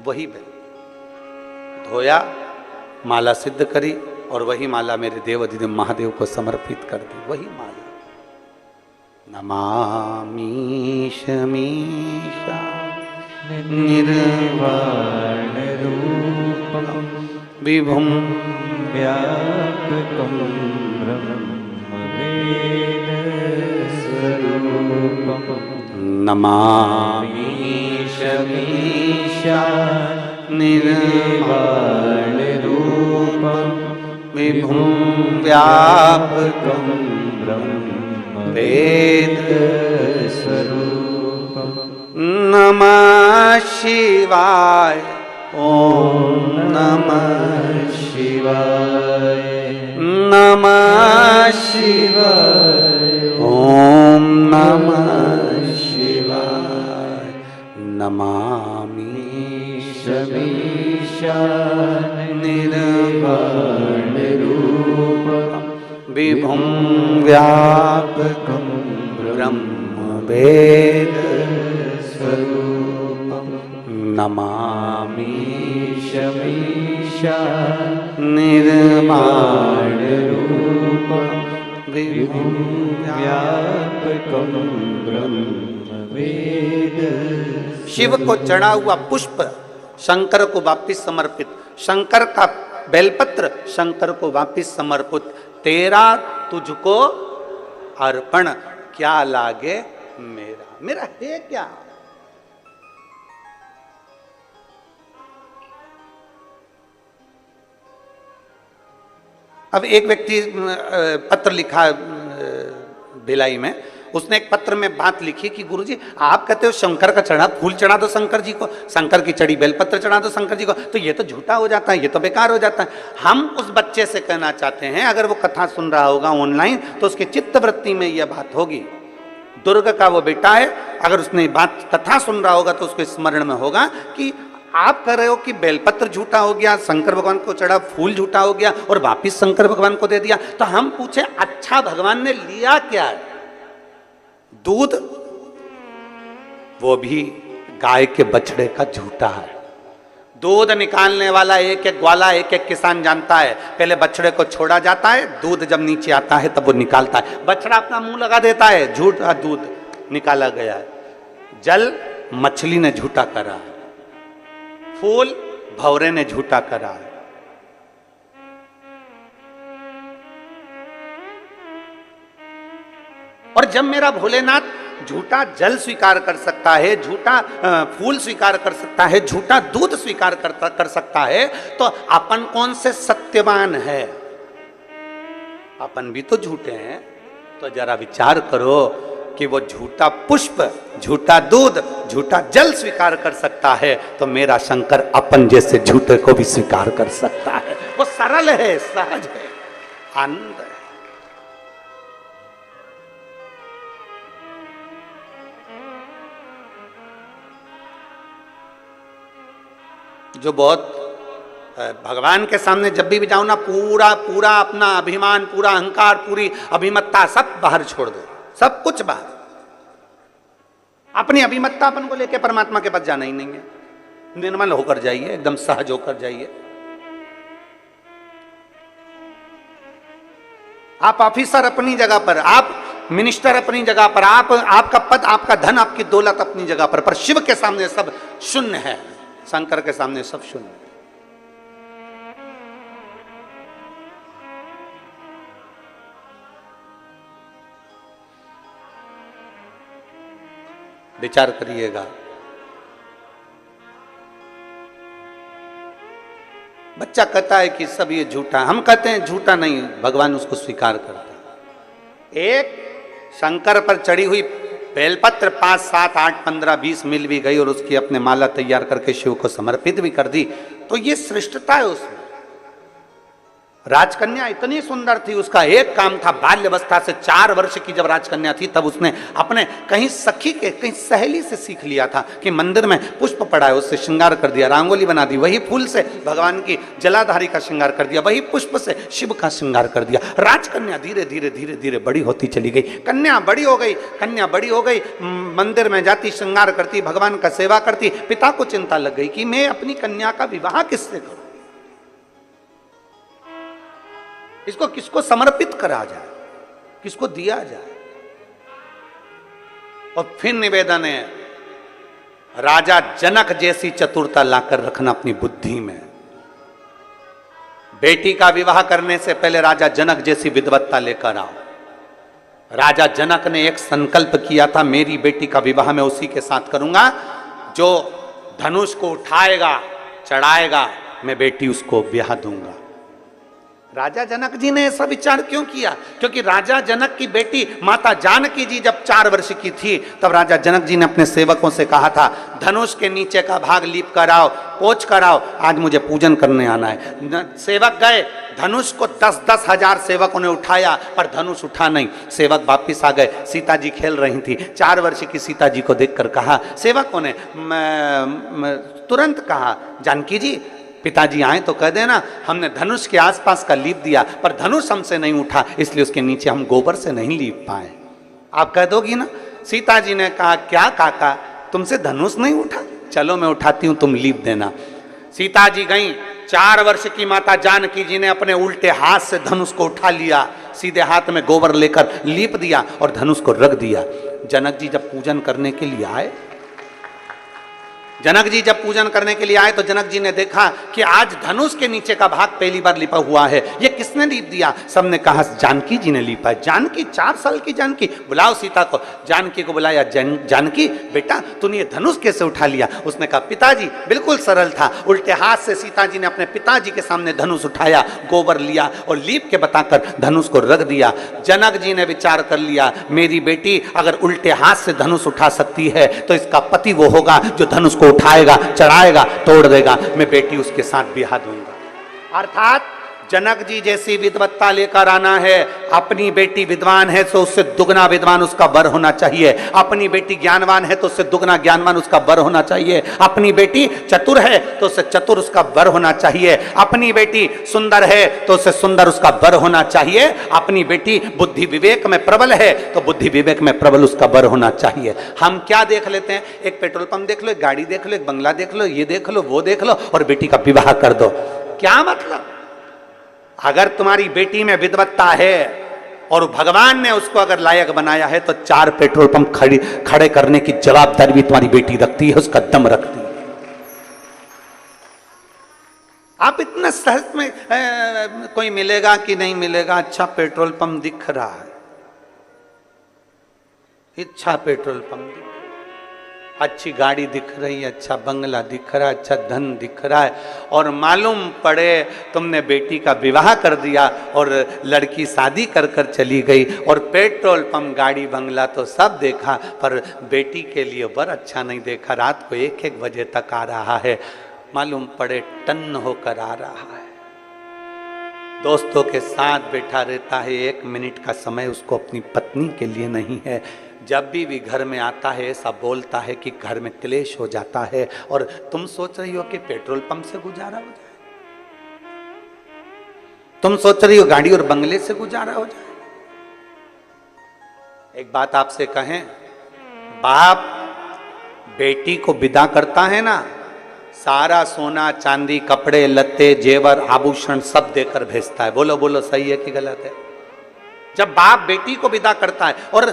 वही बेल। धोया, माला सिद्ध करी और वही माला मेरे देव अधिदेव महादेव को समर्पित कर दी, वही माला। नमामि शमीशा निर्वाण रूपम विभुम व्यापकं ब्रह्मवेद स्वरूपं नमामि शमीशा निर्वाण रूपम विभुम व्यापकं ब्रह्मवेद स्वरूपं नमः शिवाय ओम नमः शिवाय नमः शिवाय ओम नमः शिवाय नमामि शमीशा निर्वाण रूपं विभुं व्यापकं ब्रह्मवेद स्वरूपं नमामि शमीशा निर्वाण रूपं विभुं व्यापकं ब्रह्मवेद। शिव को चढ़ा हुआ पुष्प शंकर को वापिस समर्पित, शंकर का बेलपत्र शंकर को वापिस समर्पित, तेरा तुझको अर्पण, क्या लागे मेरा, मेरा है क्या? अब एक व्यक्ति पत्र लिखा भिलाई में, उसने एक पत्र में बात लिखी कि गुरुजी आप कहते हो शंकर का चढ़ा फूल चढ़ा दो शंकर जी को, शंकर की चढ़ी बेलपत्र चढ़ा दो शंकर जी को, तो ये तो झूठा हो जाता है, ये तो बेकार हो जाता है। हम उस बच्चे से कहना चाहते हैं, अगर वो कथा सुन रहा होगा ऑनलाइन तो उसके चित्त वृत्ति में यह बात होगी। दुर्ग का वो बेटा है, अगर उसने बात कथा सुन रहा होगा तो उसके स्मरण में होगा कि आप कह रहे हो कि बेलपत्र झूठा हो गया, शंकर भगवान को चढ़ा फूल झूठा हो गया और वापिस शंकर भगवान को दे दिया। तो हम पूछे अच्छा भगवान ने लिया क्या है? दूध, वो भी गाय के बछड़े का झूठा है। दूध निकालने वाला एक एक ग्वाला एक एक किसान जानता है, पहले बछड़े को छोड़ा जाता है, दूध जब नीचे आता है तब वो निकालता है। बछड़ा अपना मुंह लगा देता है, झूठा दूध निकाला गया है। जल मछली ने झूठा करा है, फूल भौरे ने झूठा करा है। और जब मेरा भोलेनाथ झूठा जल स्वीकार कर सकता है, झूठा फूल स्वीकार कर सकता है, झूठा दूध स्वीकार कर सकता है, तो अपन कौन से सत्यवान है? अपन भी तो झूठे हैं। तो जरा विचार करो कि वो झूठा पुष्प, झूठा दूध, झूठा जल स्वीकार कर सकता है, तो मेरा शंकर अपन जैसे झूठे को भी स्वीकार कर सकता है। वो सरल है, सहज है, आनंद है। जो बहुत भगवान के सामने जब भी जाओ ना, पूरा पूरा अपना अभिमान, पूरा अहंकार, पूरी अभिमत्ता सब बाहर छोड़ दो, सब कुछ बाहर। अपनी अभिमत्तापन को लेकर परमात्मा के पास जाना ही नहीं है। निर्मल होकर जाइए, एकदम सहज होकर जाइए। आप ऑफिसर अपनी जगह पर, आप मिनिस्टर अपनी जगह पर, आप आपका पद, आपका धन, आपकी दौलत अपनी जगह पर शिव के सामने सब शून्य है, शंकर के सामने सब शून्य है। विचार करिएगा। बच्चा कहता है कि सब ये झूठा, हम कहते हैं झूठा नहीं, भगवान उसको स्वीकार करता है। एक शंकर पर चढ़ी हुई बेलपत्र 5, 7, 8, 15, 20 मिल भी गई और उसकी अपने माला तैयार करके शिव को समर्पित भी कर दी, तो ये श्रेष्ठता है उसमें। राजकन्या इतनी सुंदर थी, उसका एक काम था, बाल्यावस्था से 4 वर्ष की जब राजकन्या थी तब उसने अपने कहीं सखी के, कहीं सहेली से सीख लिया था कि मंदिर में पुष्प पड़ा है, उससे श्रृंगार कर दिया, रंगोली बना दी, वही फूल से भगवान की जलाधारी का श्रृंगार कर दिया, वही पुष्प से शिव का श्रृंगार कर दिया। राजकन्या धीरे धीरे धीरे धीरे बड़ी होती चली गई, कन्या बड़ी हो गई, कन्या बड़ी हो गई, मंदिर में जाती, श्रृंगार करती, भगवान का सेवा करती। पिता को चिंता लग गई कि मैं अपनी कन्या का विवाह किससे करूं, इसको किसको समर्पित करा जाए, किसको दिया जाए। और फिर निवेदन है, राजा जनक जैसी चतुरता लाकर रखना अपनी बुद्धि में। बेटी का विवाह करने से पहले राजा जनक जैसी विद्वत्ता लेकर आओ। राजा जनक ने एक संकल्प किया था, मेरी बेटी का विवाह मैं उसी के साथ करूंगा जो धनुष को उठाएगा, चढ़ाएगा, मैं बेटी उसको ब्याह दूंगा। राजा जनक जी ने ऐसा विचार क्यों किया? क्योंकि राजा जनक की बेटी माता जानकी जी जब 4 वर्ष की थी तब राजा जनक जी ने अपने सेवकों से कहा था, धनुष के नीचे का भाग लीप कर आओ, पोंछ कर आओ, आज मुझे पूजन करने आना है। सेवक गए, धनुष को 10-10 हजार सेवकों ने उठाया पर धनुष उठा नहीं। सेवक वापिस आ गए, सीता जी खेल रही थी। 4 वर्ष की सीता जी को देखकर कहा, सेवकों ने तुरंत कहा, जानकी जी पिताजी आए तो कह देना हमने धनुष के आसपास का लीप दिया पर धनुष हमसे नहीं उठा, इसलिए उसके नीचे हम गोबर से नहीं लीप पाए। आप कह दोगी ना? सीता जी ने कहा, क्या काका तुमसे धनुष नहीं उठा, चलो मैं उठाती हूं, तुम लीप देना। सीता जी गई, 4 वर्ष की माता जानकी जी ने अपने उल्टे हाथ से धनुष को उठा लिया, सीधे हाथ में गोबर लेकर लीप दिया और धनुष को रख दिया। जनक जी जब पूजन करने के लिए आए, जनक जी जब पूजन करने के लिए आए तो जनक जी ने देखा कि आज धनुष के नीचे का भाग पहली बार लिपा हुआ है। ये किसने लीप दिया? सबने कहा जानकी जी ने लिपा है। जानकी, 4 साल की जानकी, बुलाओ सीता को। जानकी को बुलाया, जानकी बेटा तूने ये धनुष कैसे उठा लिया? उसने कहा पिताजी बिल्कुल सरल था, उल्टे हाथ से सीता जी ने अपने पिताजी के सामने धनुष उठाया, गोबर लिया और लीप के बताकर धनुष को रख दिया। जनक जी ने विचार कर लिया, मेरी बेटी अगर उल्टे हाथ से धनुष उठा सकती है तो इसका पति वो होगा जो धनुष को उठाएगा, चढ़ाएगा, तोड़ देगा, मैं बेटी उसके साथ ब्याह दूंगा। अर्थात जनक जी जैसी विद्वत्ता लेकर आना है। अपनी बेटी विद्वान है तो उससे दुगना विद्वान उसका वर होना चाहिए, अपनी बेटी ज्ञानवान है तो उससे दुगना ज्ञानवान उसका वर होना चाहिए, अपनी बेटी चतुर है तो उससे चतुर उसका वर होना चाहिए, अपनी बेटी सुंदर है तो उससे सुंदर उसका वर होना चाहिए, अपनी बेटी बुद्धि विवेक में प्रबल है तो बुद्धि विवेक में प्रबल उसका वर होना चाहिए। हम क्या देख लेते हैं? एक पेट्रोल पंप देख लो, एक गाड़ी देख लो, एक बंगला देख लो, ये देख लो, वो देख लो और बेटी का विवाह कर दो। क्या मतलब? अगर तुम्हारी बेटी में विद्वत्ता है और भगवान ने उसको अगर लायक बनाया है तो 4 पेट्रोल पंप खड़े करने की जवाबदारी भी तुम्हारी बेटी रखती है, उसका दम रखती है। आप इतना सहज में कोई मिलेगा कि नहीं मिलेगा, अच्छा पेट्रोल पंप दिख रहा है, अच्छा पेट्रोल पंप दिख, अच्छी गाड़ी दिख रही है, अच्छा बंगला दिख रहा है, अच्छा धन दिख रहा है, और मालूम पड़े तुमने बेटी का विवाह कर दिया और लड़की शादी कर कर चली गई और पेट्रोल पंप, गाड़ी, बंगला तो सब देखा पर बेटी के लिए वर अच्छा नहीं देखा। रात को 1-1 बजे तक आ रहा है, मालूम पड़े टन्न होकर आ रहा है, दोस्तों के साथ बैठा रहता है, 1 मिनट का समय उसको अपनी पत्नी के लिए नहीं है। जब भी घर में आता है ऐसा बोलता है कि घर में क्लेश हो जाता है और तुम सोच रही हो कि पेट्रोल पंप से गुजारा हो जाए। तुम सोच रही हो गाड़ी और बंगले से गुजारा हो जाए। एक बात आपसे कहें, बाप बेटी को विदा करता है ना, सारा सोना चांदी कपड़े लत्ते जेवर आभूषण सब देकर भेजता है। बोलो बोलो सही है कि गलत है? जब बाप बेटी को विदा करता है और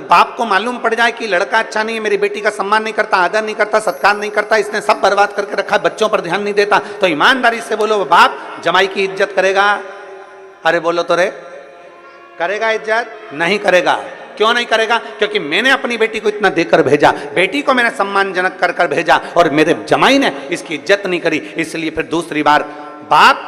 बाप को मालूम पड़ जाए कि लड़का अच्छा नहीं है, मेरी बेटी का सम्मान नहीं करता, आदर नहीं करता, सत्कार नहीं करता, इसने सब बर्बाद करके रखा है, बच्चों पर ध्यान नहीं देता, तो ईमानदारी से बोलो बाप जमाई की इज्जत करेगा? अरे बोलो तो रे, करेगा इज्जत? नहीं करेगा। क्यों नहीं करेगा? क्योंकि मैंने अपनी बेटी को इतना देकर भेजा, बेटी को मैंने सम्मानजनक कर कर भेजा और मेरे जमाई ने इसकी इज्जत नहीं करी, इसलिए फिर दूसरी बार बाप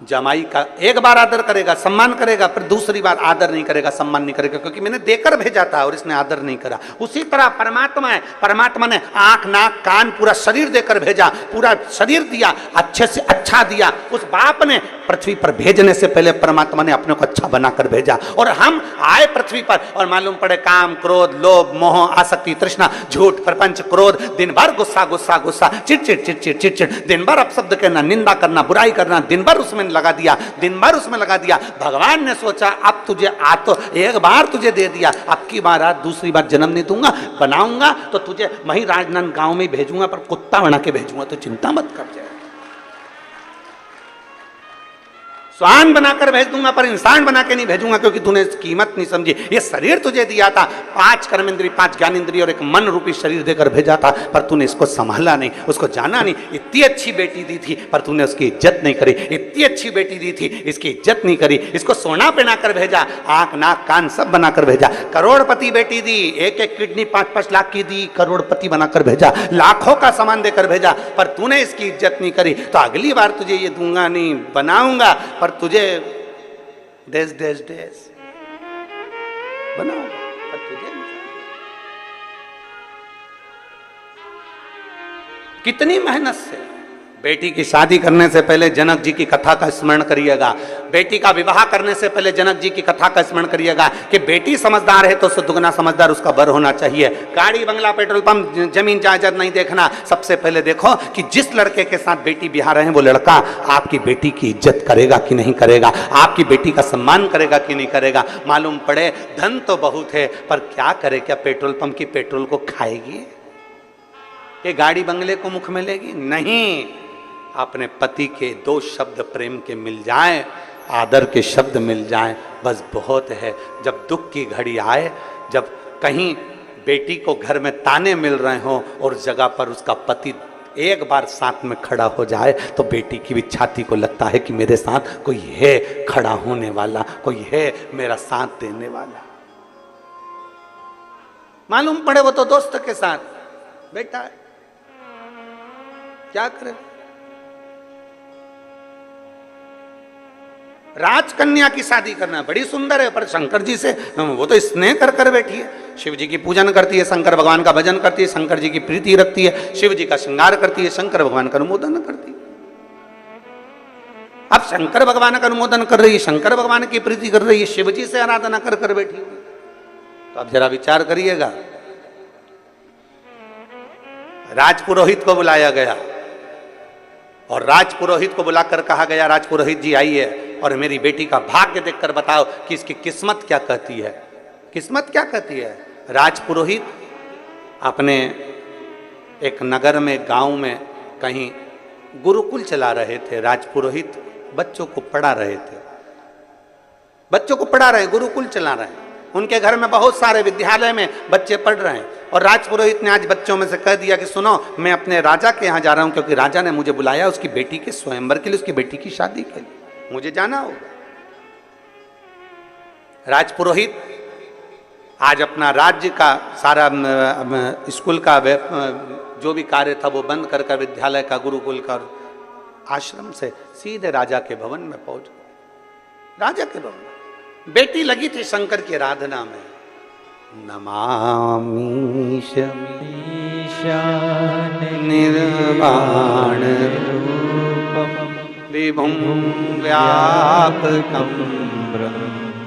जमाई का एक बार आदर करेगा, सम्मान करेगा, फिर दूसरी बार आदर नहीं करेगा, सम्मान नहीं करेगा, क्योंकि मैंने देकर भेजा था और इसने आदर नहीं करा। उसी तरह परमात्मा है, परमात्मा ने आंख नाक कान पूरा शरीर देकर भेजा, पूरा शरीर दिया, अच्छे से अच्छा दिया। उस बाप ने पृथ्वी पर भेजने से पहले परमात्मा ने अपने को अच्छा बनाकर भेजा और हम आए पृथ्वी पर और मालूम पड़े काम क्रोध लोभ मोह आसक्ति तृष्णा झूठ प्रपंच क्रोध, दिन भर गुस्सा गुस्सा गुस्सा, चिड़चिड़ चिड़चिड़ चिड़चिड़, दिन भर अपशब्द कहना, निंदा करना, बुराई करना, दिन भर उसमें लगा दिया, दिन भर उसमें लगा दिया। भगवान ने सोचा अब तुझे तो एक बार तुझे दे दिया, अब की बार दूसरी बार जन्म नहीं दूंगा, बनाऊंगा तो तुझे वही राजनांद गांव में भेजूंगा, पर कुत्ता बना के भेजूंगा, तो चिंता मत कर जाए। स्वान बनाकर भेज दूंगा पर इंसान बना के नहीं भेजूंगा, क्योंकि तूने कीमत नहीं समझी। ये शरीर तुझे दिया था, 5 कर्मेंद्रिय 5 ज्ञानेंद्रिय और एक मन रूपी शरीर देकर भेजा था, पर तूने इसको संभाला नहीं, उसको जाना नहीं। इतनी अच्छी बेटी दी थी पर तूने उसकी इज्जत नहीं करी, इतनी अच्छी बेटी दी थी इसकी इज्जत नहीं करी, इसको सोना पहना कर भेजा, आंख नाक कान सब बनाकर भेजा। करोड़पति बेटी दी, एक एक किडनी 5-5 लाख की दी, करोड़पति बनाकर भेजा, लाखों का सामान देकर भेजा, पर तूने इसकी इज्जत नहीं करी, तो अगली बार तुझे ये दूंगा नहीं, बनाऊंगा पर तुझे देश देश देश बनाऊंगा पर तुझे नहीं। कितनी मेहनत से बेटी की शादी करने से पहले जनक जी की कथा का स्मरण करिएगा, बेटी का विवाह करने से पहले जनक जी की कथा का स्मरण करिएगा कि बेटी समझदार है तो उससे दुगना समझदार उसका बर होना चाहिए। गाड़ी बंगला पेट्रोल पंप जमीन जायदाद नहीं देखना, सबसे पहले देखो कि जिस लड़के के साथ बेटी बिहार रहे हैं वो लड़का आपकी बेटी की इज्जत करेगा कि नहीं करेगा, आपकी बेटी का सम्मान करेगा कि नहीं करेगा। मालूम पड़े धन तो बहुत है पर क्या करे, क्या पेट्रोल पंप की पेट्रोल को खाएगी, ये गाड़ी बंगले को मुख में लेगी? नहीं। अपने पति के 2 शब्द प्रेम के मिल जाएं, आदर के शब्द मिल जाएं, बस बहुत है। जब दुख की घड़ी आए, जब कहीं बेटी को घर में ताने मिल रहे हों और जगह पर उसका पति एक बार साथ में खड़ा हो जाए, तो बेटी की भी छाती को लगता है कि मेरे साथ कोई है खड़ा होने वाला, कोई है मेरा साथ देने वाला। मालूम पड़े वो तो दोस्त के साथ बैठा है, क्या करे। राजकन्या की शादी करना बड़ी सुंदर है, पर शंकर जी से वो तो स्नेह कर कर बैठी है, शिव जी की पूजन करती है, शंकर भगवान का भजन करती है, शंकर जी की प्रीति रखती है, शिव जी का श्रृंगार करती है, शंकर भगवान का अनुमोदन करती है। अब शंकर भगवान का अनुमोदन कर रही है, शंकर भगवान की प्रीति कर रही है, शिव जी से आराधना कर कर बैठी हुई, तो अब जरा विचार करिएगा। राजपुरोहित को बुलाया गया और राजपुरोहित को बुलाकर कहा गया, राजपुरोहित जी आइए और मेरी बेटी का भाग्य देखकर बताओ कि इसकी किस्मत क्या कहती है। किस्मत क्या कहती है? राजपुरोहित अपने एक नगर में गांव में कहीं गुरुकुल चला रहे थे। राजपुरोहित बच्चों को पढ़ा रहे थे, बच्चों को पढ़ा रहे, गुरुकुल चला रहे हैं। उनके घर में बहुत सारे विद्यालय में बच्चे पढ़ रहे हैं और राजपुरोहित ने आज बच्चों में से कह दिया कि सुनो, मैं अपने राजा के यहाँ जा रहा हूँ, क्योंकि राजा ने मुझे बुलाया उसकी बेटी के स्वयंवर के लिए, उसकी बेटी की शादी के लिए, मुझे जाना होगा। राजपुरोहित आज अपना राज्य का सारा स्कूल का जो भी कार्य था वो बंद कर कर विद्यालय का, गुरुकुल का, आश्रम से सीधे राजा के भवन में पहुंच गए। राजा के भवन बेटी लगी थी शंकर की आराधना में। नमामीश निर्वाण रूपम विभुं व्यापकं ब्रह्मवेदस्वरूपं।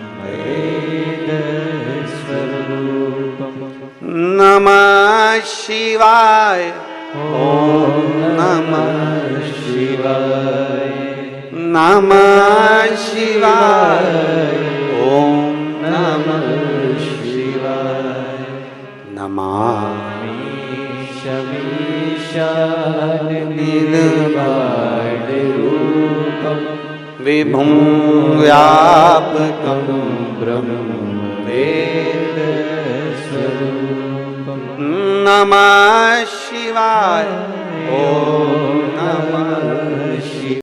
नमः शिवाय, ओम नमः शिवाय, नमः शिवाय। ओम नमः शिवाय। नमामि शमीशानिलबाडरूपं विभुं व्यापकं ब्रह्मवेदस्वरूपं। नमः शिवाय। ओम